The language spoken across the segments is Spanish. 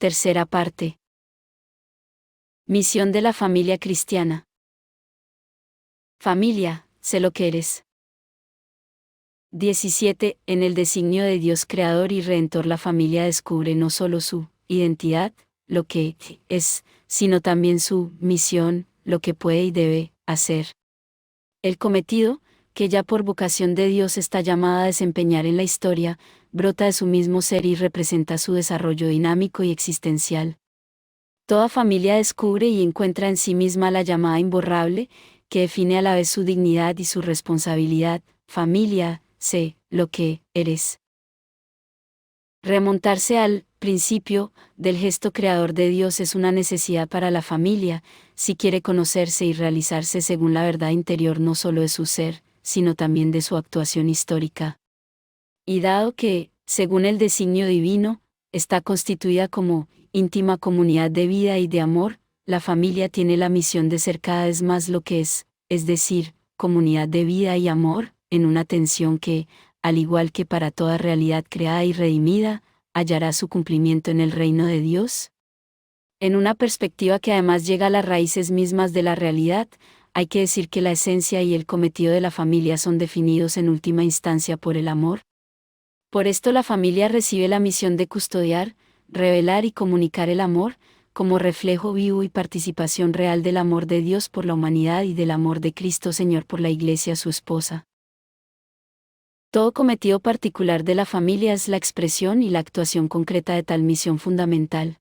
Tercera parte. Misión de la familia cristiana. Familia, sé lo que eres. 17. En el designio de Dios Creador y Redentor, la familia descubre no solo su identidad, lo que es, sino también su misión, lo que puede y debe hacer. El cometido, que ya por vocación de Dios está llamada a desempeñar en la historia, brota de su mismo ser y representa su desarrollo dinámico y existencial. Toda familia descubre y encuentra en sí misma la llamada imborrable, que define a la vez su dignidad y su responsabilidad. Familia, sé lo que eres. Remontarse al principio del gesto creador de Dios es una necesidad para la familia, si quiere conocerse y realizarse según la verdad interior no solo de su ser, sino también de su actuación histórica. Y dado que, según el designio divino, está constituida como íntima comunidad de vida y de amor, la familia tiene la misión de ser cada vez más lo que es decir, comunidad de vida y amor, en una tensión que, al igual que para toda realidad creada y redimida, hallará su cumplimiento en el reino de Dios. En una perspectiva que además llega a las raíces mismas de la realidad, hay que decir que la esencia y el cometido de la familia son definidos en última instancia por el amor. Por esto la familia recibe la misión de custodiar, revelar y comunicar el amor, como reflejo vivo y participación real del amor de Dios por la humanidad y del amor de Cristo Señor por la Iglesia su esposa. Todo cometido particular de la familia es la expresión y la actuación concreta de tal misión fundamental.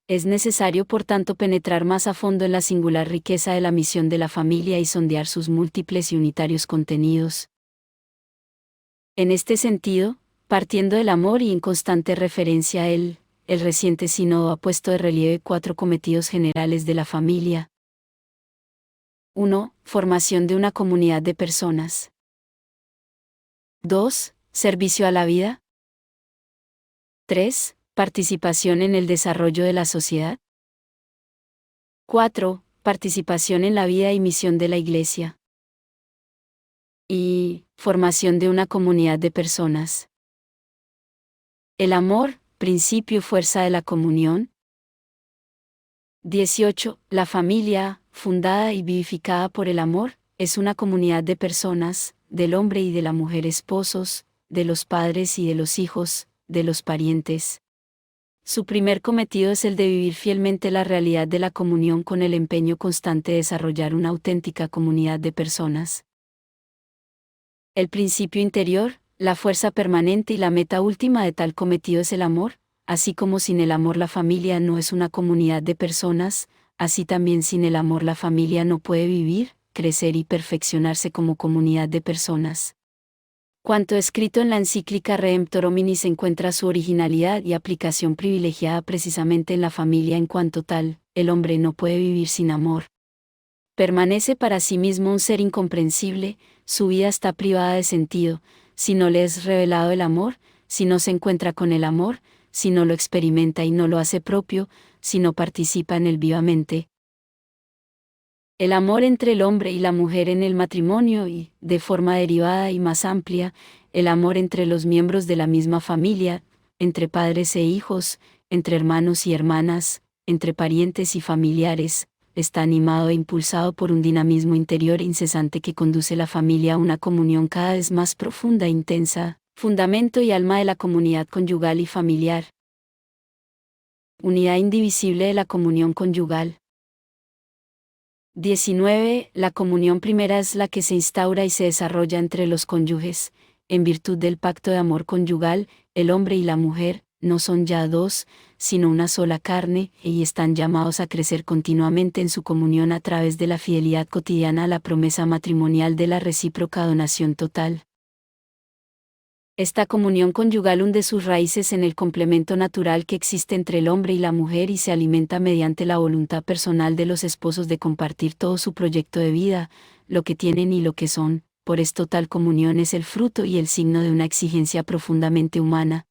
Es necesario por tanto penetrar más a fondo en la singular riqueza de la misión de la familia y sondear sus múltiples y unitarios contenidos. En este sentido, partiendo del amor y en constante referencia a él, el reciente sínodo ha puesto de relieve 4 cometidos generales de la familia. 1. Formación de una comunidad de personas. 2. Servicio a la vida. 3. Participación en el desarrollo de la sociedad. 4. Participación en la vida y misión de la Iglesia. Y formación de una comunidad de personas. El amor, principio y fuerza de la comunión. 18. La familia, fundada y vivificada por el amor, es una comunidad de personas, del hombre y de la mujer esposos, de los padres y de los hijos, de los parientes. Su primer cometido es el de vivir fielmente la realidad de la comunión con el empeño constante de desarrollar una auténtica comunidad de personas. El principio interior, la fuerza permanente y la meta última de tal cometido es el amor, así como sin el amor la familia no es una comunidad de personas, así también sin el amor la familia no puede vivir, crecer y perfeccionarse como comunidad de personas. Cuanto escrito en la encíclica Redemptor Hominis encuentra su originalidad y aplicación privilegiada precisamente en la familia en cuanto tal, el hombre no puede vivir sin amor. Permanece para sí mismo un ser incomprensible, su vida está privada de sentido, si no le es revelado el amor, si no se encuentra con el amor, si no lo experimenta y no lo hace propio, si no participa en él vivamente. El amor entre el hombre y la mujer en el matrimonio y, de forma derivada y más amplia, el amor entre los miembros de la misma familia, entre padres e hijos, entre hermanos y hermanas, entre parientes y familiares, está animado e impulsado por un dinamismo interior incesante que conduce la familia a una comunión cada vez más profunda e intensa, fundamento y alma de la comunidad conyugal y familiar. Unidad indivisible de la comunión conyugal. 19. La comunión primera es la que se instaura y se desarrolla entre los cónyuges. En virtud del pacto de amor conyugal, el hombre y la mujer no son ya dos, sino una sola carne, y están llamados a crecer continuamente en su comunión a través de la fidelidad cotidiana a la promesa matrimonial de la recíproca donación total. Esta comunión conyugal hunde sus raíces en el complemento natural que existe entre el hombre y la mujer y se alimenta mediante la voluntad personal de los esposos de compartir todo su proyecto de vida, lo que tienen y lo que son. Por esto tal comunión es el fruto y el signo de una exigencia profundamente humana.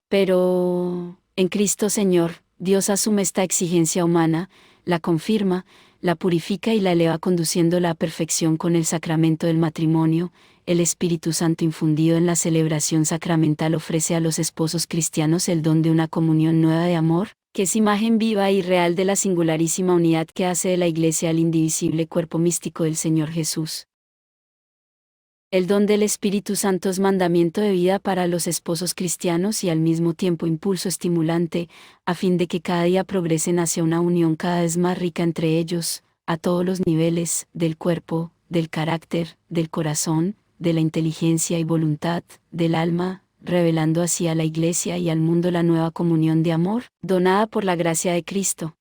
Pero, en Cristo Señor, Dios asume esta exigencia humana, la confirma, la purifica y la eleva conduciéndola a perfección con el sacramento del matrimonio, el Espíritu Santo infundido en la celebración sacramental ofrece a los esposos cristianos el don de una comunión nueva de amor, que es imagen viva y real de la singularísima unidad que hace de la Iglesia el indivisible cuerpo místico del Señor Jesús. El don del Espíritu Santo es mandamiento de vida para los esposos cristianos y al mismo tiempo impulso estimulante, a fin de que cada día progresen hacia una unión cada vez más rica entre ellos, a todos los niveles, del cuerpo, del carácter, del corazón, de la inteligencia y voluntad, del alma, revelando así a la Iglesia y al mundo la nueva comunión de amor, donada por la gracia de Cristo.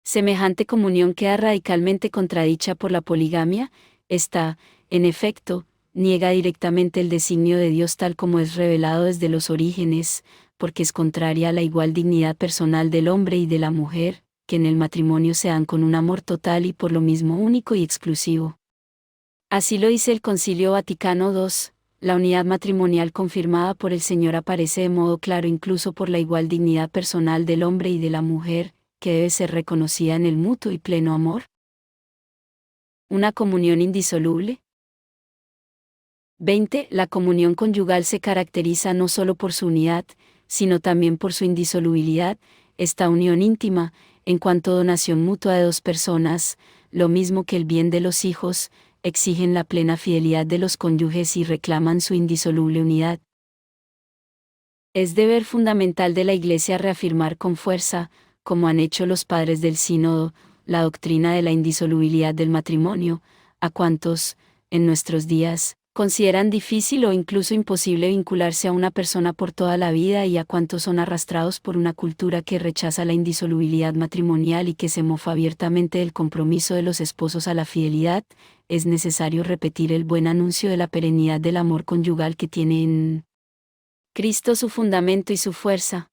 Semejante comunión queda radicalmente contradicha por la poligamia. Esta, en efecto, niega directamente el designio de Dios tal como es revelado desde los orígenes, porque es contraria a la igual dignidad personal del hombre y de la mujer, que en el matrimonio se dan con un amor total y por lo mismo único y exclusivo. Así lo dice el Concilio Vaticano II, la unidad matrimonial confirmada por el Señor aparece de modo claro incluso por la igual dignidad personal del hombre y de la mujer, que debe ser reconocida en el mutuo y pleno amor. ¿Una comunión indisoluble? 20. La comunión conyugal se caracteriza no solo por su unidad, sino también por su indisolubilidad. Esta unión íntima, en cuanto donación mutua de dos personas, lo mismo que el bien de los hijos, exigen la plena fidelidad de los cónyuges y reclaman su indisoluble unidad. Es deber fundamental de la Iglesia reafirmar con fuerza, como han hecho los padres del sínodo, la doctrina de la indisolubilidad del matrimonio, a cuantos, en nuestros días, consideran difícil o incluso imposible vincularse a una persona por toda la vida y a cuantos son arrastrados por una cultura que rechaza la indisolubilidad matrimonial y que se mofa abiertamente del compromiso de los esposos a la fidelidad. Es necesario repetir el buen anuncio de la perennidad del amor conyugal que tiene en Cristo su fundamento y su fuerza.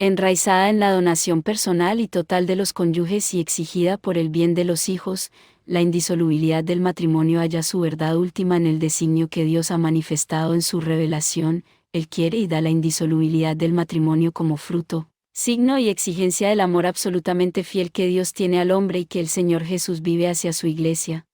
Enraizada en la donación personal y total de los cónyuges y exigida por el bien de los hijos, la indisolubilidad del matrimonio halla su verdad última en el designio que Dios ha manifestado en su revelación. Él quiere y da la indisolubilidad del matrimonio como fruto, signo y exigencia del amor absolutamente fiel que Dios tiene al hombre y que el Señor Jesús vive hacia su Iglesia.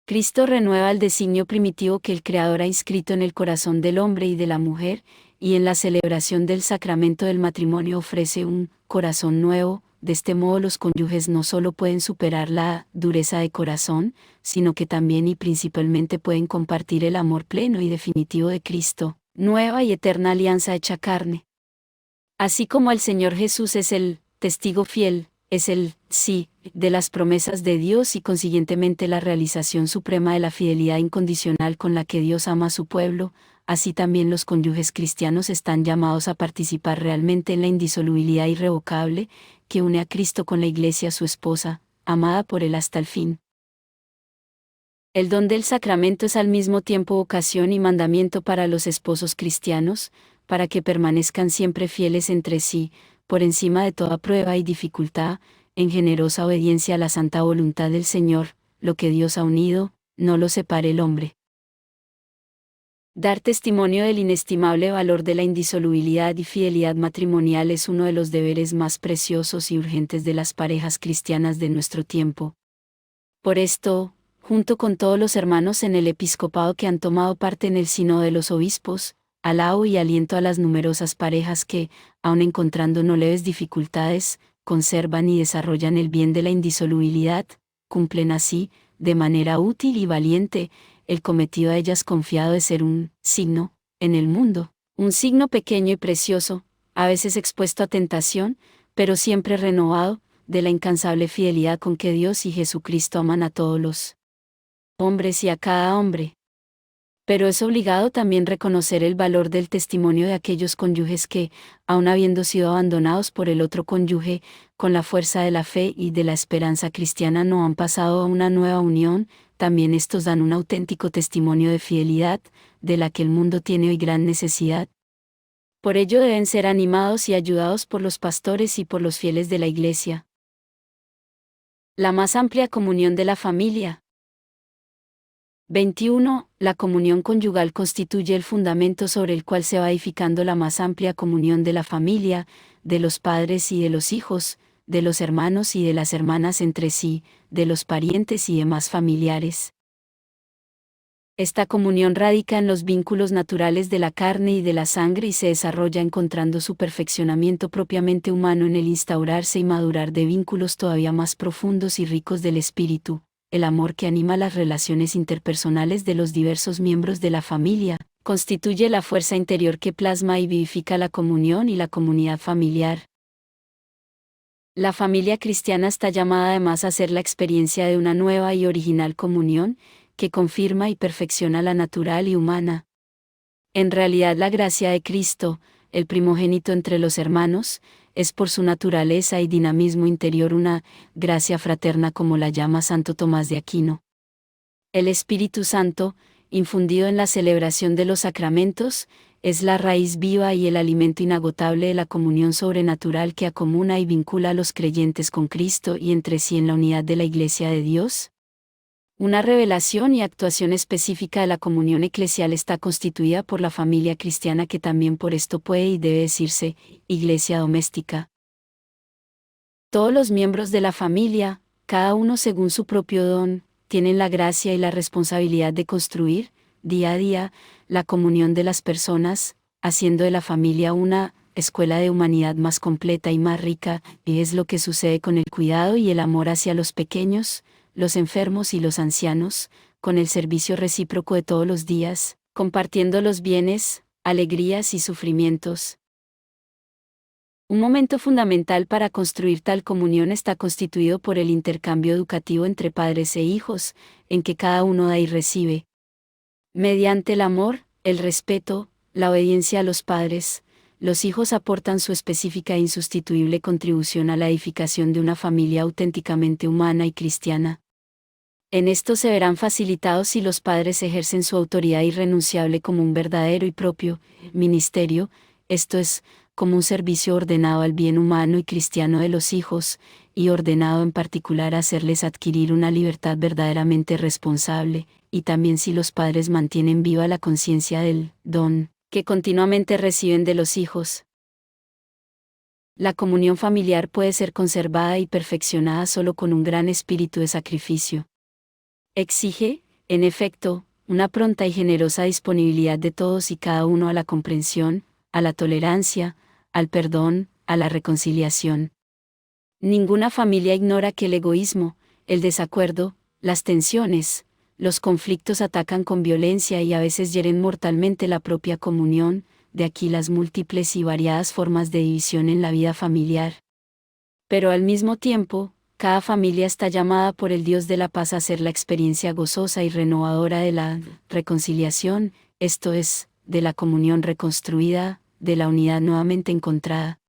Cristo renueva el designio primitivo que el Creador ha inscrito en el corazón del hombre y de la mujer, y en la celebración del sacramento del matrimonio ofrece un corazón nuevo. De este modo los cónyuges no solo pueden superar la dureza de corazón, sino que también y principalmente pueden compartir el amor pleno y definitivo de Cristo, nueva y eterna alianza hecha carne. Así como el Señor Jesús es el testigo fiel, es el sí de las promesas de Dios y consiguientemente la realización suprema de la fidelidad incondicional con la que Dios ama a su pueblo, así también los cónyuges cristianos están llamados a participar realmente en la indisolubilidad irrevocable que une a Cristo con la Iglesia su esposa, amada por Él hasta el fin. El don del sacramento es al mismo tiempo vocación y mandamiento para los esposos cristianos, para que permanezcan siempre fieles entre sí, por encima de toda prueba y dificultad, en generosa obediencia a la santa voluntad del Señor. Lo que Dios ha unido, no lo separe el hombre. Dar testimonio del inestimable valor de la indisolubilidad y fidelidad matrimonial es uno de los deberes más preciosos y urgentes de las parejas cristianas de nuestro tiempo. Por esto, junto con todos los hermanos en el episcopado que han tomado parte en el sínodo de los obispos, alabo y aliento a las numerosas parejas que, aun encontrando no leves dificultades, conservan y desarrollan el bien de la indisolubilidad, cumplen así, de manera útil y valiente, el cometido a ellas confiado de ser un signo en el mundo, un signo pequeño y precioso, a veces expuesto a tentación, pero siempre renovado, de la incansable fidelidad con que Dios y Jesucristo aman a todos los hombres y a cada hombre. Pero es obligado también reconocer el valor del testimonio de aquellos cónyuges que, aun habiendo sido abandonados por el otro cónyuge, con la fuerza de la fe y de la esperanza cristiana no han pasado a una nueva unión. También estos dan un auténtico testimonio de fidelidad, de la que el mundo tiene hoy gran necesidad. Por ello deben ser animados y ayudados por los pastores y por los fieles de la Iglesia. La más amplia comunión de la familia. 21. La comunión conyugal constituye el fundamento sobre el cual se va edificando la más amplia comunión de la familia, de los padres y de los hijos, de los hermanos y de las hermanas entre sí, de los parientes y demás familiares. Esta comunión radica en los vínculos naturales de la carne y de la sangre y se desarrolla encontrando su perfeccionamiento propiamente humano en el instaurarse y madurar de vínculos todavía más profundos y ricos del espíritu, el amor que anima las relaciones interpersonales de los diversos miembros de la familia, constituye la fuerza interior que plasma y vivifica la comunión y la comunidad familiar. La familia cristiana está llamada además a ser la experiencia de una nueva y original comunión, que confirma y perfecciona la natural y humana. En realidad la gracia de Cristo, el primogénito entre los hermanos, es por su naturaleza y dinamismo interior una gracia fraterna como la llama Santo Tomás de Aquino. El Espíritu Santo, infundido en la celebración de los sacramentos, es la raíz viva y el alimento inagotable de la comunión sobrenatural que acomuna y vincula a los creyentes con Cristo y entre sí en la unidad de la Iglesia de Dios. Una revelación y actuación específica de la comunión eclesial está constituida por la familia cristiana que también por esto puede y debe decirse, iglesia doméstica. Todos los miembros de la familia, cada uno según su propio don, tienen la gracia y la responsabilidad de construir, día a día, la comunión de las personas, haciendo de la familia una escuela de humanidad más completa y más rica, y es lo que sucede con el cuidado y el amor hacia los pequeños, los enfermos y los ancianos, con el servicio recíproco de todos los días, compartiendo los bienes, alegrías y sufrimientos. Un momento fundamental para construir tal comunión está constituido por el intercambio educativo entre padres e hijos, en que cada uno da y recibe. Mediante el amor, el respeto, la obediencia a los padres, los hijos aportan su específica e insustituible contribución a la edificación de una familia auténticamente humana y cristiana. En esto se verán facilitados si los padres ejercen su autoridad irrenunciable como un verdadero y propio ministerio, esto es, como un servicio ordenado al bien humano y cristiano de los hijos, y ordenado en particular a hacerles adquirir una libertad verdaderamente responsable, y también si los padres mantienen viva la conciencia del don que continuamente reciben de los hijos. La comunión familiar puede ser conservada y perfeccionada solo con un gran espíritu de sacrificio. Exige, en efecto, una pronta y generosa disponibilidad de todos y cada uno a la comprensión, a la tolerancia, al perdón, a la reconciliación. Ninguna familia ignora que el egoísmo, el desacuerdo, las tensiones, los conflictos atacan con violencia y a veces hieren mortalmente la propia comunión, de aquí las múltiples y variadas formas de división en la vida familiar. Pero al mismo tiempo, cada familia está llamada por el Dios de la paz a hacer la experiencia gozosa y renovadora de la reconciliación, esto es, de la comunión reconstruida, de la unidad nuevamente encontrada.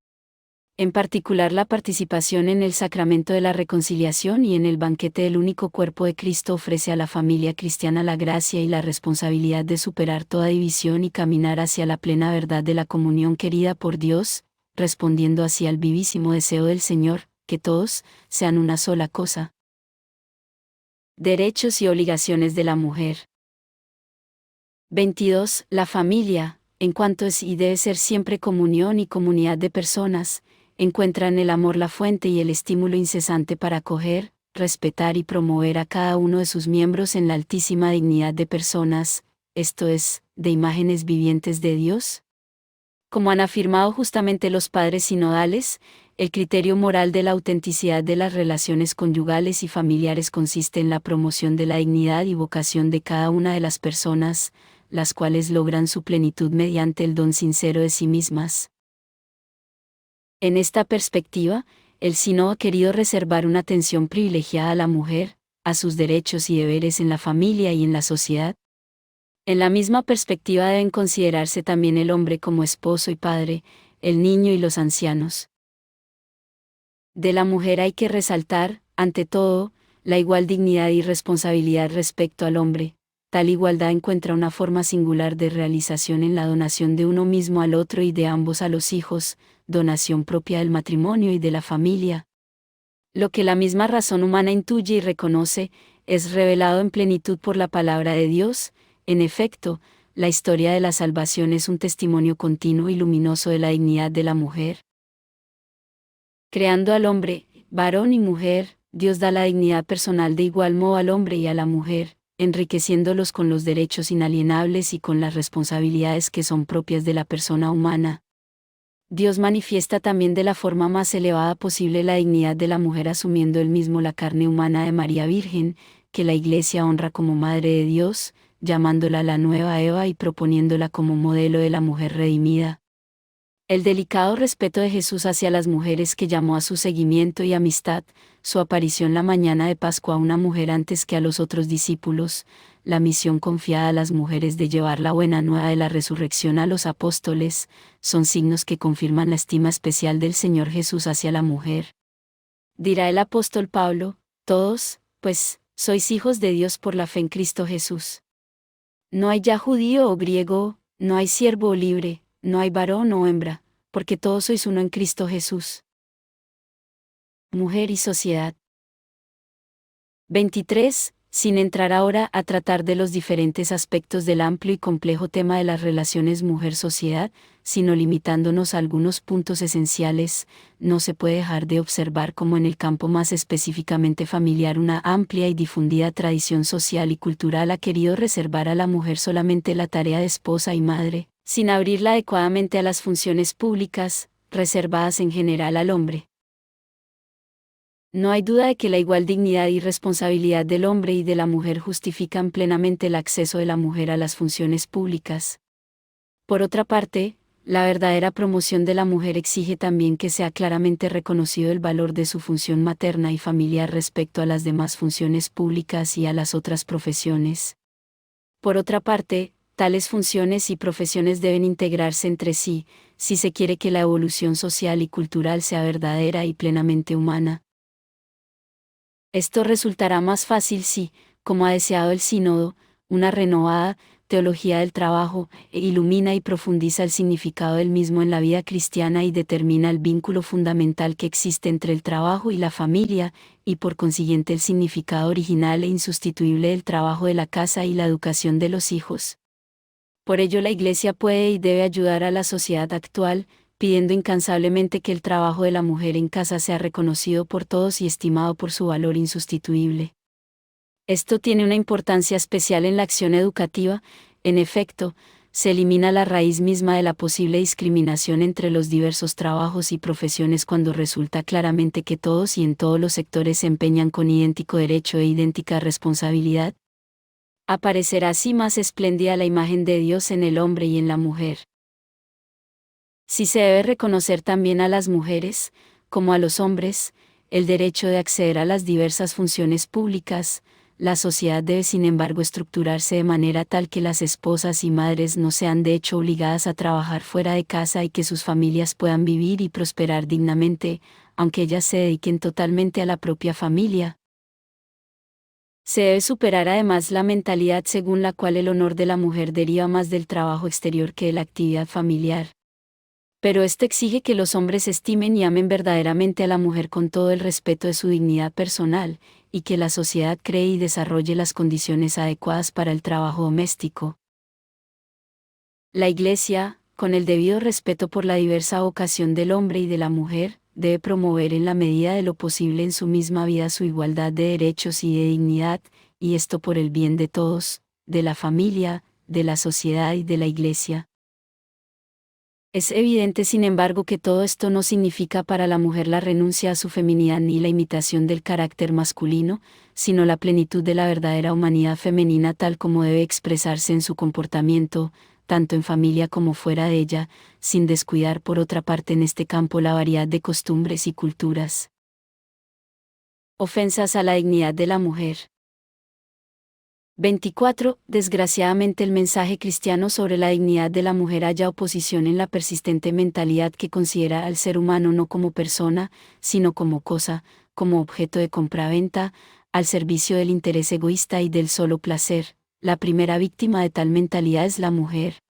En particular la participación en el sacramento de la reconciliación y en el banquete del único cuerpo de Cristo ofrece a la familia cristiana la gracia y la responsabilidad de superar toda división y caminar hacia la plena verdad de la comunión querida por Dios, respondiendo así al vivísimo deseo del Señor, que todos sean una sola cosa. Derechos y obligaciones de la mujer. 22. La familia, en cuanto es y debe ser siempre comunión y comunidad de personas, encuentra en el amor la fuente y el estímulo incesante para acoger, respetar y promover a cada uno de sus miembros en la altísima dignidad de personas, esto es, de imágenes vivientes de Dios. Como han afirmado justamente los padres sinodales, el criterio moral de la autenticidad de las relaciones conyugales y familiares consiste en la promoción de la dignidad y vocación de cada una de las personas, las cuales logran su plenitud mediante el don sincero de sí mismas. En esta perspectiva, el sínodo ha querido reservar una atención privilegiada a la mujer, a sus derechos y deberes en la familia y en la sociedad. En la misma perspectiva deben considerarse también el hombre como esposo y padre, el niño y los ancianos. De la mujer hay que resaltar, ante todo, la igual dignidad y responsabilidad respecto al hombre. Tal igualdad encuentra una forma singular de realización en la donación de uno mismo al otro y de ambos a los hijos, donación propia del matrimonio y de la familia. Lo que la misma razón humana intuye y reconoce, es revelado en plenitud por la palabra de Dios. En efecto, la historia de la salvación es un testimonio continuo y luminoso de la dignidad de la mujer. Creando al hombre, varón y mujer, Dios da la dignidad personal de igual modo al hombre y a la mujer, enriqueciéndolos con los derechos inalienables y con las responsabilidades que son propias de la persona humana. Dios manifiesta también de la forma más elevada posible la dignidad de la mujer asumiendo él mismo la carne humana de María Virgen, que la Iglesia honra como Madre de Dios, llamándola la nueva Eva y proponiéndola como modelo de la mujer redimida. El delicado respeto de Jesús hacia las mujeres que llamó a su seguimiento y amistad, su aparición la mañana de Pascua a una mujer antes que a los otros discípulos, la misión confiada a las mujeres de llevar la buena nueva de la resurrección a los apóstoles, son signos que confirman la estima especial del Señor Jesús hacia la mujer. Dirá el apóstol Pablo, todos, pues, sois hijos de Dios por la fe en Cristo Jesús. No hay ya judío o griego, no hay siervo o libre, no hay varón o hembra, porque todos sois uno en Cristo Jesús. Mujer y sociedad. 23. Sin entrar ahora a tratar de los diferentes aspectos del amplio y complejo tema de las relaciones mujer-sociedad, sino limitándonos a algunos puntos esenciales, no se puede dejar de observar cómo en el campo más específicamente familiar una amplia y difundida tradición social y cultural ha querido reservar a la mujer solamente la tarea de esposa y madre, sin abrirla adecuadamente a las funciones públicas, reservadas en general al hombre. No hay duda de que la igual dignidad y responsabilidad del hombre y de la mujer justifican plenamente el acceso de la mujer a las funciones públicas. Por otra parte, la verdadera promoción de la mujer exige también que sea claramente reconocido el valor de su función materna y familiar respecto a las demás funciones públicas y a las otras profesiones. Por otra parte, tales funciones y profesiones deben integrarse entre sí, si se quiere que la evolución social y cultural sea verdadera y plenamente humana. Esto resultará más fácil si, como ha deseado el Sínodo, una renovada teología del trabajo ilumina y profundiza el significado del mismo en la vida cristiana y determina el vínculo fundamental que existe entre el trabajo y la familia, y por consiguiente el significado original e insustituible del trabajo de la casa y la educación de los hijos. Por ello la Iglesia puede y debe ayudar a la sociedad actual, pidiendo incansablemente que el trabajo de la mujer en casa sea reconocido por todos y estimado por su valor insustituible. Esto tiene una importancia especial en la acción educativa, en efecto, se elimina la raíz misma de la posible discriminación entre los diversos trabajos y profesiones cuando resulta claramente que todos y en todos los sectores se empeñan con idéntico derecho e idéntica responsabilidad. Aparecerá así más espléndida la imagen de Dios en el hombre y en la mujer. Si se debe reconocer también a las mujeres, como a los hombres, el derecho de acceder a las diversas funciones públicas, la sociedad debe sin embargo estructurarse de manera tal que las esposas y madres no sean de hecho obligadas a trabajar fuera de casa y que sus familias puedan vivir y prosperar dignamente, aunque ellas se dediquen totalmente a la propia familia. Se debe superar además la mentalidad según la cual el honor de la mujer deriva más del trabajo exterior que de la actividad familiar. Pero esto exige que los hombres estimen y amen verdaderamente a la mujer con todo el respeto de su dignidad personal, y que la sociedad cree y desarrolle las condiciones adecuadas para el trabajo doméstico. La Iglesia, con el debido respeto por la diversa vocación del hombre y de la mujer, debe promover en la medida de lo posible en su misma vida su igualdad de derechos y de dignidad, y esto por el bien de todos, de la familia, de la sociedad y de la Iglesia. Es evidente sin embargo que todo esto no significa para la mujer la renuncia a su feminidad ni la imitación del carácter masculino, sino la plenitud de la verdadera humanidad femenina tal como debe expresarse en su comportamiento, tanto en familia como fuera de ella, sin descuidar por otra parte en este campo la variedad de costumbres y culturas. Ofensas a la dignidad de la mujer. 24. Desgraciadamente el mensaje cristiano sobre la dignidad de la mujer halla oposición en la persistente mentalidad que considera al ser humano no como persona, sino como cosa, como objeto de compraventa, al servicio del interés egoísta y del solo placer. La primera víctima de tal mentalidad es la mujer.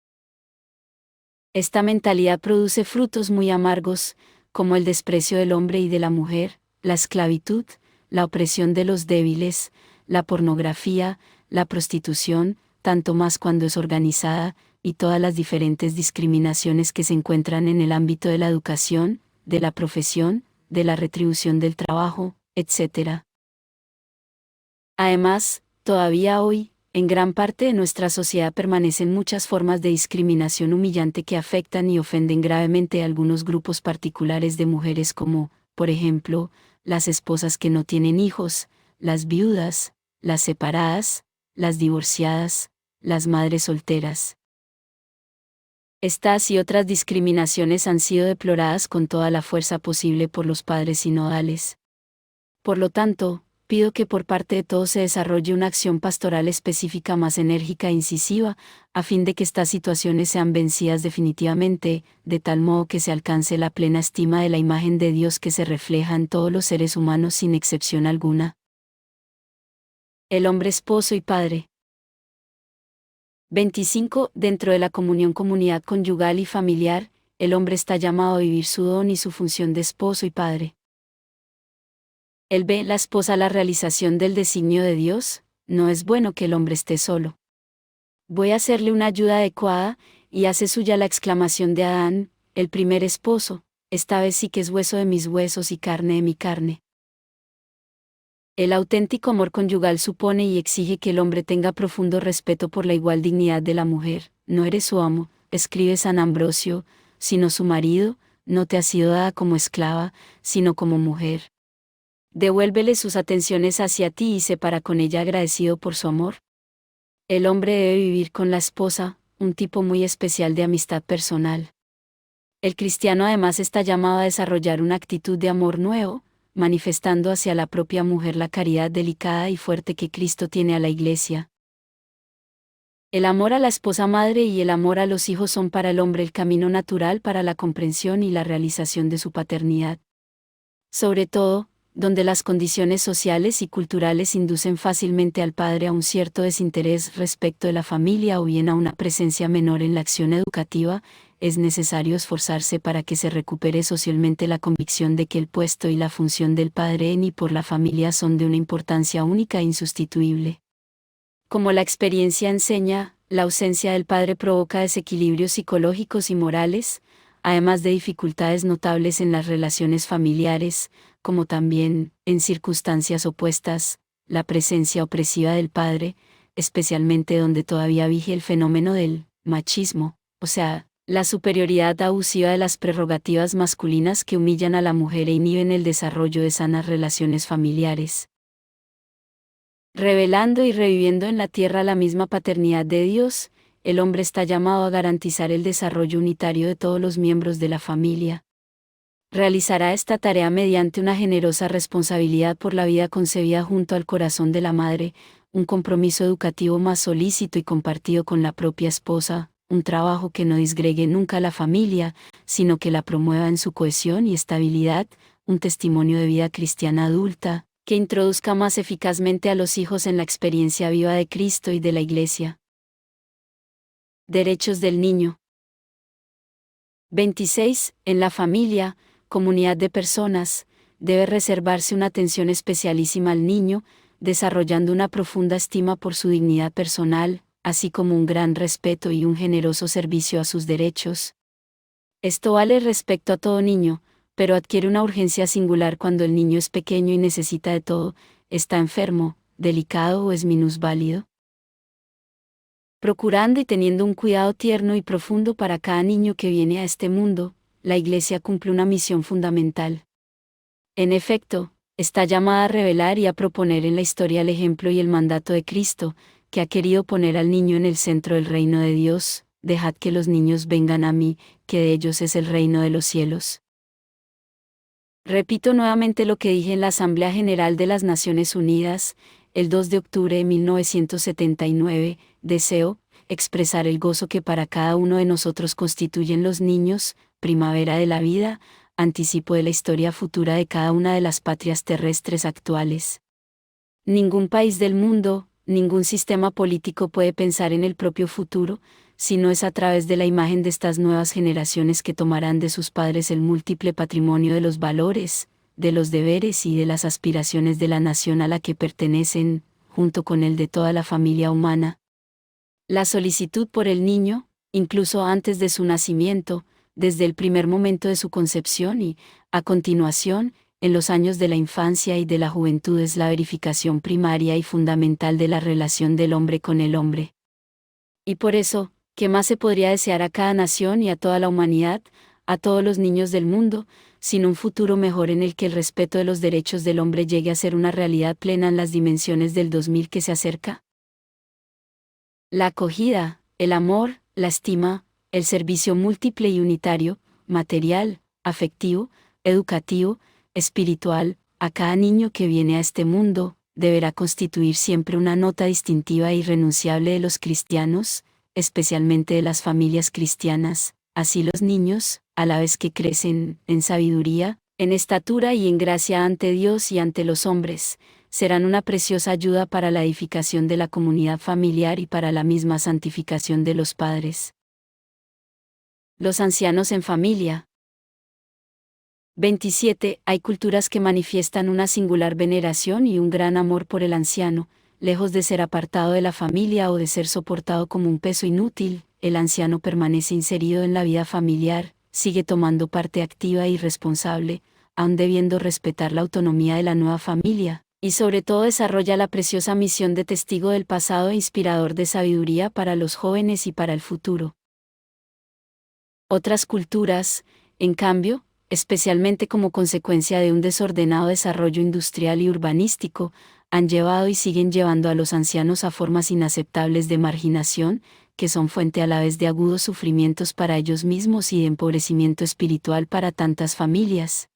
Esta mentalidad produce frutos muy amargos, como el desprecio del hombre y de la mujer, la esclavitud, la opresión de los débiles, la pornografía, la prostitución, tanto más cuando es organizada, y todas las diferentes discriminaciones que se encuentran en el ámbito de la educación, de la profesión, de la retribución del trabajo, etc. Además, todavía hoy, en gran parte de nuestra sociedad permanecen muchas formas de discriminación humillante que afectan y ofenden gravemente a algunos grupos particulares de mujeres como, por ejemplo, las esposas que no tienen hijos, las viudas, las separadas, las divorciadas, las madres solteras. Estas y otras discriminaciones han sido deploradas con toda la fuerza posible por los padres sinodales. Por lo tanto, pido que por parte de todos se desarrolle una acción pastoral específica más enérgica e incisiva, a fin de que estas situaciones sean vencidas definitivamente, de tal modo que se alcance la plena estima de la imagen de Dios que se refleja en todos los seres humanos sin excepción alguna. El hombre esposo y padre. 25. Dentro de la comunidad conyugal y familiar, el hombre está llamado a vivir su don y su función de esposo y padre. Él ve en la esposa la realización del designio de Dios. No es bueno que el hombre esté solo. Voy a hacerle una ayuda adecuada, y hace suya la exclamación de Adán, el primer esposo, esta vez sí que es hueso de mis huesos y carne de mi carne. El auténtico amor conyugal supone y exige que el hombre tenga profundo respeto por la igual dignidad de la mujer. No eres su amo, escribe San Ambrosio, sino su marido, no te ha sido dada como esclava, sino como mujer. Devuélvele sus atenciones hacia ti y sé para con ella agradecido por su amor. El hombre debe vivir con la esposa, un tipo muy especial de amistad personal. El cristiano además está llamado a desarrollar una actitud de amor nuevo, manifestando hacia la propia mujer la caridad delicada y fuerte que Cristo tiene a la Iglesia. El amor a la esposa madre y el amor a los hijos son para el hombre el camino natural para la comprensión y la realización de su paternidad. Sobre todo, donde las condiciones sociales y culturales inducen fácilmente al padre a un cierto desinterés respecto de la familia o bien a una presencia menor en la acción educativa, es necesario esforzarse para que se recupere socialmente la convicción de que el puesto y la función del padre en y por la familia son de una importancia única e insustituible. Como la experiencia enseña, la ausencia del padre provoca desequilibrios psicológicos y morales, además de dificultades notables en las relaciones familiares, como también, en circunstancias opuestas, la presencia opresiva del padre, especialmente donde todavía vige el fenómeno del machismo, o sea, la superioridad abusiva de las prerrogativas masculinas que humillan a la mujer e inhiben el desarrollo de sanas relaciones familiares. Revelando y reviviendo en la tierra la misma paternidad de Dios, el hombre está llamado a garantizar el desarrollo unitario de todos los miembros de la familia. Realizará esta tarea mediante una generosa responsabilidad por la vida concebida junto al corazón de la madre, un compromiso educativo más solícito y compartido con la propia esposa, un trabajo que no disgregue nunca a la familia, sino que la promueva en su cohesión y estabilidad, un testimonio de vida cristiana adulta, que introduzca más eficazmente a los hijos en la experiencia viva de Cristo y de la Iglesia. Derechos del niño. 26. En la familia, comunidad de personas, debe reservarse una atención especialísima al niño, desarrollando una profunda estima por su dignidad personal, así como un gran respeto y un generoso servicio a sus derechos. Esto vale respecto a todo niño, pero adquiere una urgencia singular cuando el niño es pequeño y necesita de todo, está enfermo, delicado o es minusválido. Procurando y teniendo un cuidado tierno y profundo para cada niño que viene a este mundo, la Iglesia cumple una misión fundamental. En efecto, está llamada a revelar y a proponer en la historia el ejemplo y el mandato de Cristo, que ha querido poner al niño en el centro del reino de Dios. Dejad que los niños vengan a mí, que de ellos es el reino de los cielos. Repito nuevamente lo que dije en la Asamblea General de las Naciones Unidas, el 2 de octubre de 1979, deseo expresar el gozo que para cada uno de nosotros constituyen los niños, primavera de la vida, anticipo de la historia futura de cada una de las patrias terrestres actuales. Ningún país del mundo, ningún sistema político puede pensar en el propio futuro, si no es a través de la imagen de estas nuevas generaciones que tomarán de sus padres el múltiple patrimonio de los valores, de los deberes y de las aspiraciones de la nación a la que pertenecen, junto con el de toda la familia humana. La solicitud por el niño, incluso antes de su nacimiento, desde el primer momento de su concepción y, a continuación, en los años de la infancia y de la juventud es la verificación primaria y fundamental de la relación del hombre con el hombre. Y por eso, ¿qué más se podría desear a cada nación y a toda la humanidad, a todos los niños del mundo, sin un futuro mejor en el que el respeto de los derechos del hombre llegue a ser una realidad plena en las dimensiones del 2000 que se acerca? La acogida, el amor, la estima, el servicio múltiple y unitario, material, afectivo, educativo, espiritual, a cada niño que viene a este mundo, deberá constituir siempre una nota distintiva e irrenunciable de los cristianos, especialmente de las familias cristianas. Así los niños, a la vez que crecen en sabiduría, en estatura y en gracia ante Dios y ante los hombres, serán una preciosa ayuda para la edificación de la comunidad familiar y para la misma santificación de los padres. Los ancianos en familia. 27. Hay culturas que manifiestan una singular veneración y un gran amor por el anciano, lejos de ser apartado de la familia o de ser soportado como un peso inútil. El anciano permanece inserido en la vida familiar, sigue tomando parte activa y responsable, aun debiendo respetar la autonomía de la nueva familia, y sobre todo desarrolla la preciosa misión de testigo del pasado e inspirador de sabiduría para los jóvenes y para el futuro. Otras culturas, en cambio, especialmente como consecuencia de un desordenado desarrollo industrial y urbanístico, han llevado y siguen llevando a los ancianos a formas inaceptables de marginación, que son fuente a la vez de agudos sufrimientos para ellos mismos y de empobrecimiento espiritual para tantas familias.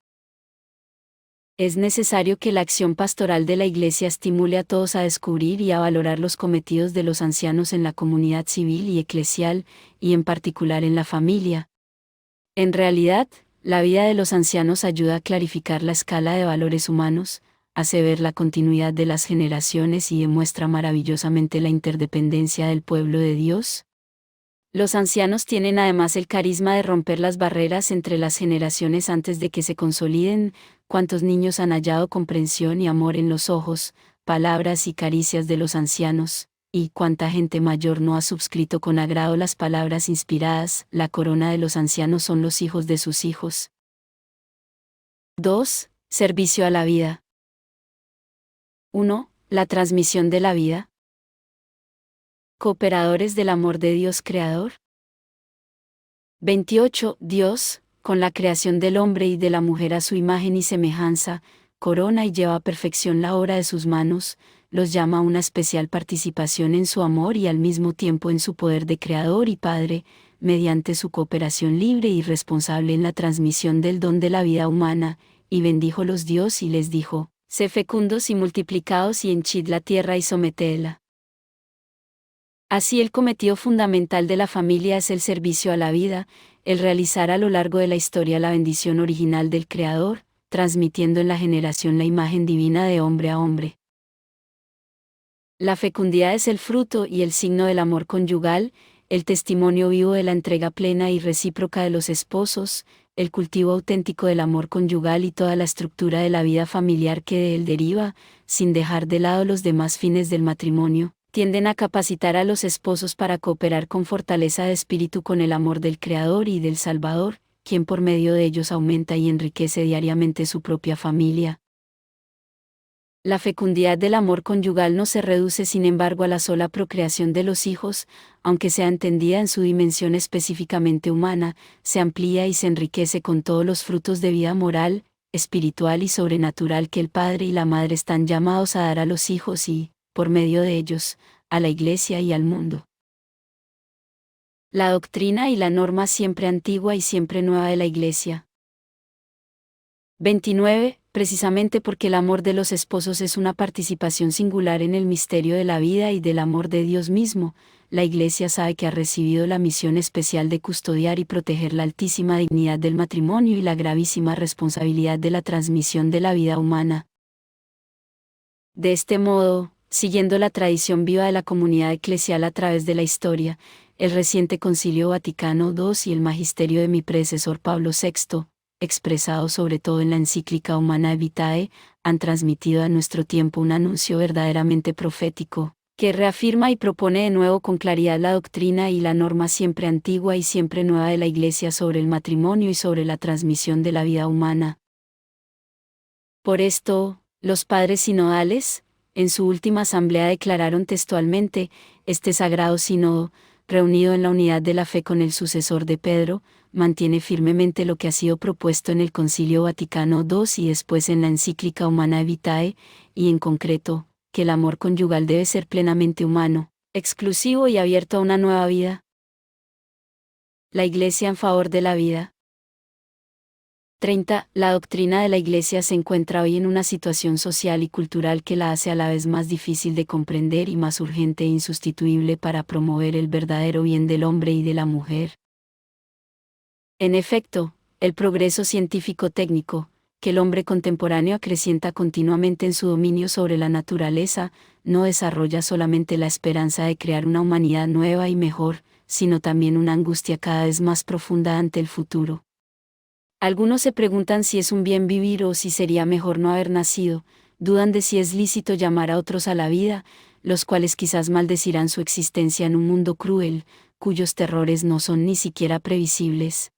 Es necesario que la acción pastoral de la Iglesia estimule a todos a descubrir y a valorar los cometidos de los ancianos en la comunidad civil y eclesial, y en particular en la familia. En realidad, la vida de los ancianos ayuda a clarificar la escala de valores humanos, hace ver la continuidad de las generaciones y demuestra maravillosamente la interdependencia del pueblo de Dios. Los ancianos tienen además el carisma de romper las barreras entre las generaciones antes de que se consoliden. Cuántos niños han hallado comprensión y amor en los ojos, palabras y caricias de los ancianos, y cuánta gente mayor no ha subscrito con agrado las palabras inspiradas. La corona de los ancianos son los hijos de sus hijos. 2. Servicio a la vida. 1. La transmisión de la vida. Cooperadores del amor de Dios Creador. 28. Dios, con la creación del hombre y de la mujer a su imagen y semejanza, corona y lleva a perfección la obra de sus manos, los llama a una especial participación en su amor y al mismo tiempo en su poder de Creador y Padre, mediante su cooperación libre y responsable en la transmisión del don de la vida humana, y bendíjolos Dios y les dijo: sé fecundos y multiplicaos y henchid la tierra y sometédla. Así el cometido fundamental de la familia es el servicio a la vida, el realizar a lo largo de la historia la bendición original del Creador, transmitiendo en la generación la imagen divina de hombre a hombre. La fecundidad es el fruto y el signo del amor conyugal, el testimonio vivo de la entrega plena y recíproca de los esposos, el cultivo auténtico del amor conyugal y toda la estructura de la vida familiar que de él deriva, sin dejar de lado los demás fines del matrimonio, tienden a capacitar a los esposos para cooperar con fortaleza de espíritu con el amor del Creador y del Salvador, quien por medio de ellos aumenta y enriquece diariamente su propia familia. La fecundidad del amor conyugal no se reduce sin embargo a la sola procreación de los hijos, aunque sea entendida en su dimensión específicamente humana, se amplía y se enriquece con todos los frutos de vida moral, espiritual y sobrenatural que el padre y la madre están llamados a dar a los hijos y, por medio de ellos, a la Iglesia y al mundo. La doctrina y la norma siempre antigua y siempre nueva de la Iglesia. 29. Precisamente porque el amor de los esposos es una participación singular en el misterio de la vida y del amor de Dios mismo, la Iglesia sabe que ha recibido la misión especial de custodiar y proteger la altísima dignidad del matrimonio y la gravísima responsabilidad de la transmisión de la vida humana. De este modo, siguiendo la tradición viva de la comunidad eclesial a través de la historia, el reciente Concilio Vaticano II y el magisterio de mi predecesor Pablo VI, expresado sobre todo en la encíclica Humanae Vitae, han transmitido a nuestro tiempo un anuncio verdaderamente profético, que reafirma y propone de nuevo con claridad la doctrina y la norma siempre antigua y siempre nueva de la Iglesia sobre el matrimonio y sobre la transmisión de la vida humana. Por esto, los padres sinodales, en su última asamblea declararon textualmente: este sagrado sínodo, reunido en la unidad de la fe con el sucesor de Pedro, mantiene firmemente lo que ha sido propuesto en el Concilio Vaticano II y después en la encíclica Humanae Vitae, y en concreto, que el amor conyugal debe ser plenamente humano, exclusivo y abierto a una nueva vida. La Iglesia en favor de la vida. 30. La doctrina de la Iglesia se encuentra hoy en una situación social y cultural que la hace a la vez más difícil de comprender y más urgente e insustituible para promover el verdadero bien del hombre y de la mujer. En efecto, el progreso científico-técnico, que el hombre contemporáneo acrecienta continuamente en su dominio sobre la naturaleza, no desarrolla solamente la esperanza de crear una humanidad nueva y mejor, sino también una angustia cada vez más profunda ante el futuro. Algunos se preguntan si es un bien vivir o si sería mejor no haber nacido, dudan de si es lícito llamar a otros a la vida, los cuales quizás maldecirán su existencia en un mundo cruel, cuyos terrores no son ni siquiera previsibles.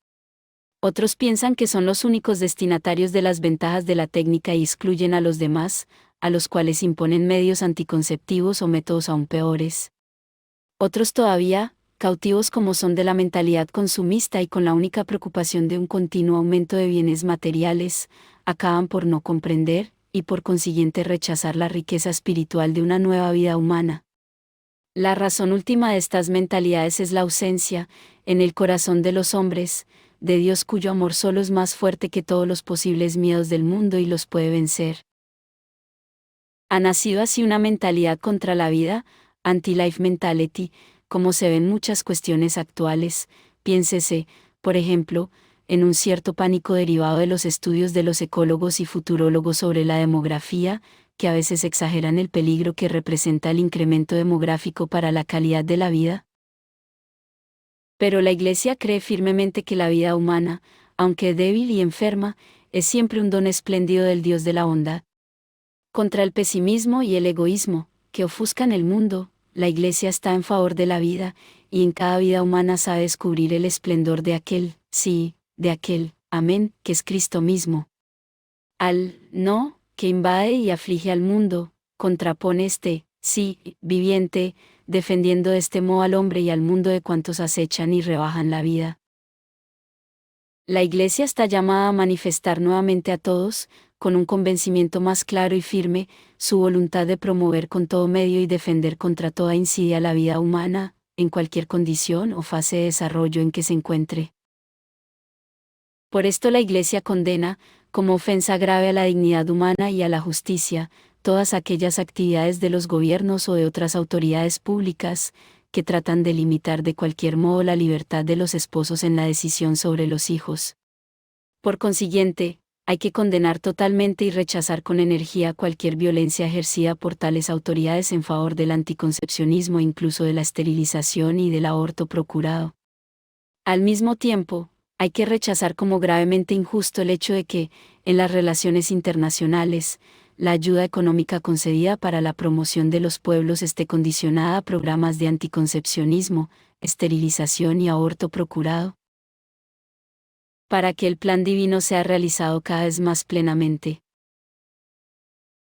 Otros piensan que son los únicos destinatarios de las ventajas de la técnica y excluyen a los demás, a los cuales imponen medios anticonceptivos o métodos aún peores. Otros todavía, cautivos como son de la mentalidad consumista y con la única preocupación de un continuo aumento de bienes materiales, acaban por no comprender, y por consiguiente rechazar la riqueza espiritual de una nueva vida humana. La razón última de estas mentalidades es la ausencia, en el corazón de los hombres, de Dios cuyo amor solo es más fuerte que todos los posibles miedos del mundo y los puede vencer. Ha nacido así una mentalidad contra la vida, anti-life mentality, como se ve en muchas cuestiones actuales. Piénsese, por ejemplo, en un cierto pánico derivado de los estudios de los ecólogos y futurólogos sobre la demografía, que a veces exageran el peligro que representa el incremento demográfico para la calidad de la vida. Pero la Iglesia cree firmemente que la vida humana, aunque débil y enferma, es siempre un don espléndido del Dios de la bondad. Contra el pesimismo y el egoísmo, que ofuscan el mundo, la Iglesia está en favor de la vida, y en cada vida humana sabe descubrir el esplendor de aquel, sí, de aquel, amén, que es Cristo mismo. Al no, que invade y aflige al mundo, contrapone este, sí, viviente, defendiendo de este modo al hombre y al mundo de cuantos acechan y rebajan la vida. La Iglesia está llamada a manifestar nuevamente a todos, con un convencimiento más claro y firme, su voluntad de promover con todo medio y defender contra toda insidia la vida humana, en cualquier condición o fase de desarrollo en que se encuentre. Por esto la Iglesia condena, como ofensa grave a la dignidad humana y a la justicia, todas aquellas actividades de los gobiernos o de otras autoridades públicas, que tratan de limitar de cualquier modo la libertad de los esposos en la decisión sobre los hijos. Por consiguiente, hay que condenar totalmente y rechazar con energía cualquier violencia ejercida por tales autoridades en favor del anticoncepcionismo e incluso de la esterilización y del aborto procurado. Al mismo tiempo, hay que rechazar como gravemente injusto el hecho de que, en las relaciones internacionales, la ayuda económica concedida para la promoción de los pueblos esté condicionada a programas de anticoncepcionismo, esterilización y aborto procurado, para que el plan divino sea realizado cada vez más plenamente.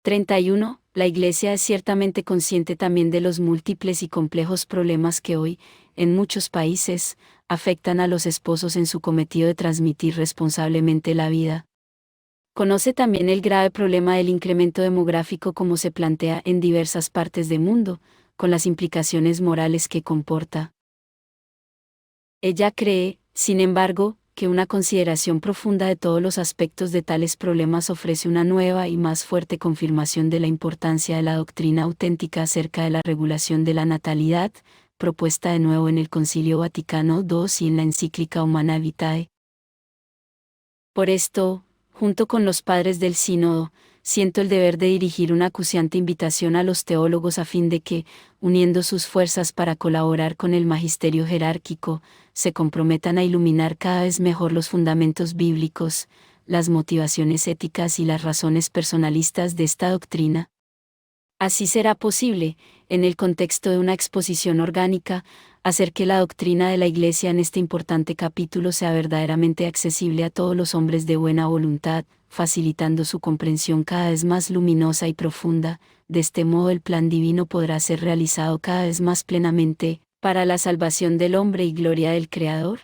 31. La Iglesia es ciertamente consciente también de los múltiples y complejos problemas que hoy, en muchos países, afectan a los esposos en su cometido de transmitir responsablemente la vida. Conoce también el grave problema del incremento demográfico como se plantea en diversas partes del mundo, con las implicaciones morales que comporta. Ella cree, sin embargo, que una consideración profunda de todos los aspectos de tales problemas ofrece una nueva y más fuerte confirmación de la importancia de la doctrina auténtica acerca de la regulación de la natalidad, propuesta de nuevo en el Concilio Vaticano II y en la encíclica Humanae Vitae. Por esto, junto con los padres del sínodo, siento el deber de dirigir una acuciante invitación a los teólogos a fin de que, uniendo sus fuerzas para colaborar con el magisterio jerárquico, se comprometan a iluminar cada vez mejor los fundamentos bíblicos, las motivaciones éticas y las razones personalistas de esta doctrina. Así será posible, en el contexto de una exposición orgánica, hacer que la doctrina de la Iglesia en este importante capítulo sea verdaderamente accesible a todos los hombres de buena voluntad, facilitando su comprensión cada vez más luminosa y profunda. De este modo el plan divino podrá ser realizado cada vez más plenamente, para la salvación del hombre y gloria del Creador.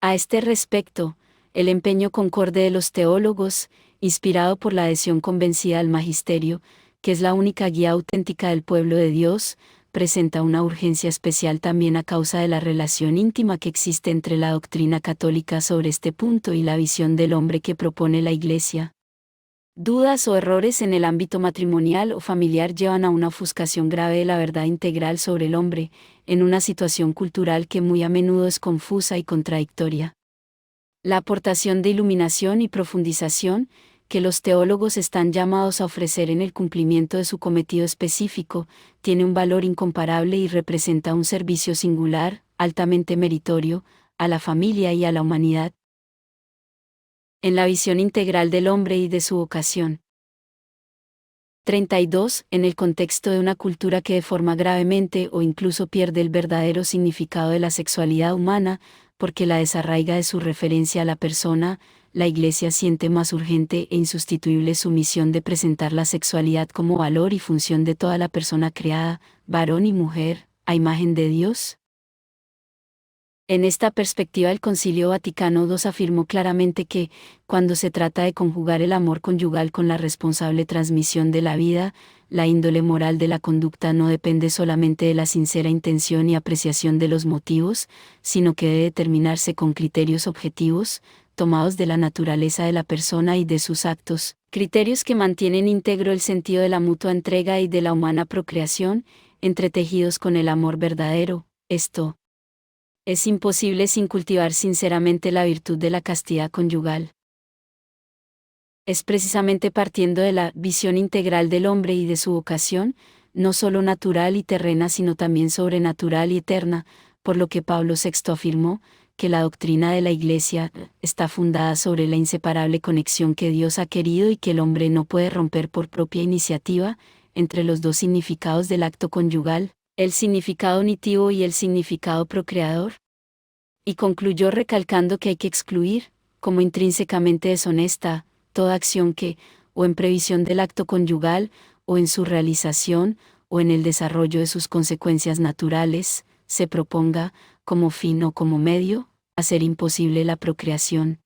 A este respecto, el empeño concorde de los teólogos, inspirado por la adhesión convencida al magisterio, que es la única guía auténtica del pueblo de Dios, presenta una urgencia especial también a causa de la relación íntima que existe entre la doctrina católica sobre este punto y la visión del hombre que propone la Iglesia. Dudas o errores en el ámbito matrimonial o familiar llevan a una ofuscación grave de la verdad integral sobre el hombre, en una situación cultural que muy a menudo es confusa y contradictoria. La aportación de iluminación y profundización, que los teólogos están llamados a ofrecer en el cumplimiento de su cometido específico, tiene un valor incomparable y representa un servicio singular, altamente meritorio, a la familia y a la humanidad. En la visión integral del hombre y de su vocación. 32. En el contexto de una cultura que deforma gravemente o incluso pierde el verdadero significado de la sexualidad humana, porque la desarraiga de su referencia a la persona, la Iglesia siente más urgente e insustituible su misión de presentar la sexualidad como valor y función de toda la persona creada, varón y mujer, a imagen de Dios. En esta perspectiva el Concilio Vaticano II afirmó claramente que, cuando se trata de conjugar el amor conyugal con la responsable transmisión de la vida, la índole moral de la conducta no depende solamente de la sincera intención y apreciación de los motivos, sino que debe determinarse con criterios objetivos, tomados de la naturaleza de la persona y de sus actos, criterios que mantienen íntegro el sentido de la mutua entrega y de la humana procreación, entretejidos con el amor verdadero. Esto es imposible sin cultivar sinceramente la virtud de la castidad conyugal. Es precisamente partiendo de la visión integral del hombre y de su vocación, no solo natural y terrena sino también sobrenatural y eterna, por lo que Pablo VI afirmó, que la doctrina de la Iglesia está fundada sobre la inseparable conexión que Dios ha querido y que el hombre no puede romper por propia iniciativa, entre los dos significados del acto conyugal, el significado unitivo y el significado procreador. Y concluyó recalcando que hay que excluir, como intrínsecamente deshonesta, toda acción que, o en previsión del acto conyugal, o en su realización, o en el desarrollo de sus consecuencias naturales, se proponga, como fin o como medio, hacer imposible la procreación.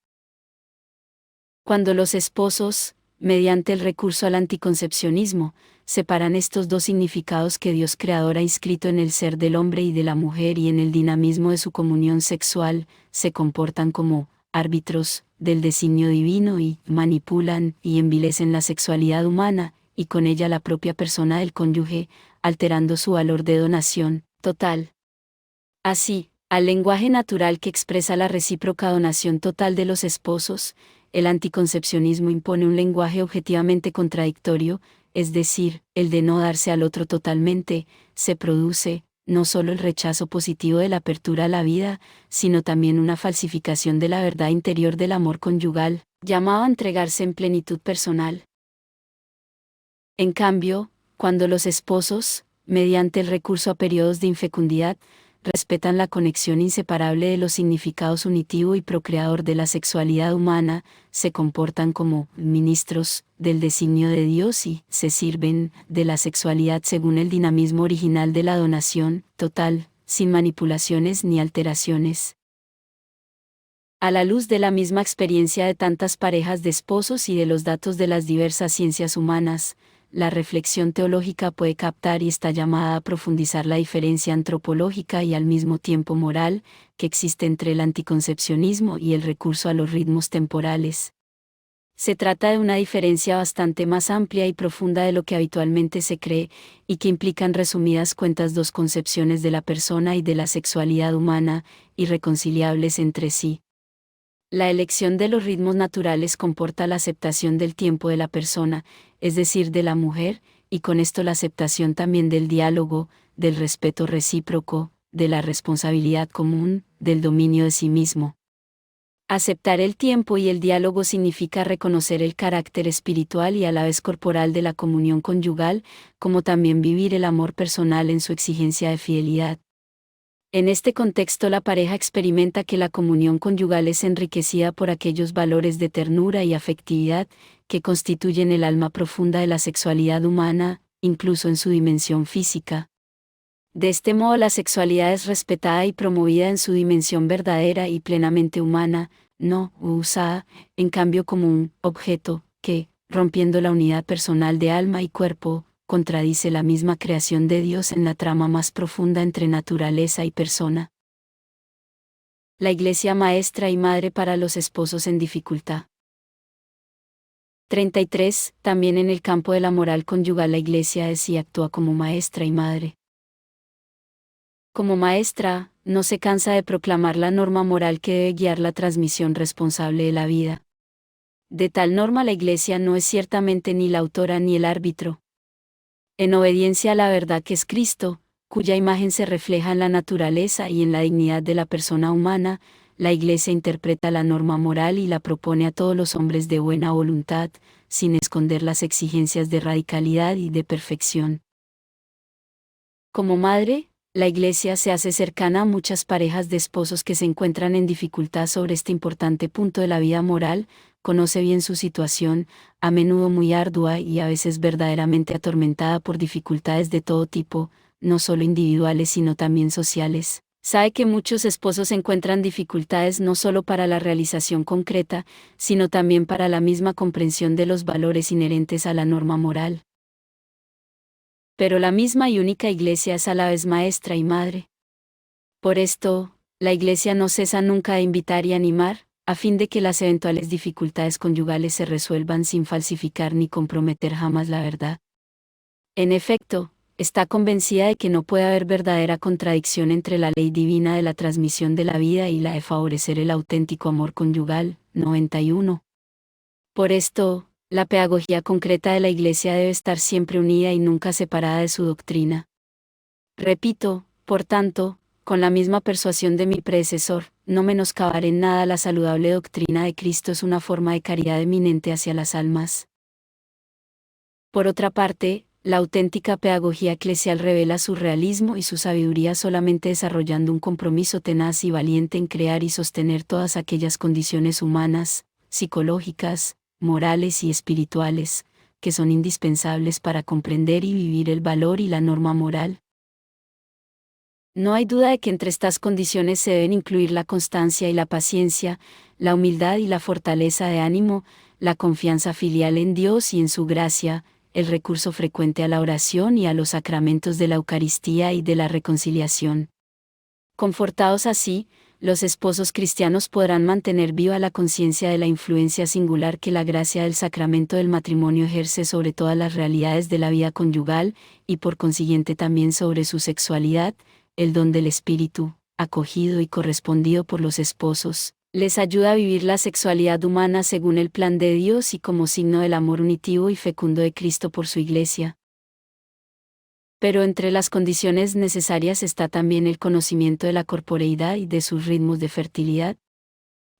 Cuando los esposos, mediante el recurso al anticoncepcionismo, separan estos dos significados que Dios Creador ha inscrito en el ser del hombre y de la mujer y en el dinamismo de su comunión sexual, se comportan como árbitros del designio divino y manipulan y envilecen la sexualidad humana, y con ella la propia persona del cónyuge, alterando su valor de donación total. Así, al lenguaje natural que expresa la recíproca donación total de los esposos, el anticoncepcionismo impone un lenguaje objetivamente contradictorio, es decir, el de no darse al otro totalmente. Se produce, no solo el rechazo positivo de la apertura a la vida, sino también una falsificación de la verdad interior del amor conyugal, llamado a entregarse en plenitud personal. En cambio, cuando los esposos, mediante el recurso a periodos de infecundidad, respetan la conexión inseparable de los significados unitivo y procreador de la sexualidad humana, se comportan como ministros del designio de Dios y se sirven de la sexualidad según el dinamismo original de la donación total, sin manipulaciones ni alteraciones. A la luz de la misma experiencia de tantas parejas de esposos y de los datos de las diversas ciencias humanas, la reflexión teológica puede captar y está llamada a profundizar la diferencia antropológica y al mismo tiempo moral que existe entre el anticoncepcionismo y el recurso a los ritmos temporales. Se trata de una diferencia bastante más amplia y profunda de lo que habitualmente se cree, y que implica en resumidas cuentas dos concepciones de la persona y de la sexualidad humana, irreconciliables entre sí. La elección de los ritmos naturales comporta la aceptación del tiempo de la persona, es decir, de la mujer, y con esto la aceptación también del diálogo, del respeto recíproco, de la responsabilidad común, del dominio de sí mismo. Aceptar el tiempo y el diálogo significa reconocer el carácter espiritual y a la vez corporal de la comunión conyugal, como también vivir el amor personal en su exigencia de fidelidad. En este contexto, la pareja experimenta que la comunión conyugal es enriquecida por aquellos valores de ternura y afectividad que constituyen el alma profunda de la sexualidad humana, incluso en su dimensión física. De este modo, la sexualidad es respetada y promovida en su dimensión verdadera y plenamente humana, no usada, en cambio, como un objeto que, rompiendo la unidad personal de alma y cuerpo, contradice la misma creación de Dios en la trama más profunda entre naturaleza y persona. La Iglesia maestra y madre para los esposos en dificultad. 33. También en el campo de la moral conyugal la Iglesia es y actúa como maestra y madre. Como maestra, no se cansa de proclamar la norma moral que debe guiar la transmisión responsable de la vida. De tal norma la Iglesia no es ciertamente ni la autora ni el árbitro. En obediencia a la verdad que es Cristo, cuya imagen se refleja en la naturaleza y en la dignidad de la persona humana, la Iglesia interpreta la norma moral y la propone a todos los hombres de buena voluntad, sin esconder las exigencias de radicalidad y de perfección. Como madre, la Iglesia se hace cercana a muchas parejas de esposos que se encuentran en dificultad sobre este importante punto de la vida moral, conoce bien su situación, a menudo muy ardua y a veces verdaderamente atormentada por dificultades de todo tipo, no solo individuales sino también sociales. Sabe que muchos esposos encuentran dificultades no solo para la realización concreta, sino también para la misma comprensión de los valores inherentes a la norma moral. Pero la misma y única Iglesia es a la vez maestra y madre. Por esto, la Iglesia no cesa nunca de invitar y animar, a fin de que las eventuales dificultades conyugales se resuelvan sin falsificar ni comprometer jamás la verdad. En efecto, está convencida de que no puede haber verdadera contradicción entre la ley divina de la transmisión de la vida y la de favorecer el auténtico amor conyugal. 91. Por esto, la pedagogía concreta de la Iglesia debe estar siempre unida y nunca separada de su doctrina. Repito, por tanto, con la misma persuasión de mi predecesor, no menoscabar en nada la saludable doctrina de Cristo es una forma de caridad eminente hacia las almas. Por otra parte, la auténtica pedagogía eclesial revela su realismo y su sabiduría solamente desarrollando un compromiso tenaz y valiente en crear y sostener todas aquellas condiciones humanas, psicológicas, morales y espirituales, que son indispensables para comprender y vivir el valor y la norma moral. No hay duda de que entre estas condiciones se deben incluir la constancia y la paciencia, la humildad y la fortaleza de ánimo, la confianza filial en Dios y en su gracia, el recurso frecuente a la oración y a los sacramentos de la Eucaristía y de la reconciliación. Confortados así, los esposos cristianos podrán mantener viva la conciencia de la influencia singular que la gracia del sacramento del matrimonio ejerce sobre todas las realidades de la vida conyugal, y por consiguiente también sobre su sexualidad, el don del Espíritu, acogido y correspondido por los esposos, les ayuda a vivir la sexualidad humana según el plan de Dios y como signo del amor unitivo y fecundo de Cristo por su Iglesia. Pero entre las condiciones necesarias está también el conocimiento de la corporeidad y de sus ritmos de fertilidad.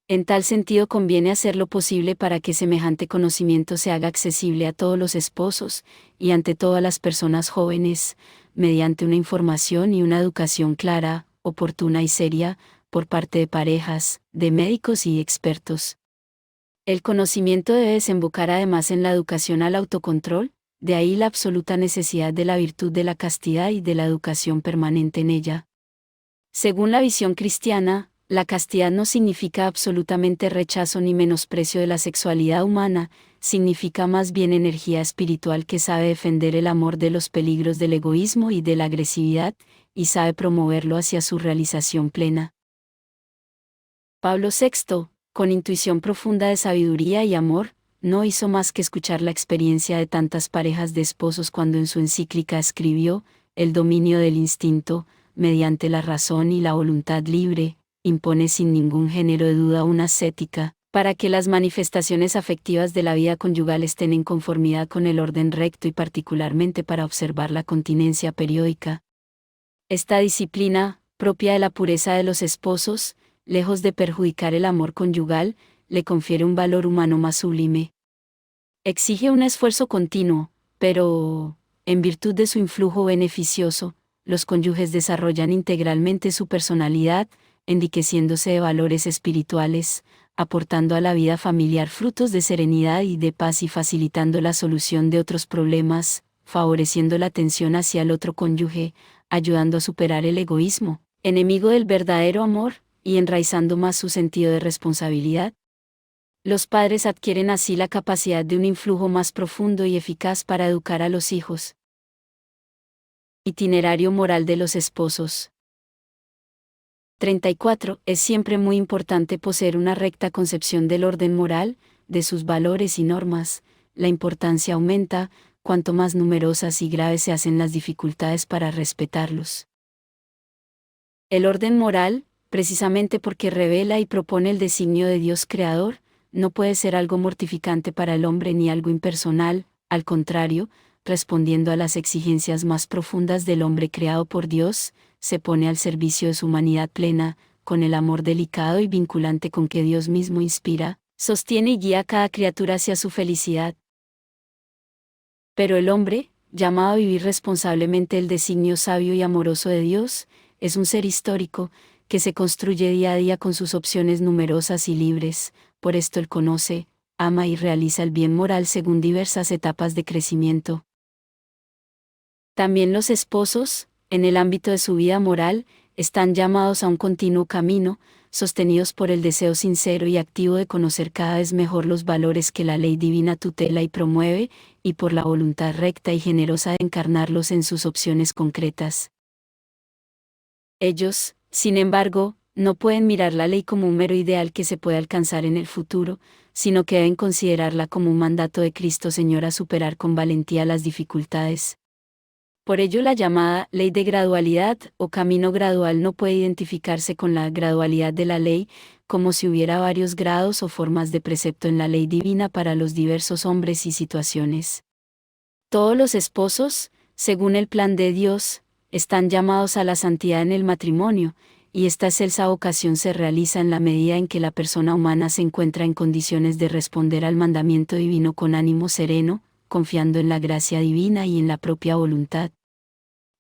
En tal sentido conviene hacer lo posible para que semejante conocimiento se haga accesible a todos los esposos, y ante todo a las personas jóvenes, mediante una información y una educación clara, oportuna y seria, por parte de parejas, de médicos y expertos. El conocimiento debe desembocar además en la educación al autocontrol, de ahí la absoluta necesidad de la virtud de la castidad y de la educación permanente en ella. Según la visión cristiana, la castidad no significa absolutamente rechazo ni menosprecio de la sexualidad humana, significa más bien energía espiritual que sabe defender el amor de los peligros del egoísmo y de la agresividad, y sabe promoverlo hacia su realización plena. Pablo VI, con intuición profunda de sabiduría y amor, no hizo más que escuchar la experiencia de tantas parejas de esposos cuando en su encíclica escribió: el dominio del instinto, mediante la razón y la voluntad libre, impone sin ningún género de duda una ascética, para que las manifestaciones afectivas de la vida conyugal estén en conformidad con el orden recto y particularmente para observar la continencia periódica. Esta disciplina, propia de la pureza de los esposos, lejos de perjudicar el amor conyugal, le confiere un valor humano más sublime. Exige un esfuerzo continuo, pero, en virtud de su influjo beneficioso, los cónyuges desarrollan integralmente su personalidad, enriqueciéndose de valores espirituales, aportando a la vida familiar frutos de serenidad y de paz y facilitando la solución de otros problemas, favoreciendo la atención hacia el otro cónyuge, ayudando a superar el egoísmo, enemigo del verdadero amor, y enraizando más su sentido de responsabilidad. Los padres adquieren así la capacidad de un influjo más profundo y eficaz para educar a los hijos. Itinerario moral de los esposos. 34. Es siempre muy importante poseer una recta concepción del orden moral, de sus valores y normas. La importancia aumenta, cuanto más numerosas y graves se hacen las dificultades para respetarlos. El orden moral, precisamente porque revela y propone el designio de Dios Creador, no puede ser algo mortificante para el hombre ni algo impersonal, al contrario, respondiendo a las exigencias más profundas del hombre creado por Dios, se pone al servicio de su humanidad plena, con el amor delicado y vinculante con que Dios mismo inspira, sostiene y guía a cada criatura hacia su felicidad. Pero el hombre, llamado a vivir responsablemente el designio sabio y amoroso de Dios, es un ser histórico, que se construye día a día con sus opciones numerosas y libres, por esto él conoce, ama y realiza el bien moral según diversas etapas de crecimiento. También los esposos, en el ámbito de su vida moral, están llamados a un continuo camino, sostenidos por el deseo sincero y activo de conocer cada vez mejor los valores que la ley divina tutela y promueve, y por la voluntad recta y generosa de encarnarlos en sus opciones concretas. Ellos, sin embargo, no pueden mirar la ley como un mero ideal que se puede alcanzar en el futuro, sino que deben considerarla como un mandato de Cristo Señor a superar con valentía las dificultades. Por ello la llamada ley de gradualidad o camino gradual no puede identificarse con la gradualidad de la ley, como si hubiera varios grados o formas de precepto en la ley divina para los diversos hombres y situaciones. Todos los esposos, según el plan de Dios, están llamados a la santidad en el matrimonio, y esta excelsa vocación se realiza en la medida en que la persona humana se encuentra en condiciones de responder al mandamiento divino con ánimo sereno, confiando en la gracia divina y en la propia voluntad.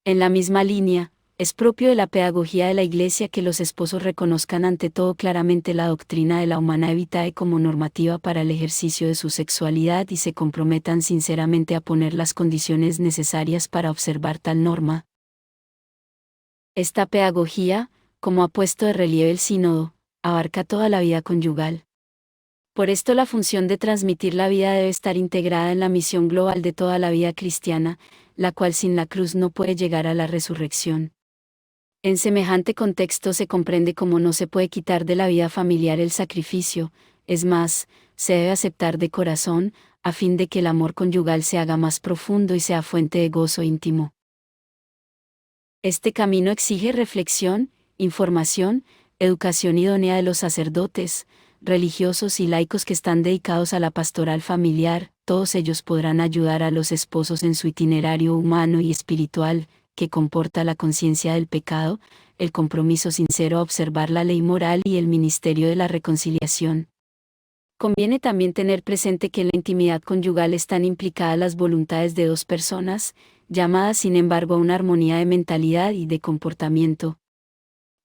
En la misma línea, es propio de la pedagogía de la Iglesia que los esposos reconozcan ante todo claramente la doctrina de la humana vitae como normativa para el ejercicio de su sexualidad y se comprometan sinceramente a poner las condiciones necesarias para observar tal norma. Esta pedagogía, como ha puesto de relieve el sínodo, abarca toda la vida conyugal. Por esto la función de transmitir la vida debe estar integrada en la misión global de toda la vida cristiana, la cual sin la cruz no puede llegar a la resurrección. En semejante contexto se comprende cómo no se puede quitar de la vida familiar el sacrificio, es más, se debe aceptar de corazón, a fin de que el amor conyugal se haga más profundo y sea fuente de gozo íntimo. Este camino exige reflexión, información, educación idónea de los sacerdotes, religiosos y laicos que están dedicados a la pastoral familiar. Todos ellos podrán ayudar a los esposos en su itinerario humano y espiritual, que comporta la conciencia del pecado, el compromiso sincero a observar la ley moral y el ministerio de la reconciliación. Conviene también tener presente que en la intimidad conyugal están implicadas las voluntades de dos personas, llamadas sin embargo a una armonía de mentalidad y de comportamiento.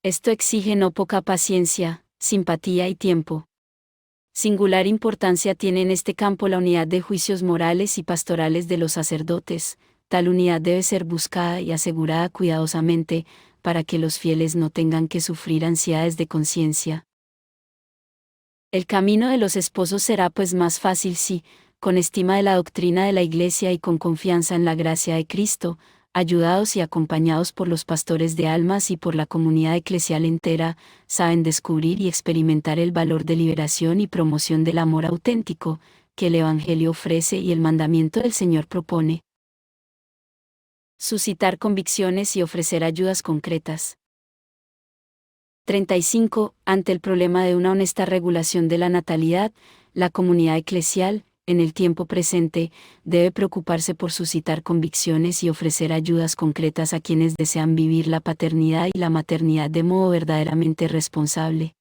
Esto exige no poca paciencia, simpatía y tiempo. Singular importancia tiene en este campo la unidad de juicios morales y pastorales de los sacerdotes. Tal unidad debe ser buscada y asegurada cuidadosamente, para que los fieles no tengan que sufrir ansiedades de conciencia. El camino de los esposos será pues más fácil si, con estima de la doctrina de la Iglesia y con confianza en la gracia de Cristo, ayudados y acompañados por los pastores de almas y por la comunidad eclesial entera, saben descubrir y experimentar el valor de liberación y promoción del amor auténtico, que el Evangelio ofrece y el mandamiento del Señor propone. Suscitar convicciones y ofrecer ayudas concretas. 35. Ante el problema de una honesta regulación de la natalidad, la comunidad eclesial, en el tiempo presente, debe preocuparse por suscitar convicciones y ofrecer ayudas concretas a quienes desean vivir la paternidad y la maternidad de modo verdaderamente responsable.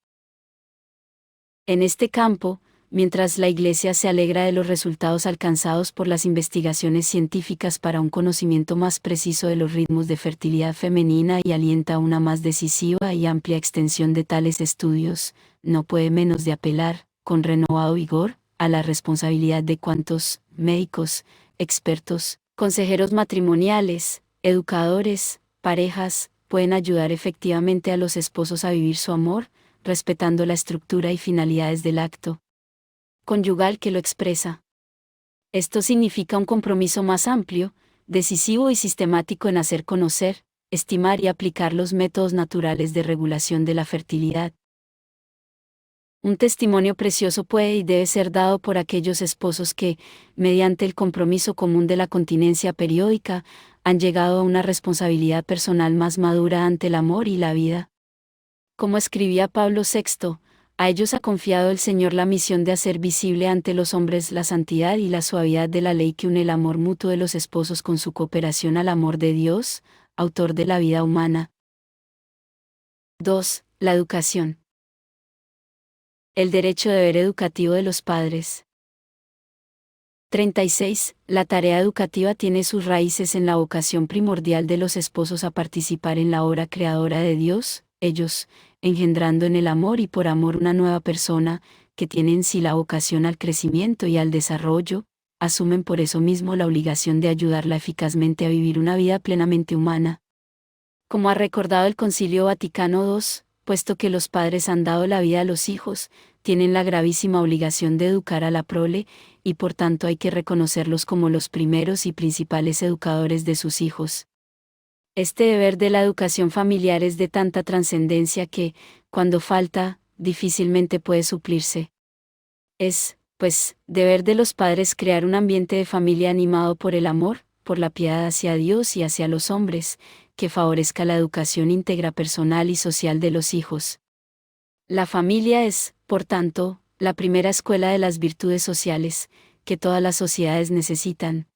En este campo, mientras la Iglesia se alegra de los resultados alcanzados por las investigaciones científicas para un conocimiento más preciso de los ritmos de fertilidad femenina y alienta una más decisiva y amplia extensión de tales estudios, no puede menos de apelar, con renovado vigor, a la responsabilidad de cuantos médicos, expertos, consejeros matrimoniales, educadores, parejas, pueden ayudar efectivamente a los esposos a vivir su amor, respetando la estructura y finalidades del acto conyugal que lo expresa. Esto significa un compromiso más amplio, decisivo y sistemático en hacer conocer, estimar y aplicar los métodos naturales de regulación de la fertilidad. Un testimonio precioso puede y debe ser dado por aquellos esposos que, mediante el compromiso común de la continencia periódica, han llegado a una responsabilidad personal más madura ante el amor y la vida. Como escribía Pablo VI, a ellos ha confiado el Señor la misión de hacer visible ante los hombres la santidad y la suavidad de la ley que une el amor mutuo de los esposos con su cooperación al amor de Dios, autor de la vida humana. 2. La educación. El derecho deber educativo de los padres. 36. La tarea educativa tiene sus raíces en la vocación primordial de los esposos a participar en la obra creadora de Dios, ellos, engendrando en el amor y por amor una nueva persona, que tiene en sí la vocación al crecimiento y al desarrollo, asumen por eso mismo la obligación de ayudarla eficazmente a vivir una vida plenamente humana. Como ha recordado el Concilio Vaticano II, puesto que los padres han dado la vida a los hijos, tienen la gravísima obligación de educar a la prole, y por tanto hay que reconocerlos como los primeros y principales educadores de sus hijos. Este deber de la educación familiar es de tanta trascendencia que, cuando falta, difícilmente puede suplirse. Es, pues, deber de los padres crear un ambiente de familia animado por el amor, por la piedad hacia Dios y hacia los hombres, que favorezca la educación íntegra personal y social de los hijos. La familia es, por tanto, la primera escuela de las virtudes sociales, que todas las sociedades necesitan.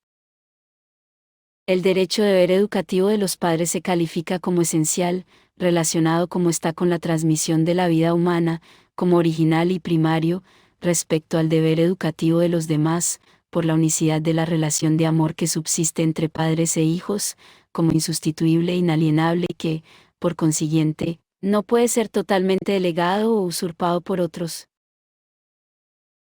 El derecho deber educativo de los padres se califica como esencial, relacionado como está con la transmisión de la vida humana, como original y primario, respecto al deber educativo de los demás, por la unicidad de la relación de amor que subsiste entre padres e hijos, como insustituible e inalienable y que, por consiguiente, no puede ser totalmente delegado o usurpado por otros.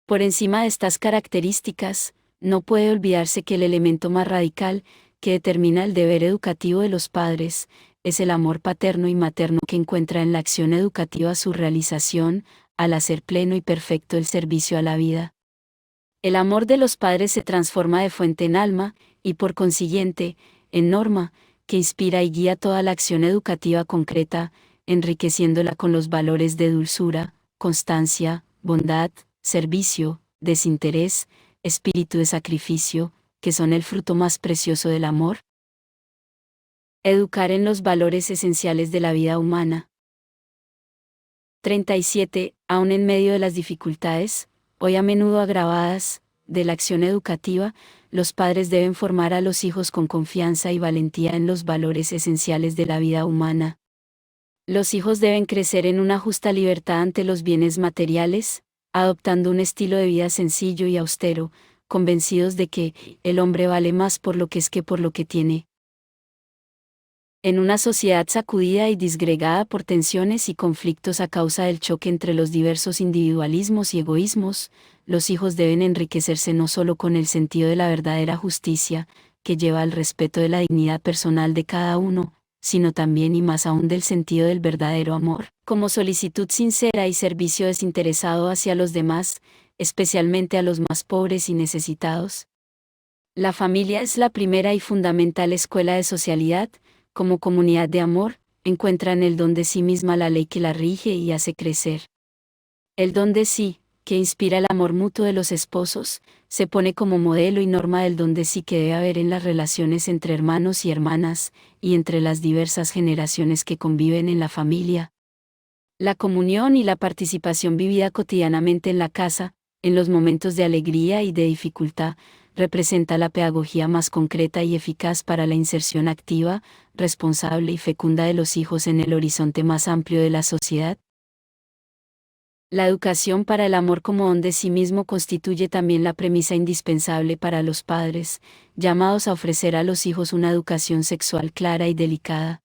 Por encima de estas características, no puede olvidarse que el elemento más radical, que determina el deber educativo de los padres, es el amor paterno y materno que encuentra en la acción educativa su realización, al hacer pleno y perfecto el servicio a la vida. El amor de los padres se transforma de fuente en alma, y por consiguiente, en norma, que inspira y guía toda la acción educativa concreta, enriqueciéndola con los valores de dulzura, constancia, bondad, servicio, desinterés, espíritu de sacrificio, que son el fruto más precioso del amor. Educar en los valores esenciales de la vida humana. 37. Aun en medio de las dificultades, hoy a menudo agravadas, de la acción educativa, los padres deben formar a los hijos con confianza y valentía en los valores esenciales de la vida humana. Los hijos deben crecer en una justa libertad ante los bienes materiales, adoptando un estilo de vida sencillo y austero, convencidos de que el hombre vale más por lo que es que por lo que tiene. En una sociedad sacudida y disgregada por tensiones y conflictos a causa del choque entre los diversos individualismos y egoísmos, los hijos deben enriquecerse no solo con el sentido de la verdadera justicia, que lleva al respeto de la dignidad personal de cada uno, sino también y más aún del sentido del verdadero amor, como solicitud sincera y servicio desinteresado hacia los demás, especialmente a los más pobres y necesitados. La familia es la primera y fundamental escuela de socialidad. Como comunidad de amor, encuentra en el don de sí misma la ley que la rige y hace crecer. El don de sí, que inspira el amor mutuo de los esposos, se pone como modelo y norma del don de sí que debe haber en las relaciones entre hermanos y hermanas, y entre las diversas generaciones que conviven en la familia. La comunión y la participación vivida cotidianamente en la casa, en los momentos de alegría y de dificultad, representa la pedagogía más concreta y eficaz para la inserción activa, responsable y fecunda de los hijos en el horizonte más amplio de la sociedad. La educación para el amor como don de sí mismo constituye también la premisa indispensable para los padres, llamados a ofrecer a los hijos una educación sexual clara y delicada.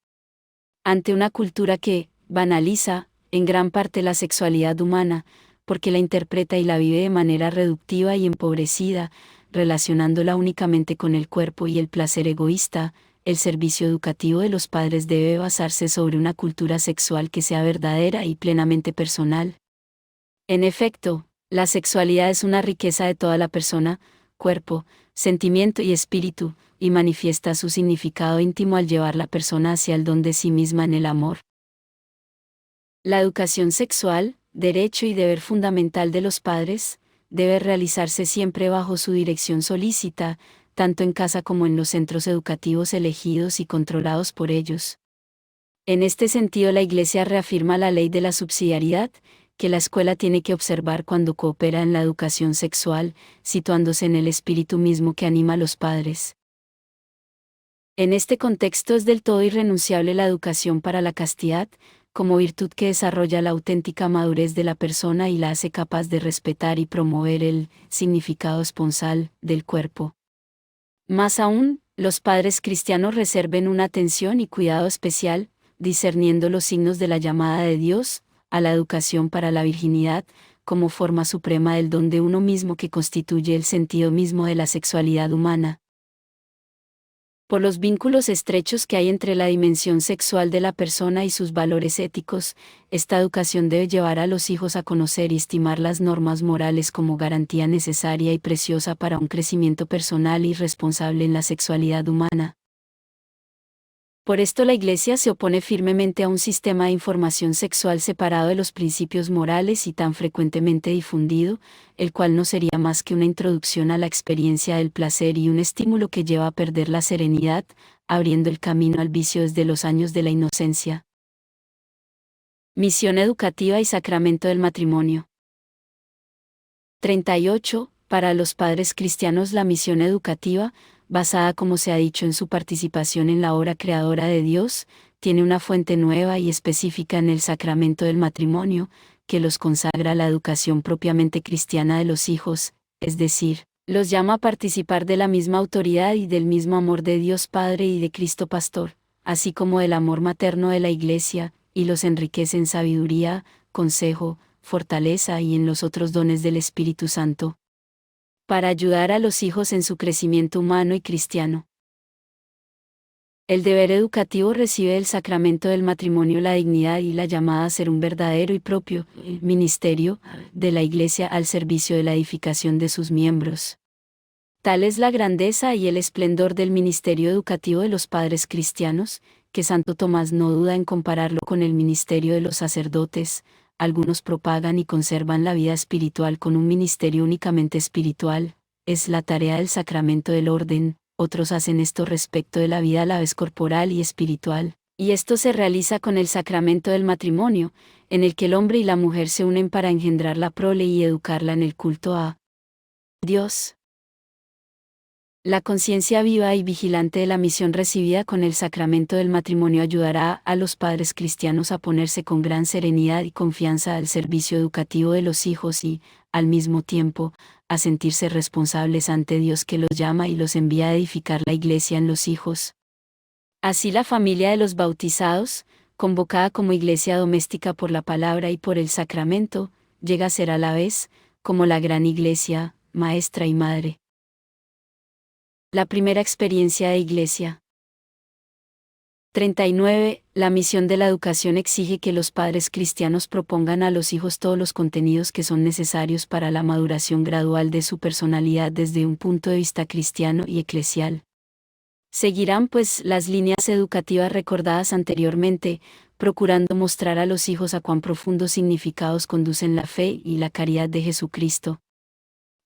Ante una cultura que banaliza, en gran parte la sexualidad humana, porque la interpreta y la vive de manera reductiva y empobrecida, relacionándola únicamente con el cuerpo y el placer egoísta, el servicio educativo de los padres debe basarse sobre una cultura sexual que sea verdadera y plenamente personal. En efecto, la sexualidad es una riqueza de toda la persona, cuerpo, sentimiento y espíritu, y manifiesta su significado íntimo al llevar la persona hacia el don de sí misma en el amor. La educación sexual, derecho y deber fundamental de los padres, debe realizarse siempre bajo su dirección solícita, tanto en casa como en los centros educativos elegidos y controlados por ellos. En este sentido, la Iglesia reafirma la ley de la subsidiariedad, que la escuela tiene que observar cuando coopera en la educación sexual, situándose en el espíritu mismo que anima a los padres. En este contexto es del todo irrenunciable la educación para la castidad, como virtud que desarrolla la auténtica madurez de la persona y la hace capaz de respetar y promover el significado esponsal del cuerpo. Más aún, los padres cristianos reserven una atención y cuidado especial, discerniendo los signos de la llamada de Dios, a la educación para la virginidad, como forma suprema del don de uno mismo que constituye el sentido mismo de la sexualidad humana. Por los vínculos estrechos que hay entre la dimensión sexual de la persona y sus valores éticos, esta educación debe llevar a los hijos a conocer y estimar las normas morales como garantía necesaria y preciosa para un crecimiento personal y responsable en la sexualidad humana. Por esto la Iglesia se opone firmemente a un sistema de información sexual separado de los principios morales y tan frecuentemente difundido, el cual no sería más que una introducción a la experiencia del placer y un estímulo que lleva a perder la serenidad, abriendo el camino al vicio desde los años de la inocencia. Misión educativa y sacramento del matrimonio. 38. Para los padres cristianos la misión educativa, basada como se ha dicho en su participación en la obra creadora de Dios, tiene una fuente nueva y específica en el sacramento del matrimonio, que los consagra a la educación propiamente cristiana de los hijos, es decir, los llama a participar de la misma autoridad y del mismo amor de Dios Padre y de Cristo Pastor, así como del amor materno de la Iglesia, y los enriquece en sabiduría, consejo, fortaleza y en los otros dones del Espíritu Santo, para ayudar a los hijos en su crecimiento humano y cristiano. El deber educativo recibe del sacramento del matrimonio la dignidad y la llamada a ser un verdadero y propio ministerio de la Iglesia al servicio de la edificación de sus miembros. Tal es la grandeza y el esplendor del ministerio educativo de los padres cristianos, que Santo Tomás no duda en compararlo con el ministerio de los sacerdotes. Algunos propagan y conservan la vida espiritual con un ministerio únicamente espiritual, es la tarea del sacramento del orden, otros hacen esto respecto de la vida a la vez corporal y espiritual, y esto se realiza con el sacramento del matrimonio, en el que el hombre y la mujer se unen para engendrar la prole y educarla en el culto a Dios. La conciencia viva y vigilante de la misión recibida con el sacramento del matrimonio ayudará a los padres cristianos a ponerse con gran serenidad y confianza al servicio educativo de los hijos y, al mismo tiempo, a sentirse responsables ante Dios que los llama y los envía a edificar la Iglesia en los hijos. Así la familia de los bautizados, convocada como iglesia doméstica por la palabra y por el sacramento, llega a ser a la vez, como la gran Iglesia, maestra y madre. La primera experiencia de iglesia. 39. La misión de la educación exige que los padres cristianos propongan a los hijos todos los contenidos que son necesarios para la maduración gradual de su personalidad desde un punto de vista cristiano y eclesial. Seguirán pues las líneas educativas recordadas anteriormente, procurando mostrar a los hijos a cuán profundos significados conducen la fe y la caridad de Jesucristo.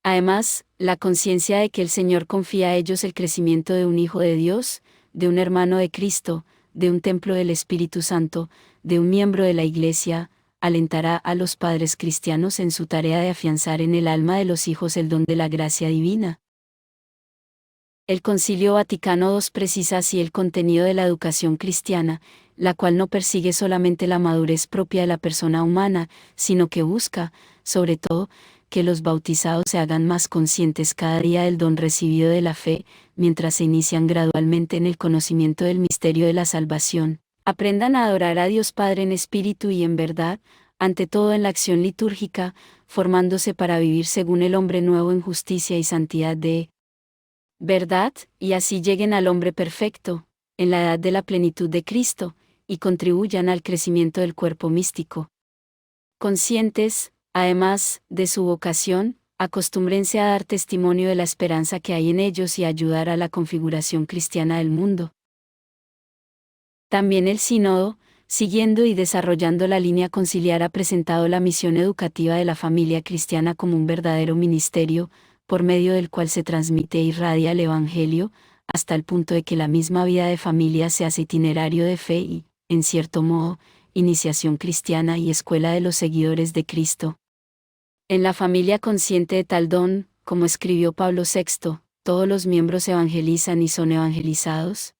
Además, la conciencia de que el Señor confía a ellos el crecimiento de un hijo de Dios, de un hermano de Cristo, de un templo del Espíritu Santo, de un miembro de la Iglesia, alentará a los padres cristianos en su tarea de afianzar en el alma de los hijos el don de la gracia divina. El Concilio Vaticano II precisa así el contenido de la educación cristiana, la cual no persigue solamente la madurez propia de la persona humana, sino que busca, sobre todo, que los bautizados se hagan más conscientes cada día del don recibido de la fe, mientras se inician gradualmente en el conocimiento del misterio de la salvación. Aprendan a adorar a Dios Padre en espíritu y en verdad, ante todo en la acción litúrgica, formándose para vivir según el hombre nuevo en justicia y santidad de verdad, y así lleguen al hombre perfecto, en la edad de la plenitud de Cristo, y contribuyan al crecimiento del cuerpo místico. Conscientes, además, de su vocación, acostúmbrense a dar testimonio de la esperanza que hay en ellos y a ayudar a la configuración cristiana del mundo. También el Sínodo, siguiendo y desarrollando la línea conciliar, ha presentado la misión educativa de la familia cristiana como un verdadero ministerio, por medio del cual se transmite e irradia el Evangelio, hasta el punto de que la misma vida de familia se hace itinerario de fe y, en cierto modo, iniciación cristiana y escuela de los seguidores de Cristo. En la familia consciente de tal don, como escribió Pablo VI, todos los miembros evangelizan y son evangelizados.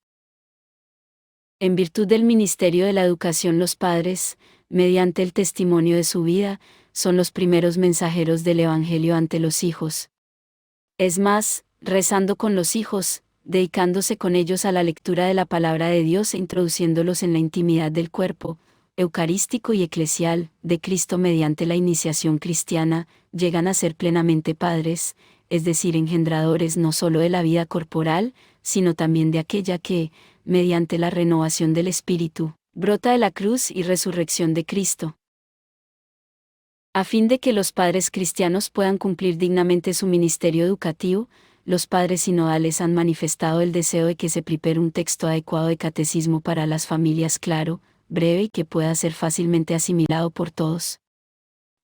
En virtud del ministerio de la educación, los padres, mediante el testimonio de su vida, son los primeros mensajeros del Evangelio ante los hijos. Es más, rezando con los hijos, dedicándose con ellos a la lectura de la palabra de Dios e introduciéndolos en la intimidad del cuerpo, eucarístico y eclesial, de Cristo mediante la iniciación cristiana, llegan a ser plenamente padres, es decir, engendradores no solo de la vida corporal, sino también de aquella que, mediante la renovación del Espíritu, brota de la cruz y resurrección de Cristo. A fin de que los padres cristianos puedan cumplir dignamente su ministerio educativo, los padres sinodales han manifestado el deseo de que se prepare un texto adecuado de catecismo para las familias claro, breve y que pueda ser fácilmente asimilado por todos.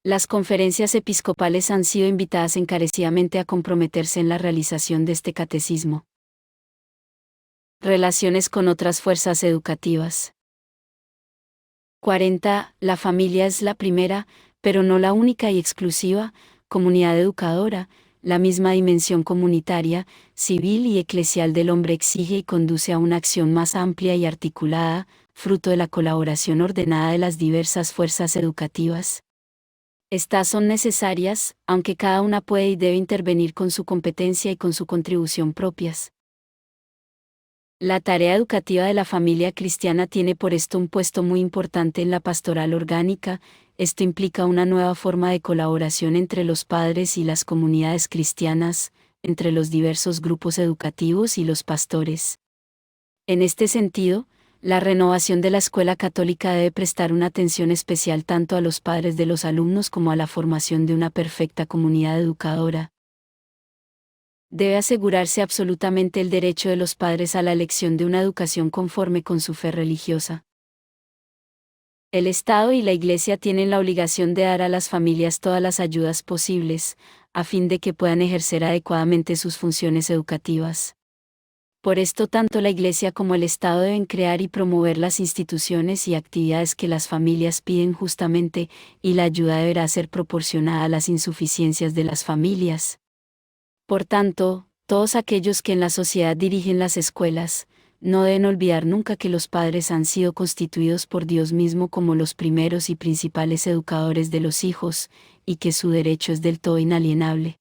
Las conferencias episcopales han sido invitadas encarecidamente a comprometerse en la realización de este catecismo. Relaciones con otras fuerzas educativas. 40. La familia es la primera, pero no la única y exclusiva, comunidad educadora. La misma dimensión comunitaria, civil y eclesial del hombre exige y conduce a una acción más amplia y articulada, fruto de la colaboración ordenada de las diversas fuerzas educativas. Estas son necesarias, aunque cada una puede y debe intervenir con su competencia y con su contribución propias. La tarea educativa de la familia cristiana tiene por esto un puesto muy importante en la pastoral orgánica. Esto implica una nueva forma de colaboración entre los padres y las comunidades cristianas, entre los diversos grupos educativos y los pastores. En este sentido, la renovación de la escuela católica debe prestar una atención especial tanto a los padres de los alumnos como a la formación de una perfecta comunidad educadora. Debe asegurarse absolutamente el derecho de los padres a la elección de una educación conforme con su fe religiosa. El Estado y la Iglesia tienen la obligación de dar a las familias todas las ayudas posibles, a fin de que puedan ejercer adecuadamente sus funciones educativas. Por esto tanto la Iglesia como el Estado deben crear y promover las instituciones y actividades que las familias piden justamente, y la ayuda deberá ser proporcionada a las insuficiencias de las familias. Por tanto, todos aquellos que en la sociedad dirigen las escuelas, no deben olvidar nunca que los padres han sido constituidos por Dios mismo como los primeros y principales educadores de los hijos, y que su derecho es del todo inalienable.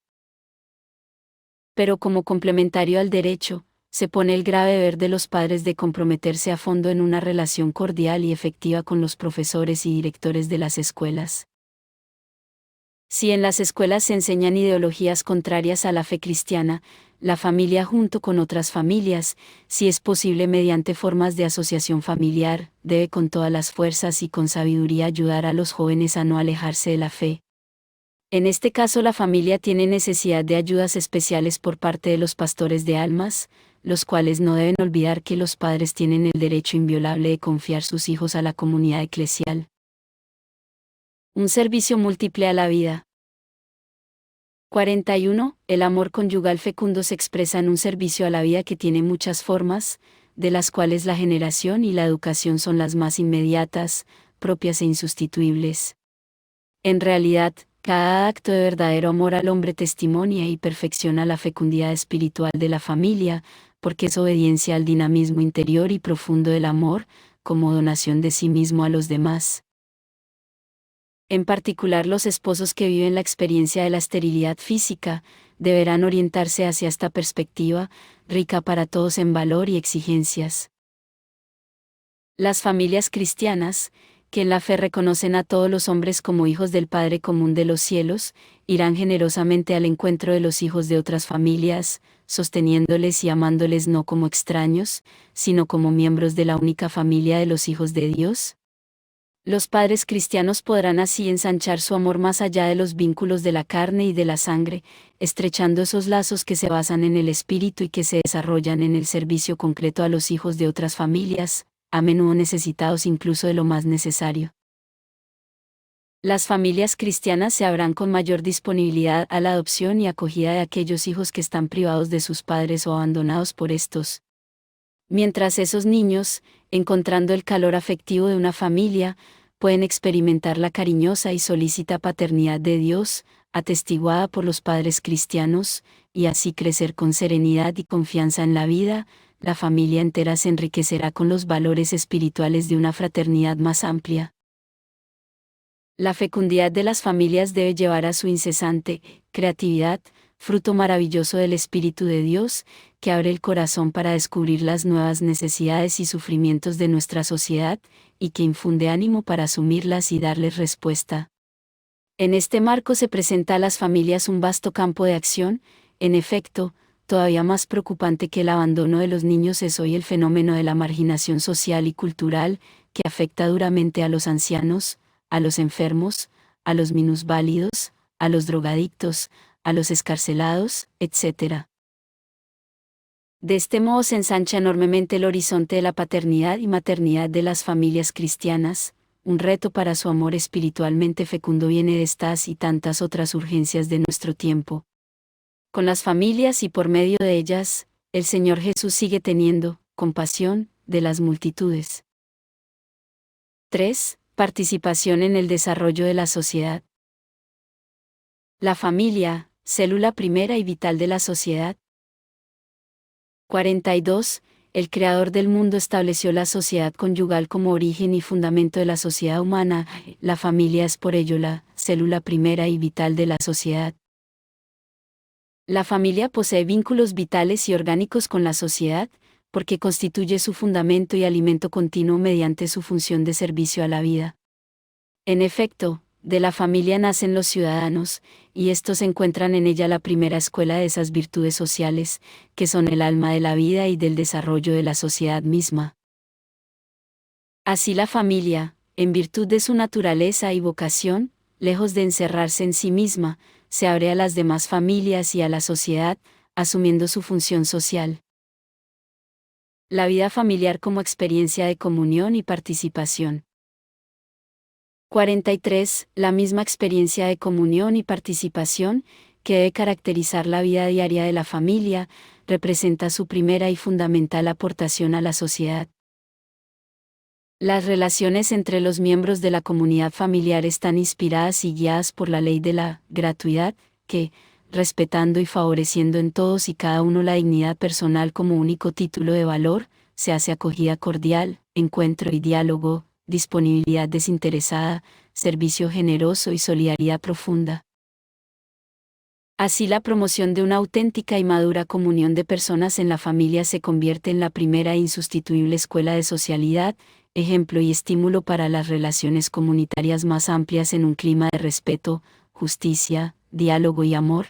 Pero como complementario al derecho, se pone el grave deber de los padres de comprometerse a fondo en una relación cordial y efectiva con los profesores y directores de las escuelas. Si en las escuelas se enseñan ideologías contrarias a la fe cristiana, la familia junto con otras familias, si es posible mediante formas de asociación familiar, debe con todas las fuerzas y con sabiduría ayudar a los jóvenes a no alejarse de la fe. En este caso la familia tiene necesidad de ayudas especiales por parte de los pastores de almas, los cuales no deben olvidar que los padres tienen el derecho inviolable de confiar sus hijos a la comunidad eclesial. Un servicio múltiple a la vida. 41. El amor conyugal fecundo se expresa en un servicio a la vida que tiene muchas formas, de las cuales la generación y la educación son las más inmediatas, propias e insustituibles. En realidad, cada acto de verdadero amor al hombre testimonia y perfecciona la fecundidad espiritual de la familia, porque es obediencia al dinamismo interior y profundo del amor, como donación de sí mismo a los demás. En particular, los esposos que viven la experiencia de la esterilidad física deberán orientarse hacia esta perspectiva, rica para todos en valor y exigencias. Las familias cristianas, que en la fe reconocen a todos los hombres como hijos del Padre común de los cielos, irán generosamente al encuentro de los hijos de otras familias, sosteniéndoles y amándoles no como extraños, sino como miembros de la única familia de los hijos de Dios. Los padres cristianos podrán así ensanchar su amor más allá de los vínculos de la carne y de la sangre, estrechando esos lazos que se basan en el espíritu y que se desarrollan en el servicio concreto a los hijos de otras familias, a menudo necesitados incluso de lo más necesario. Las familias cristianas se abran con mayor disponibilidad a la adopción y acogida de aquellos hijos que están privados de sus padres o abandonados por estos. Mientras esos niños, encontrando el calor afectivo de una familia, pueden experimentar la cariñosa y solícita paternidad de Dios, atestiguada por los padres cristianos, y así crecer con serenidad y confianza en la vida, la familia entera se enriquecerá con los valores espirituales de una fraternidad más amplia. La fecundidad de las familias debe llevar a su incesante creatividad, fruto maravilloso del Espíritu de Dios, que abre el corazón para descubrir las nuevas necesidades y sufrimientos de nuestra sociedad, y que infunde ánimo para asumirlas y darles respuesta. En este marco se presenta a las familias un vasto campo de acción. En efecto, todavía más preocupante que el abandono de los niños es hoy el fenómeno de la marginación social y cultural, que afecta duramente a los ancianos, a los enfermos, a los minusválidos, a los drogadictos, a los excarcelados, etc. De este modo se ensancha enormemente el horizonte de la paternidad y maternidad de las familias cristianas. Un reto para su amor espiritualmente fecundo viene de estas y tantas otras urgencias de nuestro tiempo. Con las familias y por medio de ellas, el Señor Jesús sigue teniendo compasión de las multitudes. 3. Participación en el desarrollo de la sociedad. La familia, célula primera y vital de la sociedad. 42. El Creador del mundo estableció la sociedad conyugal como origen y fundamento de la sociedad humana. La familia es por ello la célula primera y vital de la sociedad. La familia posee vínculos vitales y orgánicos con la sociedad, porque constituye su fundamento y alimento continuo mediante su función de servicio a la vida. En efecto, de la familia nacen los ciudadanos, y estos encuentran en ella la primera escuela de esas virtudes sociales, que son el alma de la vida y del desarrollo de la sociedad misma. Así la familia, en virtud de su naturaleza y vocación, lejos de encerrarse en sí misma, se abre a las demás familias y a la sociedad, asumiendo su función social. La vida familiar como experiencia de comunión y participación. 43. La misma experiencia de comunión y participación, que debe caracterizar la vida diaria de la familia, representa su primera y fundamental aportación a la sociedad. Las relaciones entre los miembros de la comunidad familiar están inspiradas y guiadas por la ley de la gratuidad, que, respetando y favoreciendo en todos y cada uno la dignidad personal como único título de valor, se hace acogida cordial, encuentro y diálogo, disponibilidad desinteresada, servicio generoso y solidaridad profunda. Así la promoción de una auténtica y madura comunión de personas en la familia se convierte en la primera e insustituible escuela de socialidad, ejemplo y estímulo para las relaciones comunitarias más amplias en un clima de respeto, justicia, diálogo y amor.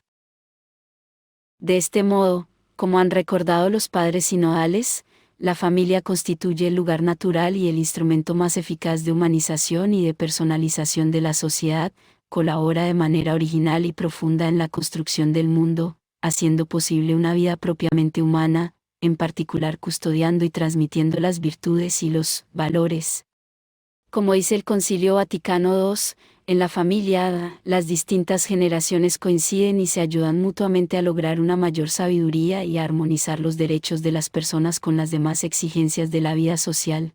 De este modo, como han recordado los padres sinodales, la familia constituye el lugar natural y el instrumento más eficaz de humanización y de personalización de la sociedad, colabora de manera original y profunda en la construcción del mundo, haciendo posible una vida propiamente humana, en particular custodiando y transmitiendo las virtudes y los valores. Como dice el Concilio Vaticano II, en la familia, las distintas generaciones coinciden y se ayudan mutuamente a lograr una mayor sabiduría y a armonizar los derechos de las personas con las demás exigencias de la vida social.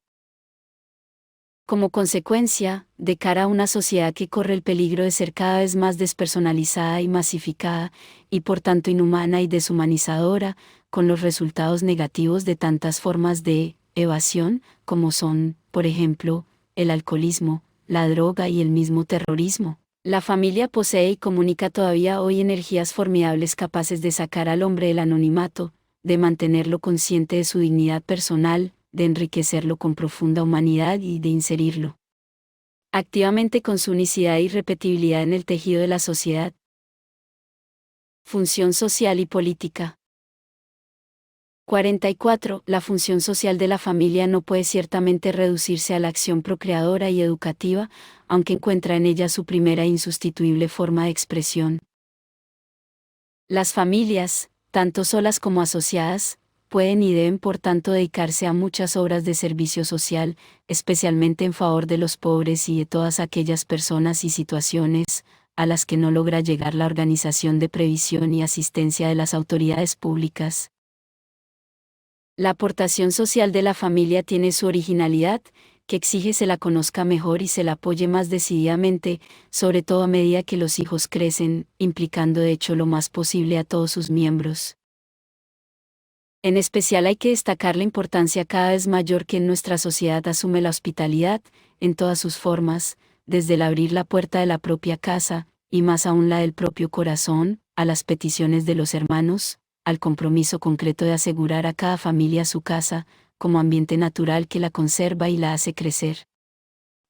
Como consecuencia, de cara a una sociedad que corre el peligro de ser cada vez más despersonalizada y masificada, y por tanto inhumana y deshumanizadora, con los resultados negativos de tantas formas de evasión, como son, por ejemplo, el alcoholismo, la droga y el mismo terrorismo. La familia posee y comunica todavía hoy energías formidables capaces de sacar al hombre del anonimato, de mantenerlo consciente de su dignidad personal, de enriquecerlo con profunda humanidad y de inserirlo activamente con su unicidad e irrepetibilidad en el tejido de la sociedad. Función social y política. 44. La función social de la familia no puede ciertamente reducirse a la acción procreadora y educativa, aunque encuentra en ella su primera e insustituible forma de expresión. Las familias, tanto solas como asociadas, pueden y deben por tanto dedicarse a muchas obras de servicio social, especialmente en favor de los pobres y de todas aquellas personas y situaciones a las que no logra llegar la organización de previsión y asistencia de las autoridades públicas. La aportación social de la familia tiene su originalidad, que exige se la conozca mejor y se la apoye más decididamente, sobre todo a medida que los hijos crecen, implicando de hecho lo más posible a todos sus miembros. En especial hay que destacar la importancia cada vez mayor que en nuestra sociedad asume la hospitalidad, en todas sus formas, desde el abrir la puerta de la propia casa, y más aún la del propio corazón, a las peticiones de los hermanos, al compromiso concreto de asegurar a cada familia su casa, como ambiente natural que la conserva y la hace crecer.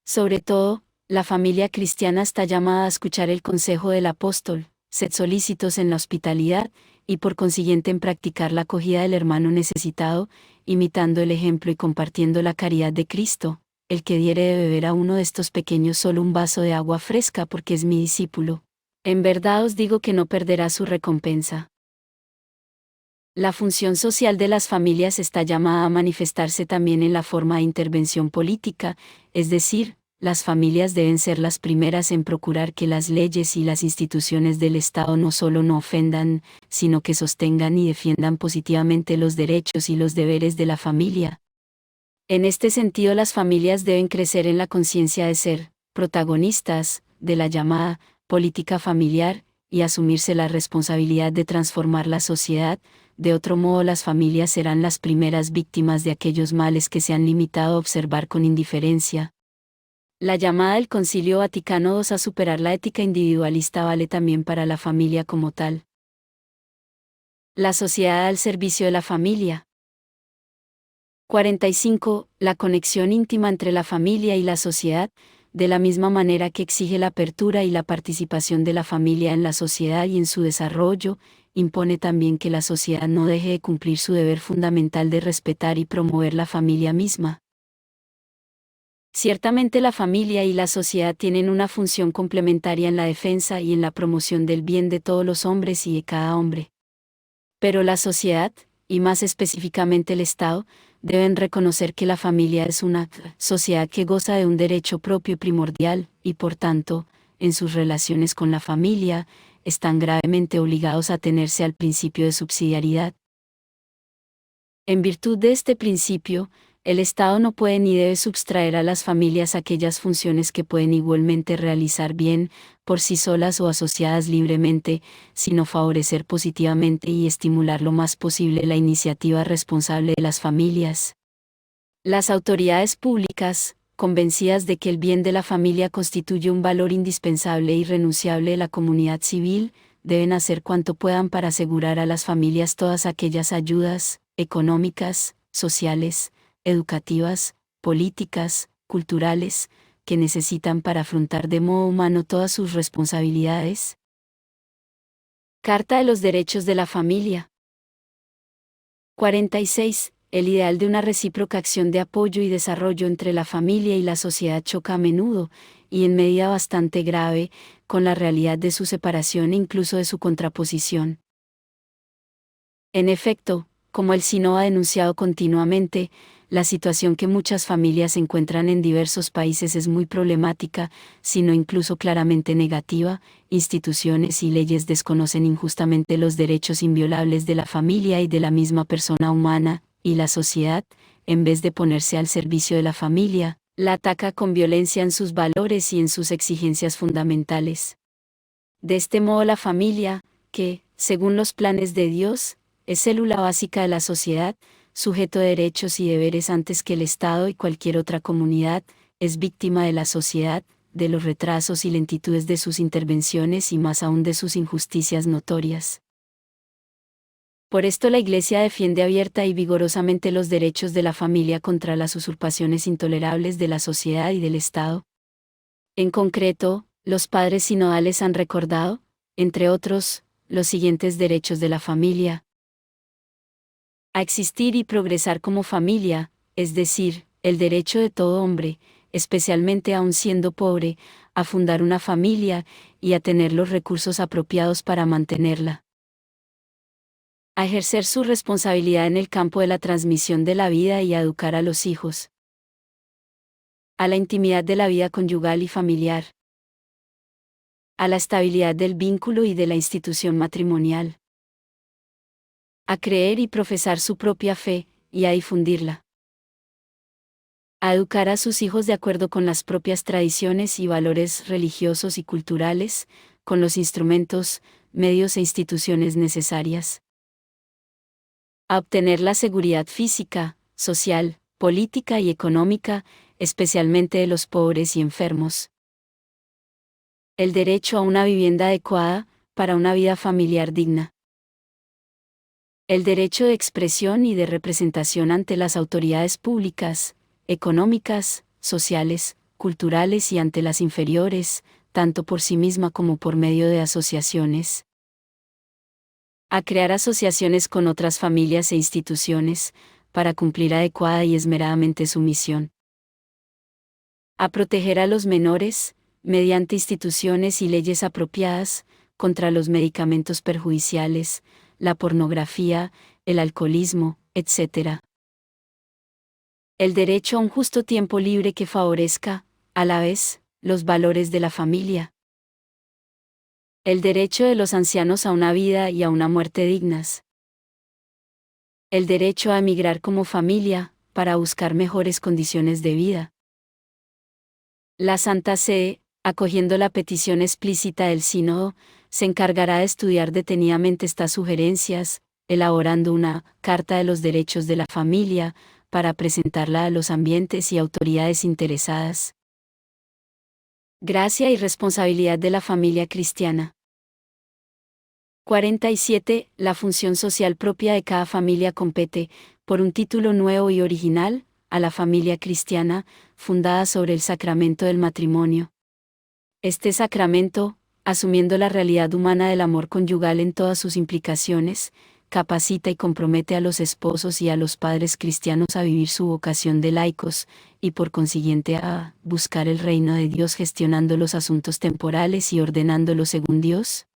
Sobre todo, la familia cristiana está llamada a escuchar el consejo del apóstol, sed solícitos en la hospitalidad, y por consiguiente en practicar la acogida del hermano necesitado, imitando el ejemplo y compartiendo la caridad de Cristo. El que diere de beber a uno de estos pequeños solo un vaso de agua fresca porque es mi discípulo, en verdad os digo que no perderá su recompensa. La función social de las familias está llamada a manifestarse también en la forma de intervención política, es decir, las familias deben ser las primeras en procurar que las leyes y las instituciones del Estado no solo no ofendan, sino que sostengan y defiendan positivamente los derechos y los deberes de la familia. En este sentido, las familias deben crecer en la conciencia de ser protagonistas de la llamada política familiar y asumirse la responsabilidad de transformar la sociedad. De otro modo, las familias serán las primeras víctimas de aquellos males que se han limitado a observar con indiferencia. La llamada del Concilio Vaticano II a superar la ética individualista vale también para la familia como tal. La sociedad al servicio de la familia. 45. La conexión íntima entre la familia y la sociedad, de la misma manera que exige la apertura y la participación de la familia en la sociedad y en su desarrollo, impone también que la sociedad no deje de cumplir su deber fundamental de respetar y promover la familia misma. Ciertamente la familia y la sociedad tienen una función complementaria en la defensa y en la promoción del bien de todos los hombres y de cada hombre. Pero la sociedad, y más específicamente el Estado, deben reconocer que la familia es una sociedad que goza de un derecho propio y primordial, y por tanto, en sus relaciones con la familia, están gravemente obligados a tenerse al principio de subsidiariedad. En virtud de este principio, el Estado no puede ni debe subtraer a las familias aquellas funciones que pueden igualmente realizar bien, por sí solas o asociadas libremente, sino favorecer positivamente y estimular lo más posible la iniciativa responsable de las familias. Las autoridades públicas, convencidas de que el bien de la familia constituye un valor indispensable e irrenunciable de la comunidad civil, deben hacer cuanto puedan para asegurar a las familias todas aquellas ayudas, económicas, sociales, educativas, políticas, culturales, que necesitan para afrontar de modo humano todas sus responsabilidades. Carta de los Derechos de la Familia. 46. El ideal de una recíproca acción de apoyo y desarrollo entre la familia y la sociedad choca a menudo, y en medida bastante grave, con la realidad de su separación e incluso de su contraposición. En efecto, como el Sino ha denunciado continuamente, la situación que muchas familias encuentran en diversos países es muy problemática, sino incluso claramente negativa. Instituciones y leyes desconocen injustamente los derechos inviolables de la familia y de la misma persona humana, y la sociedad, en vez de ponerse al servicio de la familia, la ataca con violencia en sus valores y en sus exigencias fundamentales. De este modo la familia, que, según los planes de Dios, es célula básica de la sociedad, sujeto de derechos y deberes antes que el Estado y cualquier otra comunidad, es víctima de la sociedad, de los retrasos y lentitudes de sus intervenciones y más aún de sus injusticias notorias. Por esto la Iglesia defiende abierta y vigorosamente los derechos de la familia contra las usurpaciones intolerables de la sociedad y del Estado. En concreto, los padres sinodales han recordado, entre otros, los siguientes derechos de la familia: a existir y progresar como familia, es decir, el derecho de todo hombre, especialmente aun siendo pobre, a fundar una familia y a tener los recursos apropiados para mantenerla. A ejercer su responsabilidad en el campo de la transmisión de la vida y a educar a los hijos. A la intimidad de la vida conyugal y familiar. A la estabilidad del vínculo y de la institución matrimonial. A creer y profesar su propia fe, y a difundirla. A educar a sus hijos de acuerdo con las propias tradiciones y valores religiosos y culturales, con los instrumentos, medios e instituciones necesarias. A obtener la seguridad física, social, política y económica, especialmente de los pobres y enfermos. El derecho a una vivienda adecuada, para una vida familiar digna. El derecho de expresión y de representación ante las autoridades públicas, económicas, sociales, culturales y ante las inferiores, tanto por sí misma como por medio de asociaciones. A crear asociaciones con otras familias e instituciones, para cumplir adecuada y esmeradamente su misión. A proteger a los menores, mediante instituciones y leyes apropiadas, contra los medicamentos perjudiciales, la pornografía, el alcoholismo, etc. El derecho a un justo tiempo libre que favorezca, a la vez, los valores de la familia. El derecho de los ancianos a una vida y a una muerte dignas. El derecho a emigrar como familia, para buscar mejores condiciones de vida. La Santa Sede, acogiendo la petición explícita del Sínodo, se encargará de estudiar detenidamente estas sugerencias, elaborando una Carta de los Derechos de la Familia, para presentarla a los ambientes y autoridades interesadas. Gracia y responsabilidad de la familia cristiana. 47. La función social propia de cada familia compete, por un título nuevo y original, a la familia cristiana, fundada sobre el sacramento del matrimonio. Este sacramento, asumiendo la realidad humana del amor conyugal en todas sus implicaciones, capacita y compromete a los esposos y a los padres cristianos a vivir su vocación de laicos, y por consiguiente a buscar el reino de Dios gestionando los asuntos temporales y ordenándolos según Dios.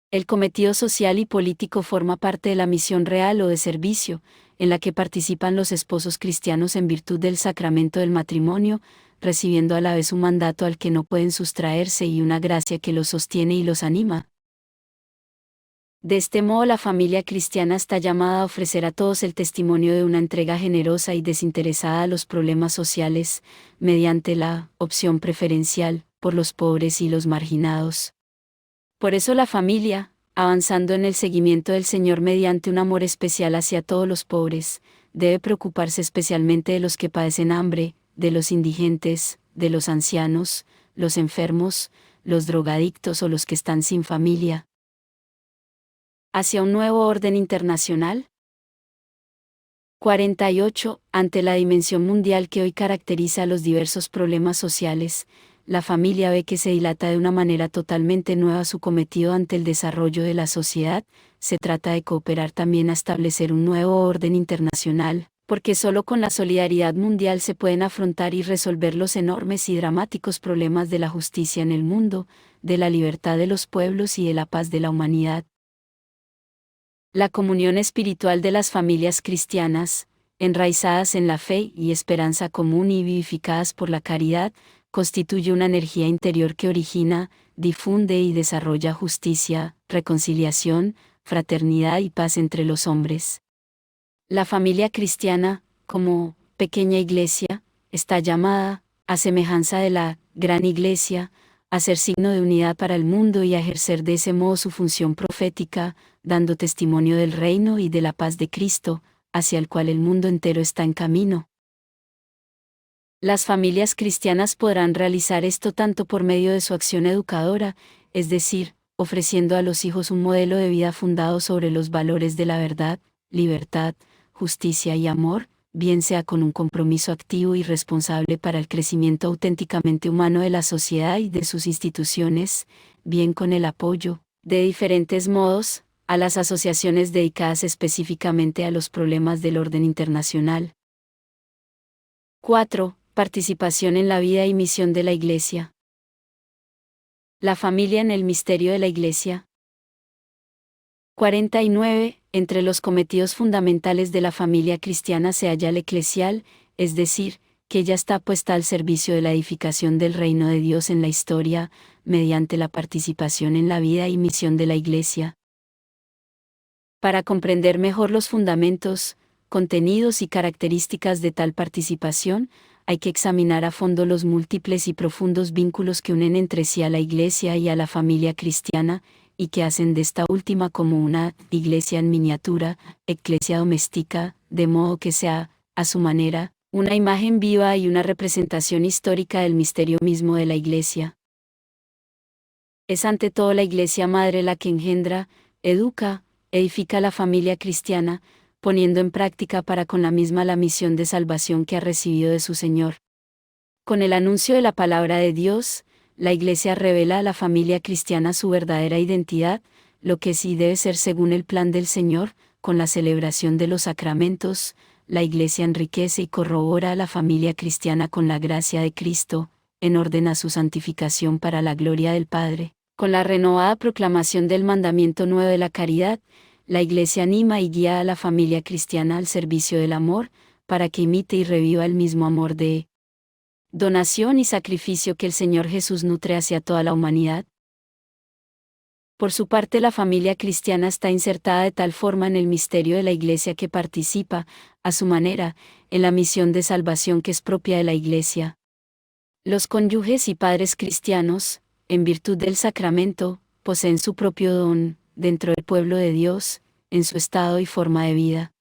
El cometido social y político forma parte de la misión real o de servicio, en la que participan los esposos cristianos en virtud del sacramento del matrimonio, recibiendo a la vez un mandato al que no pueden sustraerse y una gracia que los sostiene y los anima. De este modo la familia cristiana está llamada a ofrecer a todos el testimonio de una entrega generosa y desinteresada a los problemas sociales, mediante la opción preferencial por los pobres y los marginados. Por eso la familia, avanzando en el seguimiento del Señor mediante un amor especial hacia todos los pobres, debe preocuparse especialmente de los que padecen hambre, de los indigentes, de los ancianos, los enfermos, los drogadictos o los que están sin familia. Hacia un nuevo orden internacional. 48. Ante la dimensión mundial que hoy caracteriza los diversos problemas sociales, la familia ve que se dilata de una manera totalmente nueva su cometido ante el desarrollo de la sociedad. Se trata de cooperar también a establecer un nuevo orden internacional, porque solo con la solidaridad mundial se pueden afrontar y resolver los enormes y dramáticos problemas de la justicia en el mundo, de la libertad de los pueblos y de la paz de la humanidad. La comunión espiritual de las familias cristianas, enraizadas en la fe y esperanza común y vivificadas por la caridad, constituye una energía interior que origina, difunde y desarrolla justicia, reconciliación, fraternidad y paz entre los hombres. La familia cristiana, como pequeña iglesia, está llamada, a semejanza de la gran iglesia, a ser signo de unidad para el mundo y a ejercer de ese modo su función profética, dando testimonio del reino y de la paz de Cristo, hacia el cual el mundo entero está en camino. Las familias cristianas podrán realizar esto tanto por medio de su acción educadora, es decir, ofreciendo a los hijos un modelo de vida fundado sobre los valores de la verdad, libertad, justicia y amor, bien sea con un compromiso activo y responsable para el crecimiento auténticamente humano de la sociedad y de sus instituciones, bien con el apoyo, de diferentes modos, a las asociaciones dedicadas específicamente a los problemas del orden internacional. 4. Participación en la vida y misión de la Iglesia. La familia en el misterio de la Iglesia. 49. Entre los cometidos fundamentales de la familia cristiana se halla el eclesial, es decir, que ella está puesta al servicio de la edificación del reino de Dios en la historia, mediante la participación en la vida y misión de la Iglesia. Para comprender mejor los fundamentos, contenidos y características de tal participación, hay que examinar a fondo los múltiples y profundos vínculos que unen entre sí a la Iglesia y a la familia cristiana, y que hacen de esta última como una iglesia en miniatura, eclesia doméstica, de modo que sea, a su manera, una imagen viva y una representación histórica del misterio mismo de la Iglesia. Es ante todo la Iglesia Madre la que engendra, educa, edifica la familia cristiana, poniendo en práctica para con la misma la misión de salvación que ha recibido de su Señor. Con el anuncio de la palabra de Dios, la Iglesia revela a la familia cristiana su verdadera identidad, lo que sí debe ser según el plan del Señor. Con la celebración de los sacramentos, la Iglesia enriquece y corrobora a la familia cristiana con la gracia de Cristo, en orden a su santificación para la gloria del Padre. Con la renovada proclamación del mandamiento nuevo de la caridad, la Iglesia anima y guía a la familia cristiana al servicio del amor, para que imite y reviva el mismo amor de donación y sacrificio que el Señor Jesús nutre hacia toda la humanidad. Por su parte, la familia cristiana está insertada de tal forma en el misterio de la Iglesia que participa, a su manera, en la misión de salvación que es propia de la Iglesia. Los cónyuges y padres cristianos, en virtud del sacramento, poseen su propio don, dentro del pueblo de Dios, en su estado y forma de vida.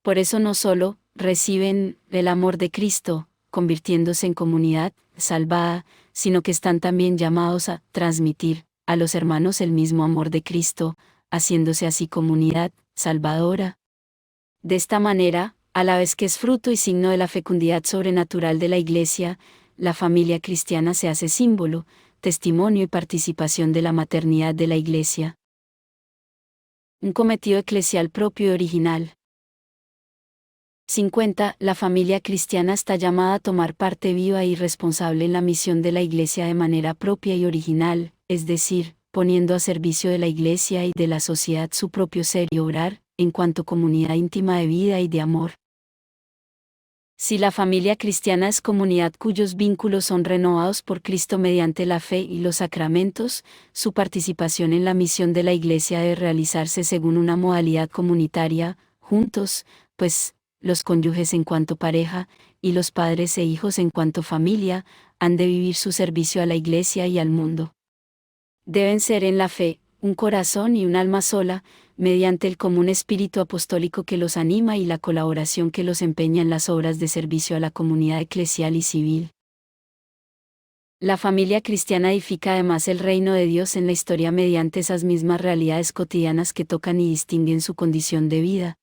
Por eso no solo reciben el amor de Cristo, convirtiéndose en comunidad salvada, sino que están también llamados a transmitir a los hermanos el mismo amor de Cristo, haciéndose así comunidad salvadora. De esta manera, a la vez que es fruto y signo de la fecundidad sobrenatural de la Iglesia, la familia cristiana se hace símbolo, testimonio y participación de la maternidad de la Iglesia. Un cometido eclesial propio y original. 50. La familia cristiana está llamada a tomar parte viva y responsable en la misión de la Iglesia de manera propia y original, es decir, poniendo a servicio de la Iglesia y de la sociedad su propio ser y obrar, en cuanto comunidad íntima de vida y de amor. Si la familia cristiana es comunidad cuyos vínculos son renovados por Cristo mediante la fe y los sacramentos, su participación en la misión de la Iglesia debe realizarse según una modalidad comunitaria, juntos, pues, los cónyuges en cuanto pareja, y los padres e hijos en cuanto familia, han de vivir su servicio a la Iglesia y al mundo. Deben ser en la fe, un corazón y un alma sola, mediante el común espíritu apostólico que los anima y la colaboración que los empeña en las obras de servicio a la comunidad eclesial y civil. La familia cristiana edifica además el reino de Dios en la historia mediante esas mismas realidades cotidianas que tocan y distinguen su condición de vida.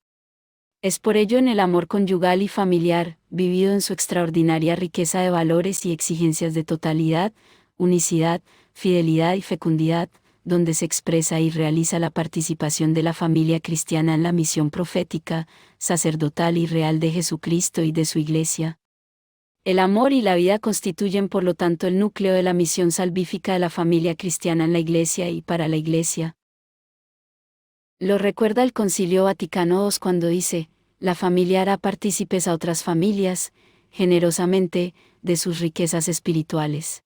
Es por ello en el amor conyugal y familiar, vivido en su extraordinaria riqueza de valores y exigencias de totalidad, unicidad, fidelidad y fecundidad, donde se expresa y realiza la participación de la familia cristiana en la misión profética, sacerdotal y real de Jesucristo y de su Iglesia. El amor y la vida constituyen por lo tanto el núcleo de la misión salvífica de la familia cristiana en la Iglesia y para la Iglesia. Lo recuerda el Concilio Vaticano II cuando dice: la familia hará partícipes a otras familias, generosamente, de sus riquezas espirituales.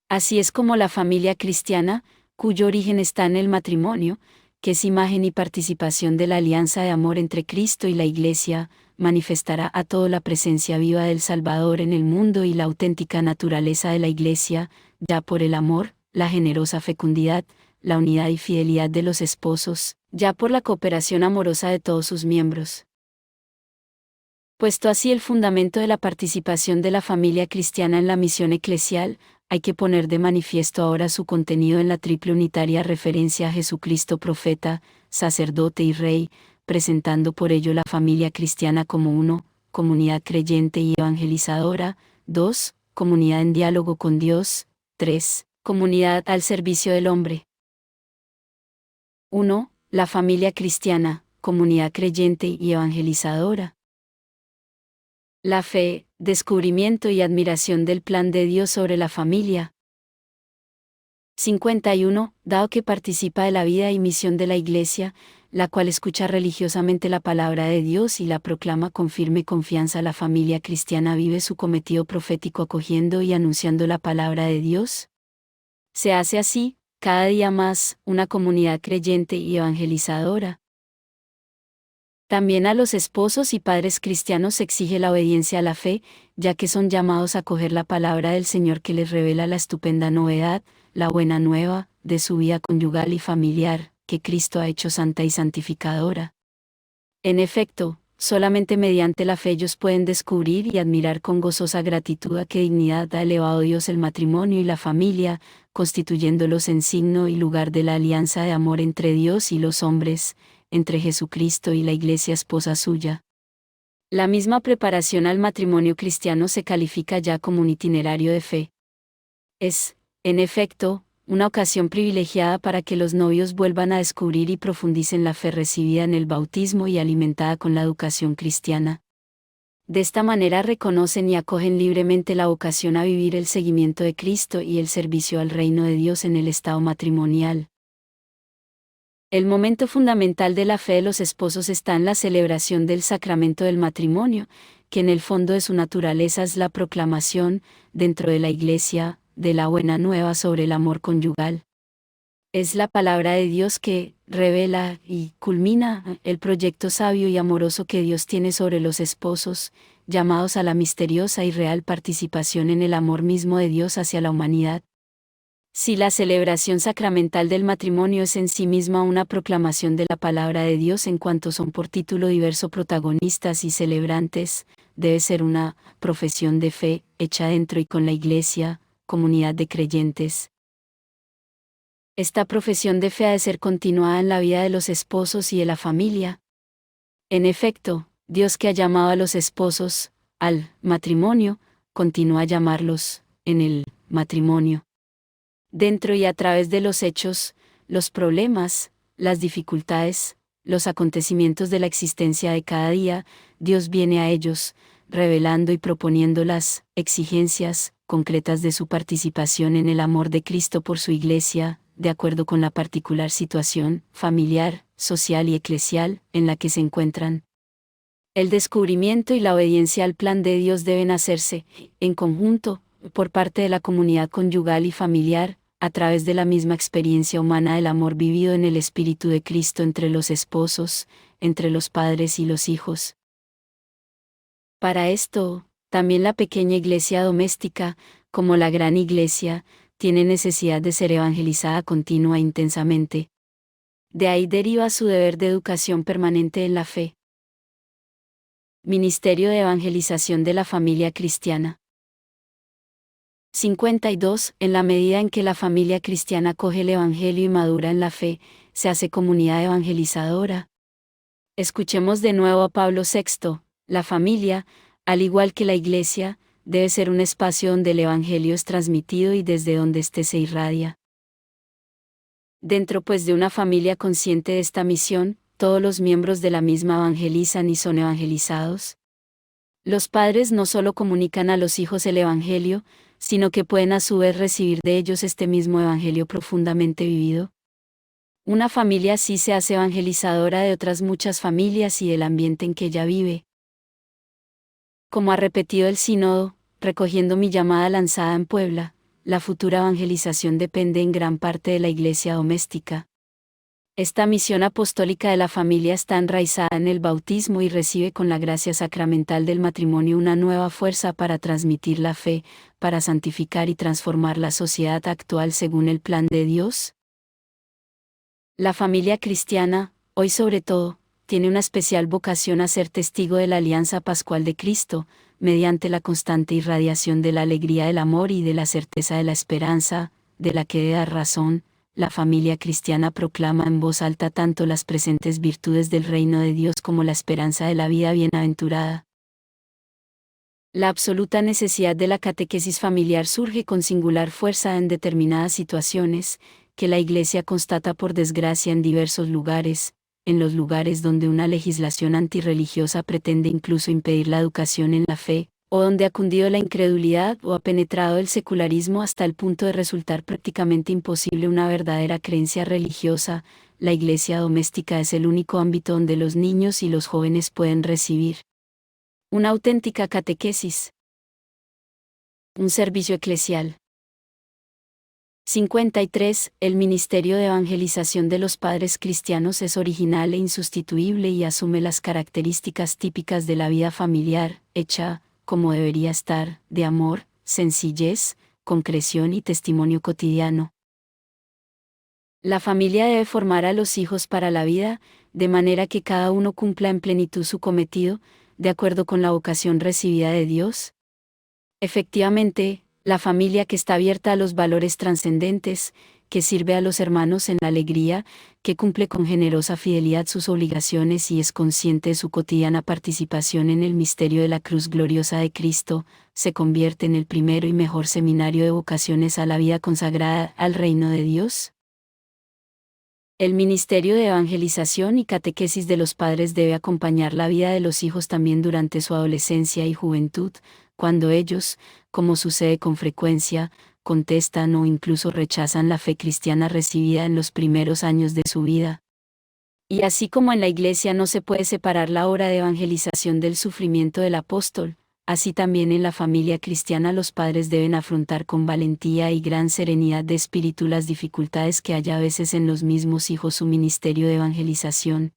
Así es como la familia cristiana, cuyo origen está en el matrimonio, que es imagen y participación de la alianza de amor entre Cristo y la Iglesia, manifestará a todo la presencia viva del Salvador en el mundo y la auténtica naturaleza de la Iglesia, ya por el amor, la generosa fecundidad, la unidad y fidelidad de los esposos, ya por la cooperación amorosa de todos sus miembros. Puesto así el fundamento de la participación de la familia cristiana en la misión eclesial, hay que poner de manifiesto ahora su contenido en la triple unitaria referencia a Jesucristo profeta, sacerdote y rey, presentando por ello la familia cristiana como 1, comunidad creyente y evangelizadora; 2, comunidad en diálogo con Dios; 3, comunidad al servicio del hombre. 1. La familia cristiana, comunidad creyente y evangelizadora. La fe, descubrimiento y admiración del plan de Dios sobre la familia. 51. Dado que participa de la vida y misión de la Iglesia, la cual escucha religiosamente la palabra de Dios y la proclama con firme confianza, la familia cristiana vive su cometido profético acogiendo y anunciando la palabra de Dios. Se hace así, cada día más, una comunidad creyente y evangelizadora. También a los esposos y padres cristianos se exige la obediencia a la fe, ya que son llamados a acoger la palabra del Señor que les revela la estupenda novedad, la buena nueva, de su vida conyugal y familiar, que Cristo ha hecho santa y santificadora. En efecto, solamente mediante la fe ellos pueden descubrir y admirar con gozosa gratitud a qué dignidad ha elevado Dios el matrimonio y la familia, constituyéndolos en signo y lugar de la alianza de amor entre Dios y los hombres, entre Jesucristo y la Iglesia esposa suya. La misma preparación al matrimonio cristiano se califica ya como un itinerario de fe. Es, en efecto, una ocasión privilegiada para que los novios vuelvan a descubrir y profundicen la fe recibida en el bautismo y alimentada con la educación cristiana. De esta manera reconocen y acogen libremente la vocación a vivir el seguimiento de Cristo y el servicio al reino de Dios en el estado matrimonial. El momento fundamental de la fe de los esposos está en la celebración del sacramento del matrimonio, que en el fondo de su naturaleza es la proclamación, dentro de la Iglesia, de la buena nueva sobre el amor conyugal. Es la palabra de Dios que revela y culmina el proyecto sabio y amoroso que Dios tiene sobre los esposos, llamados a la misteriosa y real participación en el amor mismo de Dios hacia la humanidad. Si la celebración sacramental del matrimonio es en sí misma una proclamación de la palabra de Dios en cuanto son por título diverso protagonistas y celebrantes, debe ser una profesión de fe, hecha dentro y con la Iglesia, comunidad de creyentes. Esta profesión de fe ha de ser continuada en la vida de los esposos y de la familia. En efecto, Dios que ha llamado a los esposos al matrimonio, continúa a llamarlos en el matrimonio. Dentro y a través de los hechos, los problemas, las dificultades, los acontecimientos de la existencia de cada día, Dios viene a ellos, revelando y proponiendo las exigencias concretas de su participación en el amor de Cristo por su Iglesia, de acuerdo con la particular situación familiar, social y eclesial en la que se encuentran. El descubrimiento y la obediencia al plan de Dios deben hacerse, en conjunto, por parte de la comunidad conyugal y familiar, a través de la misma experiencia humana del amor vivido en el Espíritu de Cristo entre los esposos, entre los padres y los hijos. Para esto, también la pequeña iglesia doméstica, como la gran iglesia, tiene necesidad de ser evangelizada continua e intensamente. De ahí deriva su deber de educación permanente en la fe. Ministerio de Evangelización de la Familia Cristiana. 52. En la medida en que la familia cristiana acoge el Evangelio y madura en la fe, se hace comunidad evangelizadora. Escuchemos de nuevo a Pablo VI. La familia, al igual que la Iglesia, debe ser un espacio donde el Evangelio es transmitido y desde donde éste se irradia. Dentro pues de una familia consciente de esta misión, todos los miembros de la misma evangelizan y son evangelizados. Los padres no solo comunican a los hijos el Evangelio, sino que pueden a su vez recibir de ellos este mismo Evangelio profundamente vivido. Una familia así se hace evangelizadora de otras muchas familias y del ambiente en que ella vive. Como ha repetido el sínodo, recogiendo mi llamada lanzada en Puebla, la futura evangelización depende en gran parte de la iglesia doméstica. Esta misión apostólica de la familia está enraizada en el bautismo y recibe con la gracia sacramental del matrimonio una nueva fuerza para transmitir la fe, para santificar y transformar la sociedad actual según el plan de Dios. La familia cristiana, hoy sobre todo, tiene una especial vocación a ser testigo de la alianza pascual de Cristo, mediante la constante irradiación de la alegría del amor y de la certeza de la esperanza, de la que de dar razón. La familia cristiana proclama en voz alta tanto las presentes virtudes del reino de Dios como la esperanza de la vida bienaventurada. La absoluta necesidad de la catequesis familiar surge con singular fuerza en determinadas situaciones, que la Iglesia constata por desgracia en diversos lugares, en los lugares donde una legislación antirreligiosa pretende incluso impedir la educación en la fe, o donde ha cundido la incredulidad o ha penetrado el secularismo hasta el punto de resultar prácticamente imposible una verdadera creencia religiosa. La iglesia doméstica es el único ámbito donde los niños y los jóvenes pueden recibir una auténtica catequesis. Un servicio eclesial. 53. El ministerio de evangelización de los padres cristianos es original e insustituible y asume las características típicas de la vida familiar, hecha, como debería estar, de amor, sencillez, concreción y testimonio cotidiano. La familia debe formar a los hijos para la vida, de manera que cada uno cumpla en plenitud su cometido, de acuerdo con la vocación recibida de Dios. Efectivamente, la familia que está abierta a los valores trascendentes, que sirve a los hermanos en la alegría, que cumple con generosa fidelidad sus obligaciones y es consciente de su cotidiana participación en el misterio de la cruz gloriosa de Cristo, se convierte en el primero y mejor seminario de vocaciones a la vida consagrada al reino de Dios. El ministerio de evangelización y catequesis de los padres debe acompañar la vida de los hijos también durante su adolescencia y juventud, cuando ellos, como sucede con frecuencia, contestan o incluso rechazan la fe cristiana recibida en los primeros años de su vida. Y así como en la Iglesia no se puede separar la obra de evangelización del sufrimiento del apóstol, así también en la familia cristiana los padres deben afrontar con valentía y gran serenidad de espíritu las dificultades que hay a veces en los mismos hijos su ministerio de evangelización.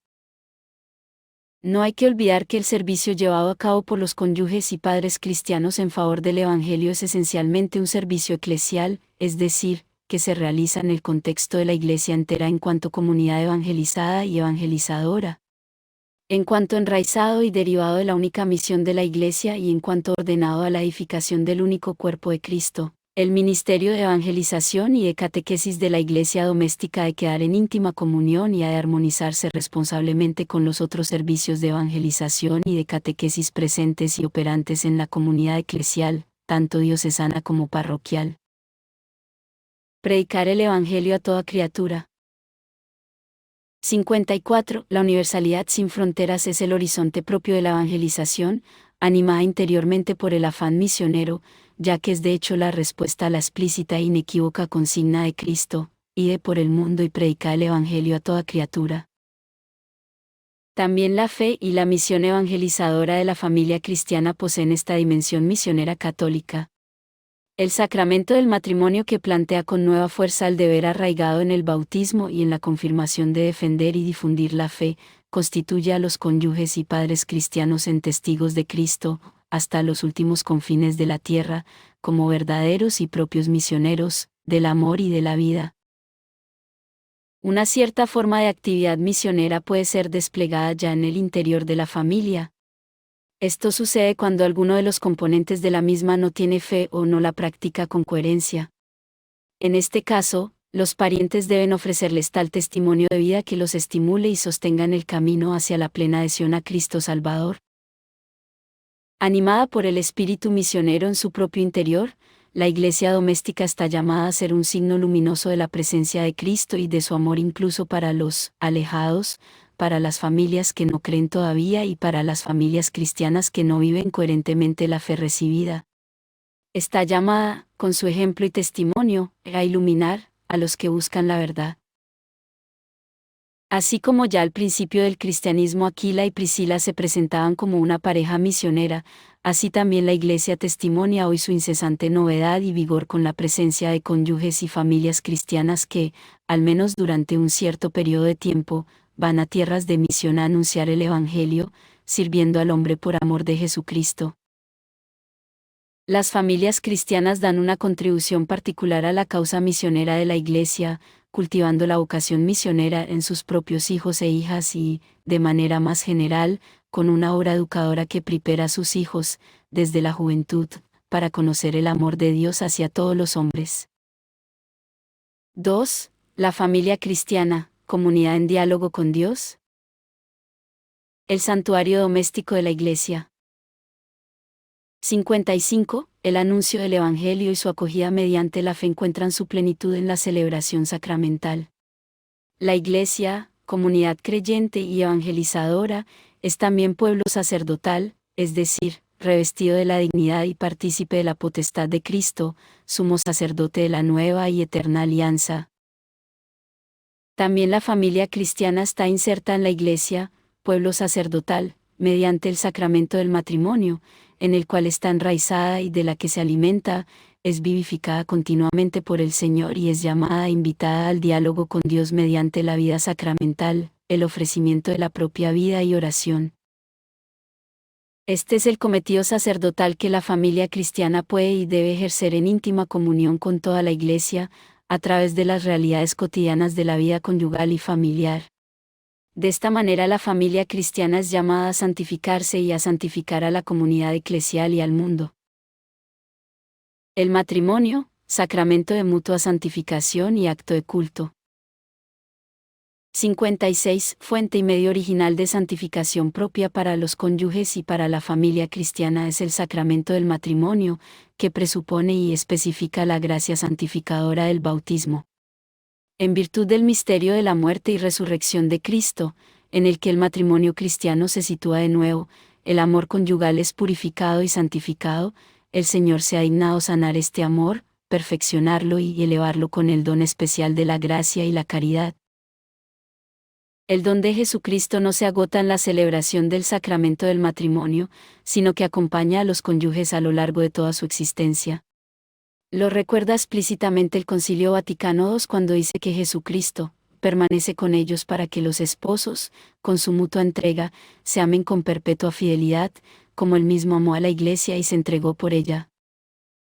No hay que olvidar que el servicio llevado a cabo por los cónyuges y padres cristianos en favor del Evangelio es esencialmente un servicio eclesial, es decir, que se realiza en el contexto de la Iglesia entera en cuanto comunidad evangelizada y evangelizadora. En cuanto enraizado y derivado de la única misión de la Iglesia y en cuanto ordenado a la edificación del único cuerpo de Cristo, el ministerio de evangelización y de catequesis de la Iglesia doméstica ha de quedar en íntima comunión y ha de armonizarse responsablemente con los otros servicios de evangelización y de catequesis presentes y operantes en la comunidad eclesial, tanto diocesana como parroquial. Predicar el Evangelio a toda criatura. 54. La universalidad sin fronteras es el horizonte propio de la evangelización, animada interiormente por el afán misionero, ya que es de hecho la respuesta a la explícita e inequívoca consigna de Cristo: ide por el mundo y predica el Evangelio a toda criatura. También la fe y la misión evangelizadora de la familia cristiana poseen esta dimensión misionera católica. El sacramento del matrimonio, que plantea con nueva fuerza el deber arraigado en el bautismo y en la confirmación de defender y difundir la fe, constituye a los cónyuges y padres cristianos en testigos de Cristo, hasta los últimos confines de la tierra, como verdaderos y propios misioneros, del amor y de la vida. Una cierta forma de actividad misionera puede ser desplegada ya en el interior de la familia. Esto sucede cuando alguno de los componentes de la misma no tiene fe o no la practica con coherencia. En este caso, los parientes deben ofrecerles tal testimonio de vida que los estimule y sostenga en el camino hacia la plena adhesión a Cristo Salvador. Animada por el espíritu misionero en su propio interior, la Iglesia doméstica está llamada a ser un signo luminoso de la presencia de Cristo y de su amor incluso para los alejados, para las familias que no creen todavía y para las familias cristianas que no viven coherentemente la fe recibida. Está llamada, con su ejemplo y testimonio, a iluminar a los que buscan la verdad. Así como ya al principio del cristianismo Aquila y Priscila se presentaban como una pareja misionera, así también la Iglesia testimonia hoy su incesante novedad y vigor con la presencia de cónyuges y familias cristianas que, al menos durante un cierto periodo de tiempo, van a tierras de misión a anunciar el Evangelio, sirviendo al hombre por amor de Jesucristo. Las familias cristianas dan una contribución particular a la causa misionera de la Iglesia, cultivando la vocación misionera en sus propios hijos e hijas y, de manera más general, con una obra educadora que prepara a sus hijos, desde la juventud, para conocer el amor de Dios hacia todos los hombres. 2. La familia cristiana, comunidad en diálogo con Dios. El santuario doméstico de la Iglesia. 55. El anuncio del Evangelio y su acogida mediante la fe encuentran su plenitud en la celebración sacramental. La Iglesia, comunidad creyente y evangelizadora, es también pueblo sacerdotal, es decir, revestido de la dignidad y partícipe de la potestad de Cristo, sumo sacerdote de la nueva y eterna alianza. También la familia cristiana está inserta en la Iglesia, pueblo sacerdotal, mediante el sacramento del matrimonio, en el cual está enraizada y de la que se alimenta, es vivificada continuamente por el Señor y es llamada e invitada al diálogo con Dios mediante la vida sacramental, el ofrecimiento de la propia vida y oración. Este es el cometido sacerdotal que la familia cristiana puede y debe ejercer en íntima comunión con toda la Iglesia, a través de las realidades cotidianas de la vida conyugal y familiar. De esta manera la familia cristiana es llamada a santificarse y a santificar a la comunidad eclesial y al mundo. El matrimonio, sacramento de mutua santificación y acto de culto. 56. Fuente y medio original de santificación propia para los cónyuges y para la familia cristiana es el sacramento del matrimonio, que presupone y especifica la gracia santificadora del bautismo. En virtud del misterio de la muerte y resurrección de Cristo, en el que el matrimonio cristiano se sitúa de nuevo, el amor conyugal es purificado y santificado, el Señor se ha dignado sanar este amor, perfeccionarlo y elevarlo con el don especial de la gracia y la caridad. El don de Jesucristo no se agota en la celebración del sacramento del matrimonio, sino que acompaña a los cónyuges a lo largo de toda su existencia. Lo recuerda explícitamente el Concilio Vaticano II cuando dice que Jesucristo permanece con ellos para que los esposos, con su mutua entrega, se amen con perpetua fidelidad, como él mismo amó a la Iglesia y se entregó por ella.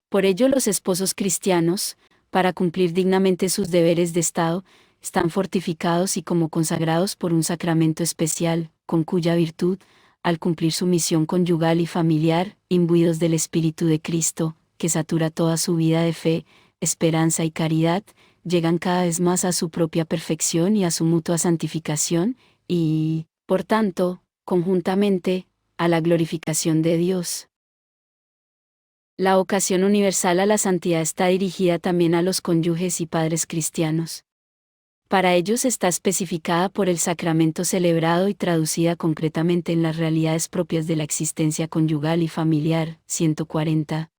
Por ello los esposos cristianos, para cumplir dignamente sus deberes de Estado, están fortificados y como consagrados por un sacramento especial, con cuya virtud, al cumplir su misión conyugal y familiar, imbuidos del Espíritu de Cristo, que satura toda su vida de fe, esperanza y caridad, llegan cada vez más a su propia perfección y a su mutua santificación, y, por tanto, conjuntamente, a la glorificación de Dios. La vocación universal a la santidad está dirigida también a los cónyuges y padres cristianos. Para ellos está especificada por el sacramento celebrado y traducida concretamente en las realidades propias de la existencia conyugal y familiar, 140.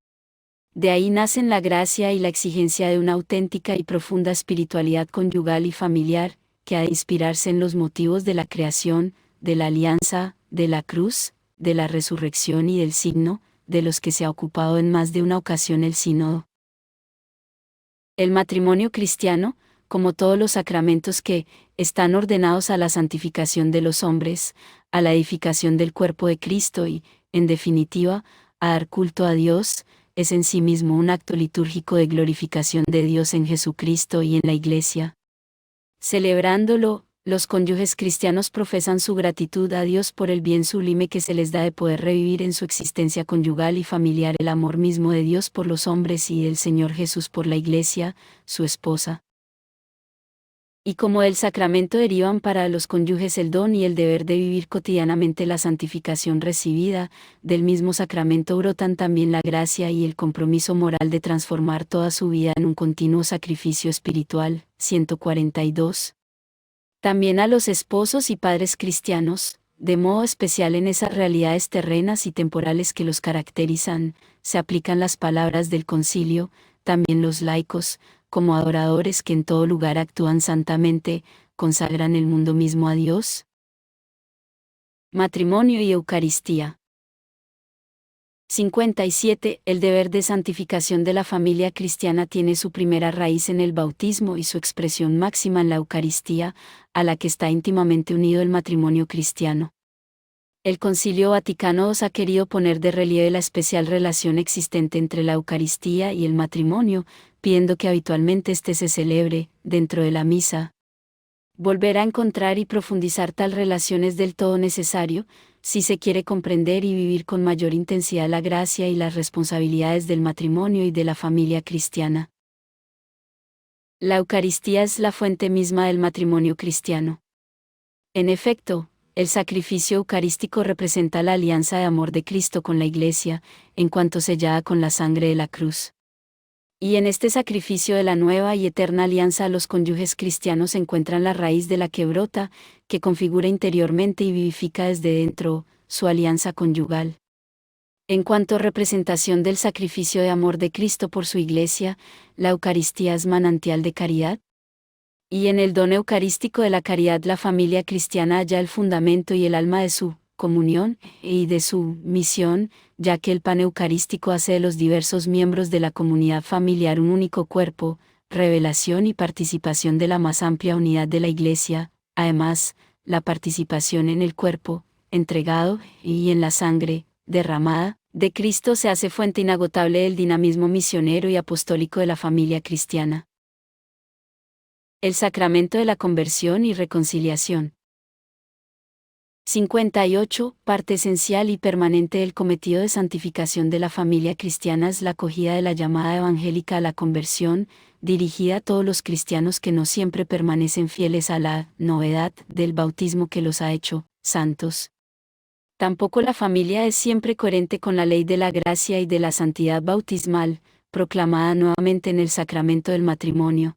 De ahí nacen la gracia y la exigencia de una auténtica y profunda espiritualidad conyugal y familiar, que ha de inspirarse en los motivos de la creación, de la alianza, de la cruz, de la resurrección y del signo, de los que se ha ocupado en más de una ocasión el sínodo. El matrimonio cristiano, como todos los sacramentos que están ordenados a la santificación de los hombres, a la edificación del cuerpo de Cristo y, en definitiva, a dar culto a Dios, es en sí mismo un acto litúrgico de glorificación de Dios en Jesucristo y en la Iglesia. Celebrándolo, los cónyuges cristianos profesan su gratitud a Dios por el bien sublime que se les da de poder revivir en su existencia conyugal y familiar el amor mismo de Dios por los hombres y del Señor Jesús por la Iglesia, su esposa. Y como del sacramento derivan para los cónyuges el don y el deber de vivir cotidianamente la santificación recibida, del mismo sacramento brotan también la gracia y el compromiso moral de transformar toda su vida en un continuo sacrificio espiritual, 142. También a los esposos y padres cristianos, de modo especial en esas realidades terrenas y temporales que los caracterizan, se aplican las palabras del concilio, también los laicos, como adoradores que en todo lugar actúan santamente, consagran el mundo mismo a Dios. Matrimonio y Eucaristía. 57. El deber de santificación de la familia cristiana tiene su primera raíz en el bautismo y su expresión máxima en la Eucaristía, a la que está íntimamente unido el matrimonio cristiano. El Concilio Vaticano II ha querido poner de relieve la especial relación existente entre la Eucaristía y el matrimonio, pidiendo que habitualmente éste se celebre, dentro de la misa. Volver a encontrar y profundizar tal relación es del todo necesario, si se quiere comprender y vivir con mayor intensidad la gracia y las responsabilidades del matrimonio y de la familia cristiana. La Eucaristía es la fuente misma del matrimonio cristiano. En efecto, el sacrificio eucarístico representa la alianza de amor de Cristo con la Iglesia, en cuanto sellada con la sangre de la cruz. Y en este sacrificio de la nueva y eterna alianza los cónyuges cristianos encuentran la raíz de la que brota, que configura interiormente y vivifica desde dentro, su alianza conyugal. En cuanto a representación del sacrificio de amor de Cristo por su Iglesia, la Eucaristía es manantial de caridad. Y en el don eucarístico de la caridad la familia cristiana halla el fundamento y el alma de su comunión y de su misión, ya que el pan eucarístico hace de los diversos miembros de la comunidad familiar un único cuerpo, revelación y participación de la más amplia unidad de la Iglesia. Además, la participación en el cuerpo, entregado, y en la sangre, derramada, de Cristo se hace fuente inagotable del dinamismo misionero y apostólico de la familia cristiana. El sacramento de la conversión y reconciliación. 58. Parte esencial y permanente del cometido de santificación de la familia cristiana es la acogida de la llamada evangélica a la conversión, dirigida a todos los cristianos que no siempre permanecen fieles a la novedad del bautismo que los ha hecho santos. Tampoco la familia es siempre coherente con la ley de la gracia y de la santidad bautismal, proclamada nuevamente en el sacramento del matrimonio.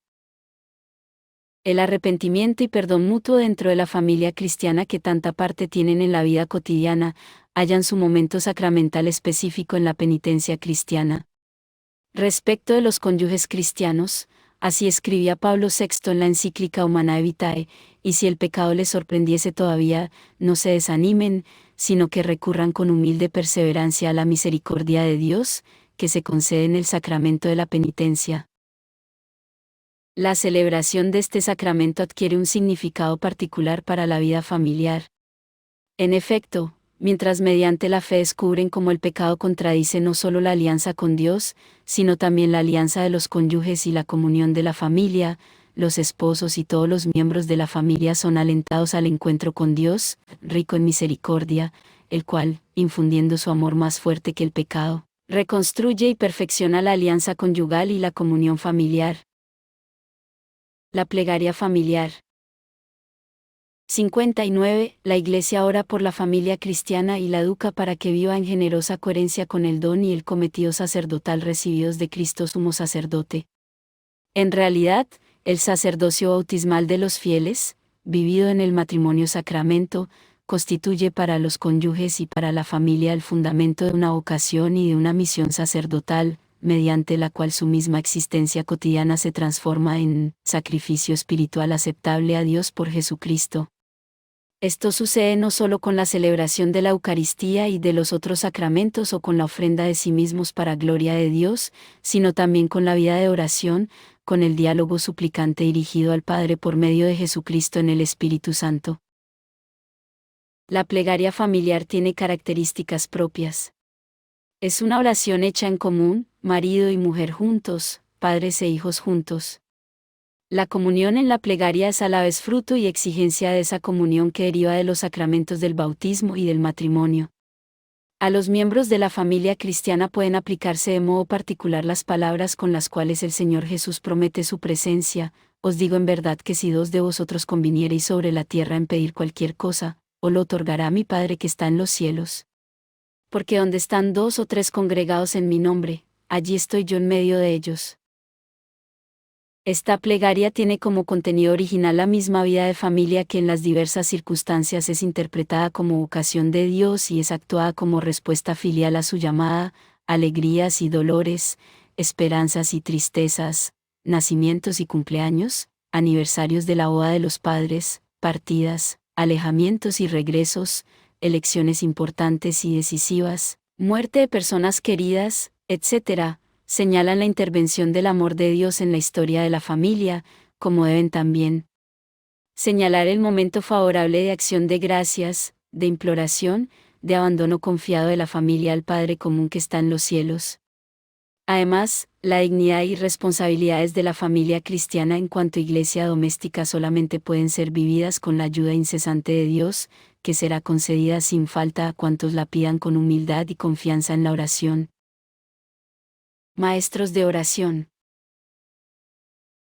El arrepentimiento y perdón mutuo dentro de la familia cristiana que tanta parte tienen en la vida cotidiana, hallan su momento sacramental específico en la penitencia cristiana. Respecto de los cónyuges cristianos, así escribía Pablo VI en la encíclica Humanae Vitae, y si el pecado les sorprendiese todavía, no se desanimen, sino que recurran con humilde perseverancia a la misericordia de Dios, que se concede en el sacramento de la penitencia. La celebración de este sacramento adquiere un significado particular para la vida familiar. En efecto, mientras mediante la fe descubren cómo el pecado contradice no solo la alianza con Dios, sino también la alianza de los cónyuges y la comunión de la familia, los esposos y todos los miembros de la familia son alentados al encuentro con Dios, rico en misericordia, el cual, infundiendo su amor más fuerte que el pecado, reconstruye y perfecciona la alianza conyugal y la comunión familiar. La plegaria familiar. 59. La Iglesia ora por la familia cristiana y la educa para que viva en generosa coherencia con el don y el cometido sacerdotal recibidos de Cristo sumo sacerdote. En realidad, el sacerdocio bautismal de los fieles, vivido en el matrimonio sacramento, constituye para los cónyuges y para la familia el fundamento de una vocación y de una misión sacerdotal, mediante la cual su misma existencia cotidiana se transforma en sacrificio espiritual aceptable a Dios por Jesucristo. Esto sucede no solo con la celebración de la Eucaristía y de los otros sacramentos o con la ofrenda de sí mismos para gloria de Dios, sino también con la vida de oración, con el diálogo suplicante dirigido al Padre por medio de Jesucristo en el Espíritu Santo. La plegaria familiar tiene características propias. Es una oración hecha en común, marido y mujer juntos, padres e hijos juntos. La comunión en la plegaria es a la vez fruto y exigencia de esa comunión que deriva de los sacramentos del bautismo y del matrimonio. A los miembros de la familia cristiana pueden aplicarse de modo particular las palabras con las cuales el Señor Jesús promete su presencia: os digo en verdad que si dos de vosotros conviniereis sobre la tierra en pedir cualquier cosa, os lo otorgará mi Padre que está en los cielos. Porque donde están dos o tres congregados en mi nombre, allí estoy yo en medio de ellos. Esta plegaria tiene como contenido original la misma vida de familia que en las diversas circunstancias es interpretada como vocación de Dios y es actuada como respuesta filial a su llamada, alegrías y dolores, esperanzas y tristezas, nacimientos y cumpleaños, aniversarios de la boda de los padres, partidas, alejamientos y regresos, elecciones importantes y decisivas, muerte de personas queridas, etc., señalan la intervención del amor de Dios en la historia de la familia, como deben también señalar el momento favorable de acción de gracias, de imploración, de abandono confiado de la familia al Padre común que está en los cielos. Además, la dignidad y responsabilidades de la familia cristiana en cuanto a iglesia doméstica solamente pueden ser vividas con la ayuda incesante de Dios, que será concedida sin falta a cuantos la pidan con humildad y confianza en la oración. Maestros de oración.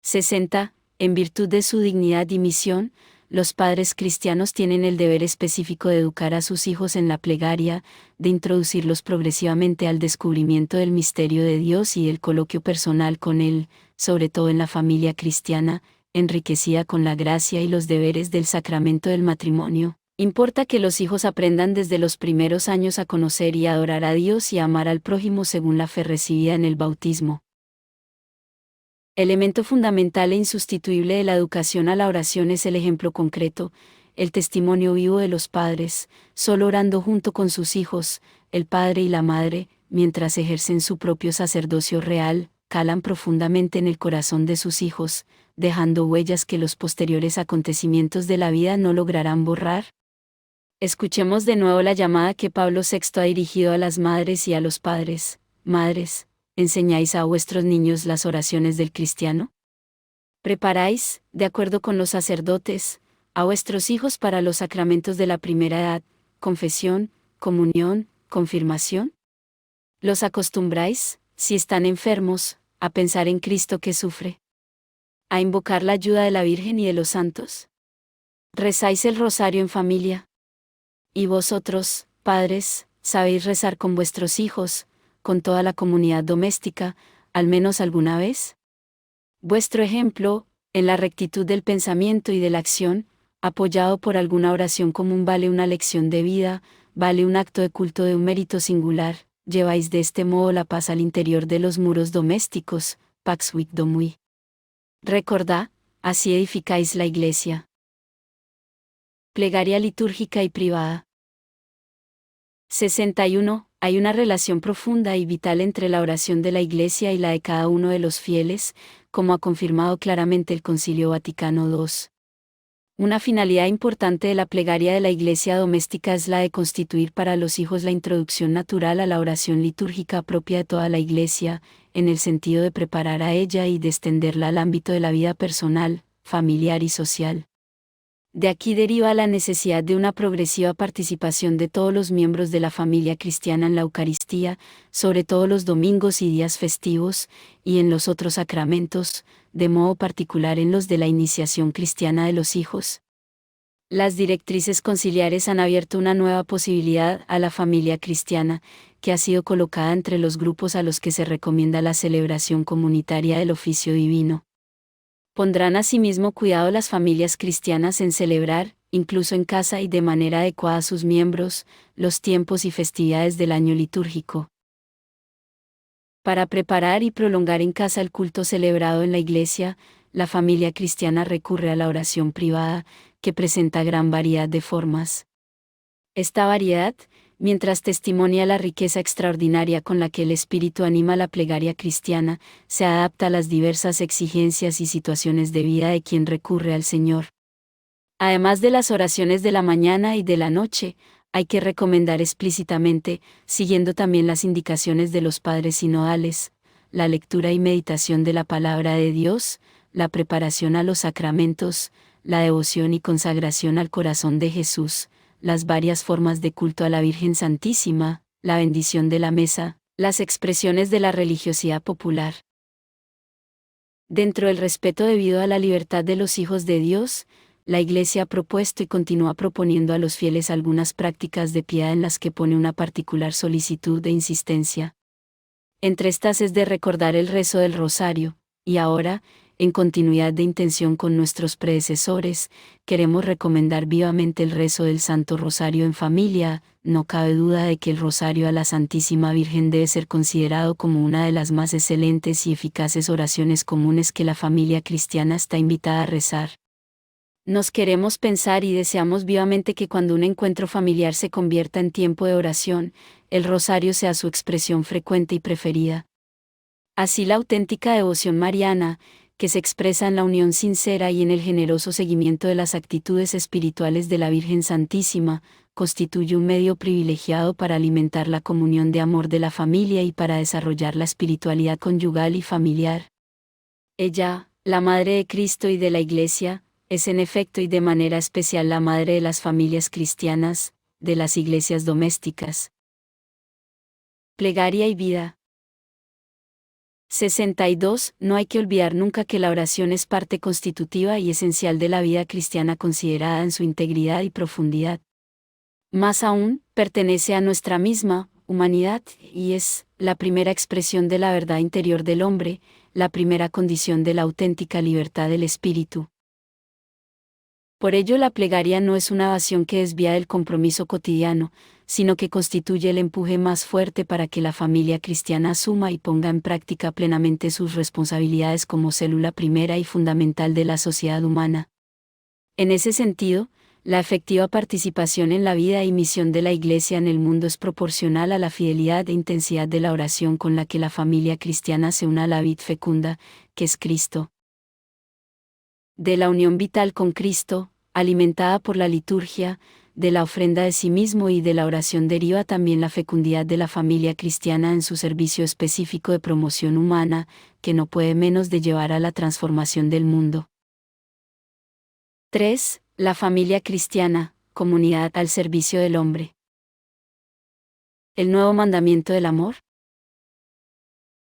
60. En virtud de su dignidad y misión, los padres cristianos tienen el deber específico de educar a sus hijos en la plegaria, de introducirlos progresivamente al descubrimiento del misterio de Dios y el coloquio personal con Él, sobre todo en la familia cristiana, enriquecida con la gracia y los deberes del sacramento del matrimonio. Importa que los hijos aprendan desde los primeros años a conocer y adorar a Dios y a amar al prójimo según la fe recibida en el bautismo. Elemento fundamental e insustituible de la educación a la oración es el ejemplo concreto, el testimonio vivo de los padres, solo orando junto con sus hijos, el padre y la madre, mientras ejercen su propio sacerdocio real, calan profundamente en el corazón de sus hijos, dejando huellas que los posteriores acontecimientos de la vida no lograrán borrar. Escuchemos de nuevo la llamada que Pablo VI ha dirigido a las madres y a los padres. Madres, ¿enseñáis a vuestros niños las oraciones del cristiano? ¿Preparáis, de acuerdo con los sacerdotes, a vuestros hijos para los sacramentos de la primera edad, confesión, comunión, confirmación? ¿Los acostumbráis, si están enfermos, a pensar en Cristo que sufre? ¿A invocar la ayuda de la Virgen y de los santos? ¿Rezáis el rosario en familia? ¿Y vosotros, padres, sabéis rezar con vuestros hijos, con toda la comunidad doméstica, al menos alguna vez? Vuestro ejemplo, en la rectitud del pensamiento y de la acción, apoyado por alguna oración común, vale una lección de vida, vale un acto de culto de un mérito singular. Lleváis de este modo la paz al interior de los muros domésticos, Pax Vic Domui. Recordad, así edificáis la iglesia. Plegaria litúrgica y privada. 61. Hay una relación profunda y vital entre la oración de la Iglesia y la de cada uno de los fieles, como ha confirmado claramente el Concilio Vaticano II. Una finalidad importante de la plegaria de la Iglesia doméstica es la de constituir para los hijos la introducción natural a la oración litúrgica propia de toda la Iglesia, en el sentido de preparar a ella y de extenderla al ámbito de la vida personal, familiar y social. De aquí deriva la necesidad de una progresiva participación de todos los miembros de la familia cristiana en la Eucaristía, sobre todo los domingos y días festivos, y en los otros sacramentos, de modo particular en los de la iniciación cristiana de los hijos. Las directrices conciliares han abierto una nueva posibilidad a la familia cristiana, que ha sido colocada entre los grupos a los que se recomienda la celebración comunitaria del oficio divino. Pondrán asimismo cuidado las familias cristianas en celebrar, incluso en casa y de manera adecuada a sus miembros, los tiempos y festividades del año litúrgico. Para preparar y prolongar en casa el culto celebrado en la iglesia, la familia cristiana recurre a la oración privada, que presenta gran variedad de formas. Esta variedad, mientras testimonia la riqueza extraordinaria con la que el Espíritu anima la plegaria cristiana, se adapta a las diversas exigencias y situaciones de vida de quien recurre al Señor. Además de las oraciones de la mañana y de la noche, hay que recomendar explícitamente, siguiendo también las indicaciones de los padres sinodales, la lectura y meditación de la palabra de Dios, la preparación a los sacramentos, la devoción y consagración al corazón de Jesús, las varias formas de culto a la Virgen Santísima, la bendición de la mesa, las expresiones de la religiosidad popular. Dentro del respeto debido a la libertad de los hijos de Dios, la Iglesia ha propuesto y continúa proponiendo a los fieles algunas prácticas de piedad en las que pone una particular solicitud e insistencia. Entre estas es de recordar el rezo del rosario, y ahora, en continuidad de intención con nuestros predecesores, queremos recomendar vivamente el rezo del Santo Rosario en familia. No cabe duda de que el Rosario a la Santísima Virgen debe ser considerado como una de las más excelentes y eficaces oraciones comunes que la familia cristiana está invitada a rezar. Nos queremos pensar y deseamos vivamente que cuando un encuentro familiar se convierta en tiempo de oración, el rosario sea su expresión frecuente y preferida. Así la auténtica devoción mariana, que se expresa en la unión sincera y en el generoso seguimiento de las actitudes espirituales de la Virgen Santísima, constituye un medio privilegiado para alimentar la comunión de amor de la familia y para desarrollar la espiritualidad conyugal y familiar. Ella, la Madre de Cristo y de la Iglesia, es en efecto y de manera especial la madre de las familias cristianas, de las iglesias domésticas. Plegaria y vida. 62. No hay que olvidar nunca que la oración es parte constitutiva y esencial de la vida cristiana considerada en su integridad y profundidad. Más aún, pertenece a nuestra misma humanidad y es la primera expresión de la verdad interior del hombre, la primera condición de la auténtica libertad del espíritu. Por ello la plegaria no es una evasión que desvía del compromiso cotidiano, sino que constituye el empuje más fuerte para que la familia cristiana asuma y ponga en práctica plenamente sus responsabilidades como célula primera y fundamental de la sociedad humana. En ese sentido, la efectiva participación en la vida y misión de la Iglesia en el mundo es proporcional a la fidelidad e intensidad de la oración con la que la familia cristiana se une a la vid fecunda, que es Cristo. De la unión vital con Cristo, alimentada por la liturgia, de la ofrenda de sí mismo y de la oración deriva también la fecundidad de la familia cristiana en su servicio específico de promoción humana, que no puede menos de llevar a la transformación del mundo. 3. La familia cristiana, comunidad al servicio del hombre. El nuevo mandamiento del amor.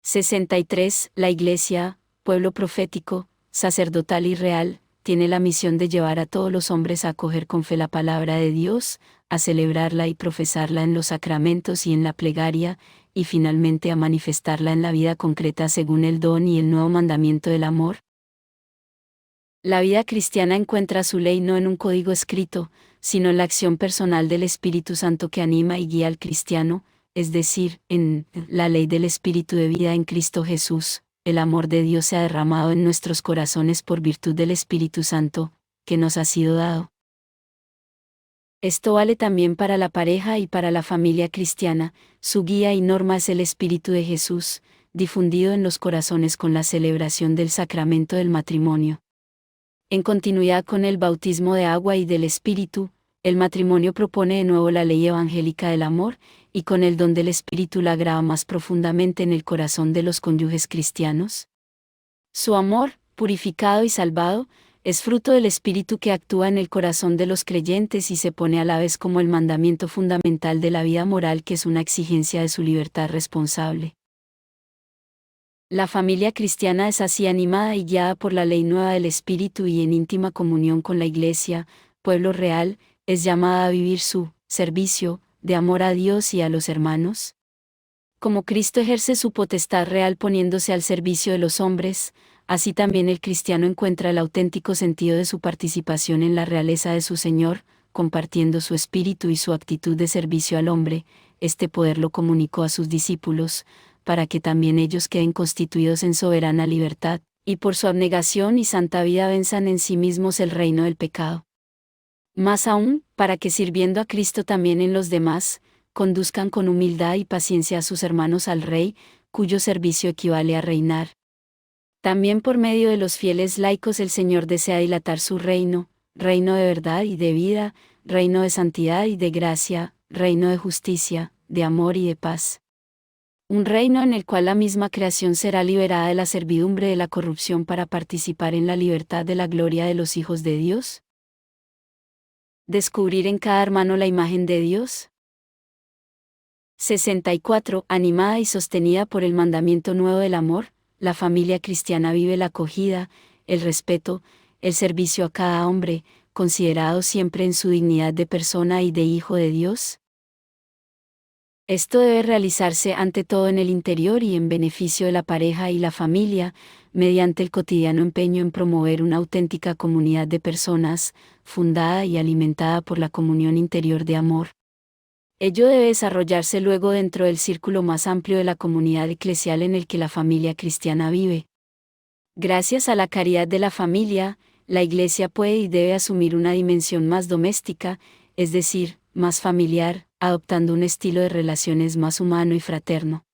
63. La Iglesia, pueblo profético, sacerdotal y real, tiene la misión de llevar a todos los hombres a acoger con fe la palabra de Dios, a celebrarla y profesarla en los sacramentos y en la plegaria, y finalmente a manifestarla en la vida concreta según el don y el nuevo mandamiento del amor. La vida cristiana encuentra su ley no en un código escrito, sino en la acción personal del Espíritu Santo que anima y guía al cristiano, es decir, en la ley del Espíritu de vida en Cristo Jesús. El amor de Dios se ha derramado en nuestros corazones por virtud del Espíritu Santo, que nos ha sido dado. Esto vale también para la pareja y para la familia cristiana, su guía y norma es el Espíritu de Jesús, difundido en los corazones con la celebración del sacramento del matrimonio. En continuidad con el bautismo de agua y del Espíritu, el matrimonio propone de nuevo la ley evangélica del amor, y con el don del Espíritu la graba más profundamente en el corazón de los cónyuges cristianos. Su amor, purificado y salvado, es fruto del Espíritu que actúa en el corazón de los creyentes y se pone a la vez como el mandamiento fundamental de la vida moral que es una exigencia de su libertad responsable. La familia cristiana es así animada y guiada por la ley nueva del Espíritu y en íntima comunión con la Iglesia, pueblo real, es llamada a vivir su servicio, de amor a Dios y a los hermanos. Como Cristo ejerce su potestad real poniéndose al servicio de los hombres, así también el cristiano encuentra el auténtico sentido de su participación en la realeza de su Señor, compartiendo su espíritu y su actitud de servicio al hombre. Este poder lo comunicó a sus discípulos, para que también ellos queden constituidos en soberana libertad, y por su abnegación y santa vida venzan en sí mismos el reino del pecado. Más aún, para que sirviendo a Cristo también en los demás, conduzcan con humildad y paciencia a sus hermanos al Rey, cuyo servicio equivale a reinar. También por medio de los fieles laicos el Señor desea dilatar su reino, reino de verdad y de vida, reino de santidad y de gracia, reino de justicia, de amor y de paz. Un reino en el cual la misma creación será liberada de la servidumbre de la corrupción para participar en la libertad de la gloria de los hijos de Dios. Descubrir en cada hermano la imagen de Dios. 64. Animada y sostenida por el mandamiento nuevo del amor, la familia cristiana vive la acogida, el respeto, el servicio a cada hombre, considerado siempre en su dignidad de persona y de hijo de Dios. Esto debe realizarse ante todo en el interior y en beneficio de la pareja y la familia, mediante el cotidiano empeño en promover una auténtica comunidad de personas, fundada y alimentada por la comunión interior de amor. Ello debe desarrollarse luego dentro del círculo más amplio de la comunidad eclesial en el que la familia cristiana vive. Gracias a la caridad de la familia, la Iglesia puede y debe asumir una dimensión más doméstica, es decir, más familiar, adoptando un estilo de relaciones más humano y fraterno.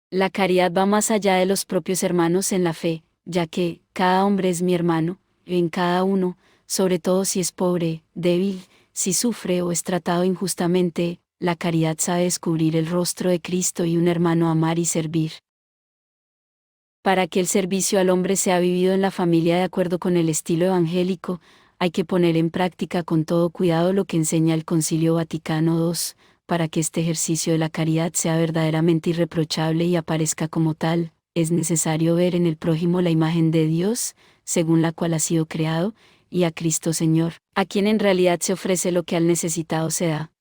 La caridad va más allá de los propios hermanos en la fe, ya que cada hombre es mi hermano, y en cada uno, sobre todo si es pobre, débil, si sufre o es tratado injustamente, la caridad sabe descubrir el rostro de Cristo y un hermano amar y servir. Para que el servicio al hombre sea vivido en la familia de acuerdo con el estilo evangélico, hay que poner en práctica con todo cuidado lo que enseña el Concilio Vaticano II, para que este ejercicio de la caridad sea verdaderamente irreprochable y aparezca como tal. Es necesario ver en el prójimo la imagen de Dios, según la cual ha sido creado, y a Cristo Señor, a quien en realidad se ofrece lo que al necesitado se da.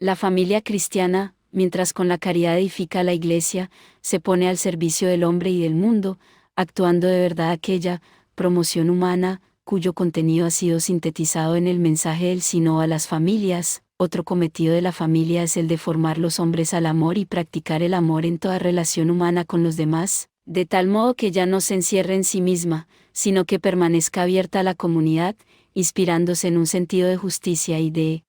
La familia cristiana, mientras con la caridad edifica la Iglesia, se pone al servicio del hombre y del mundo, actuando de verdad aquella promoción humana, cuyo contenido ha sido sintetizado en el mensaje del Sínodo a las familias. Otro cometido de la familia es el de formar los hombres al amor y practicar el amor en toda relación humana con los demás, de tal modo que ya no se encierre en sí misma, sino que permanezca abierta a la comunidad, inspirándose en un sentido de justicia y de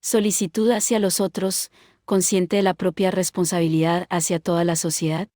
solicitud hacia los otros, consciente de la propia responsabilidad hacia toda la sociedad.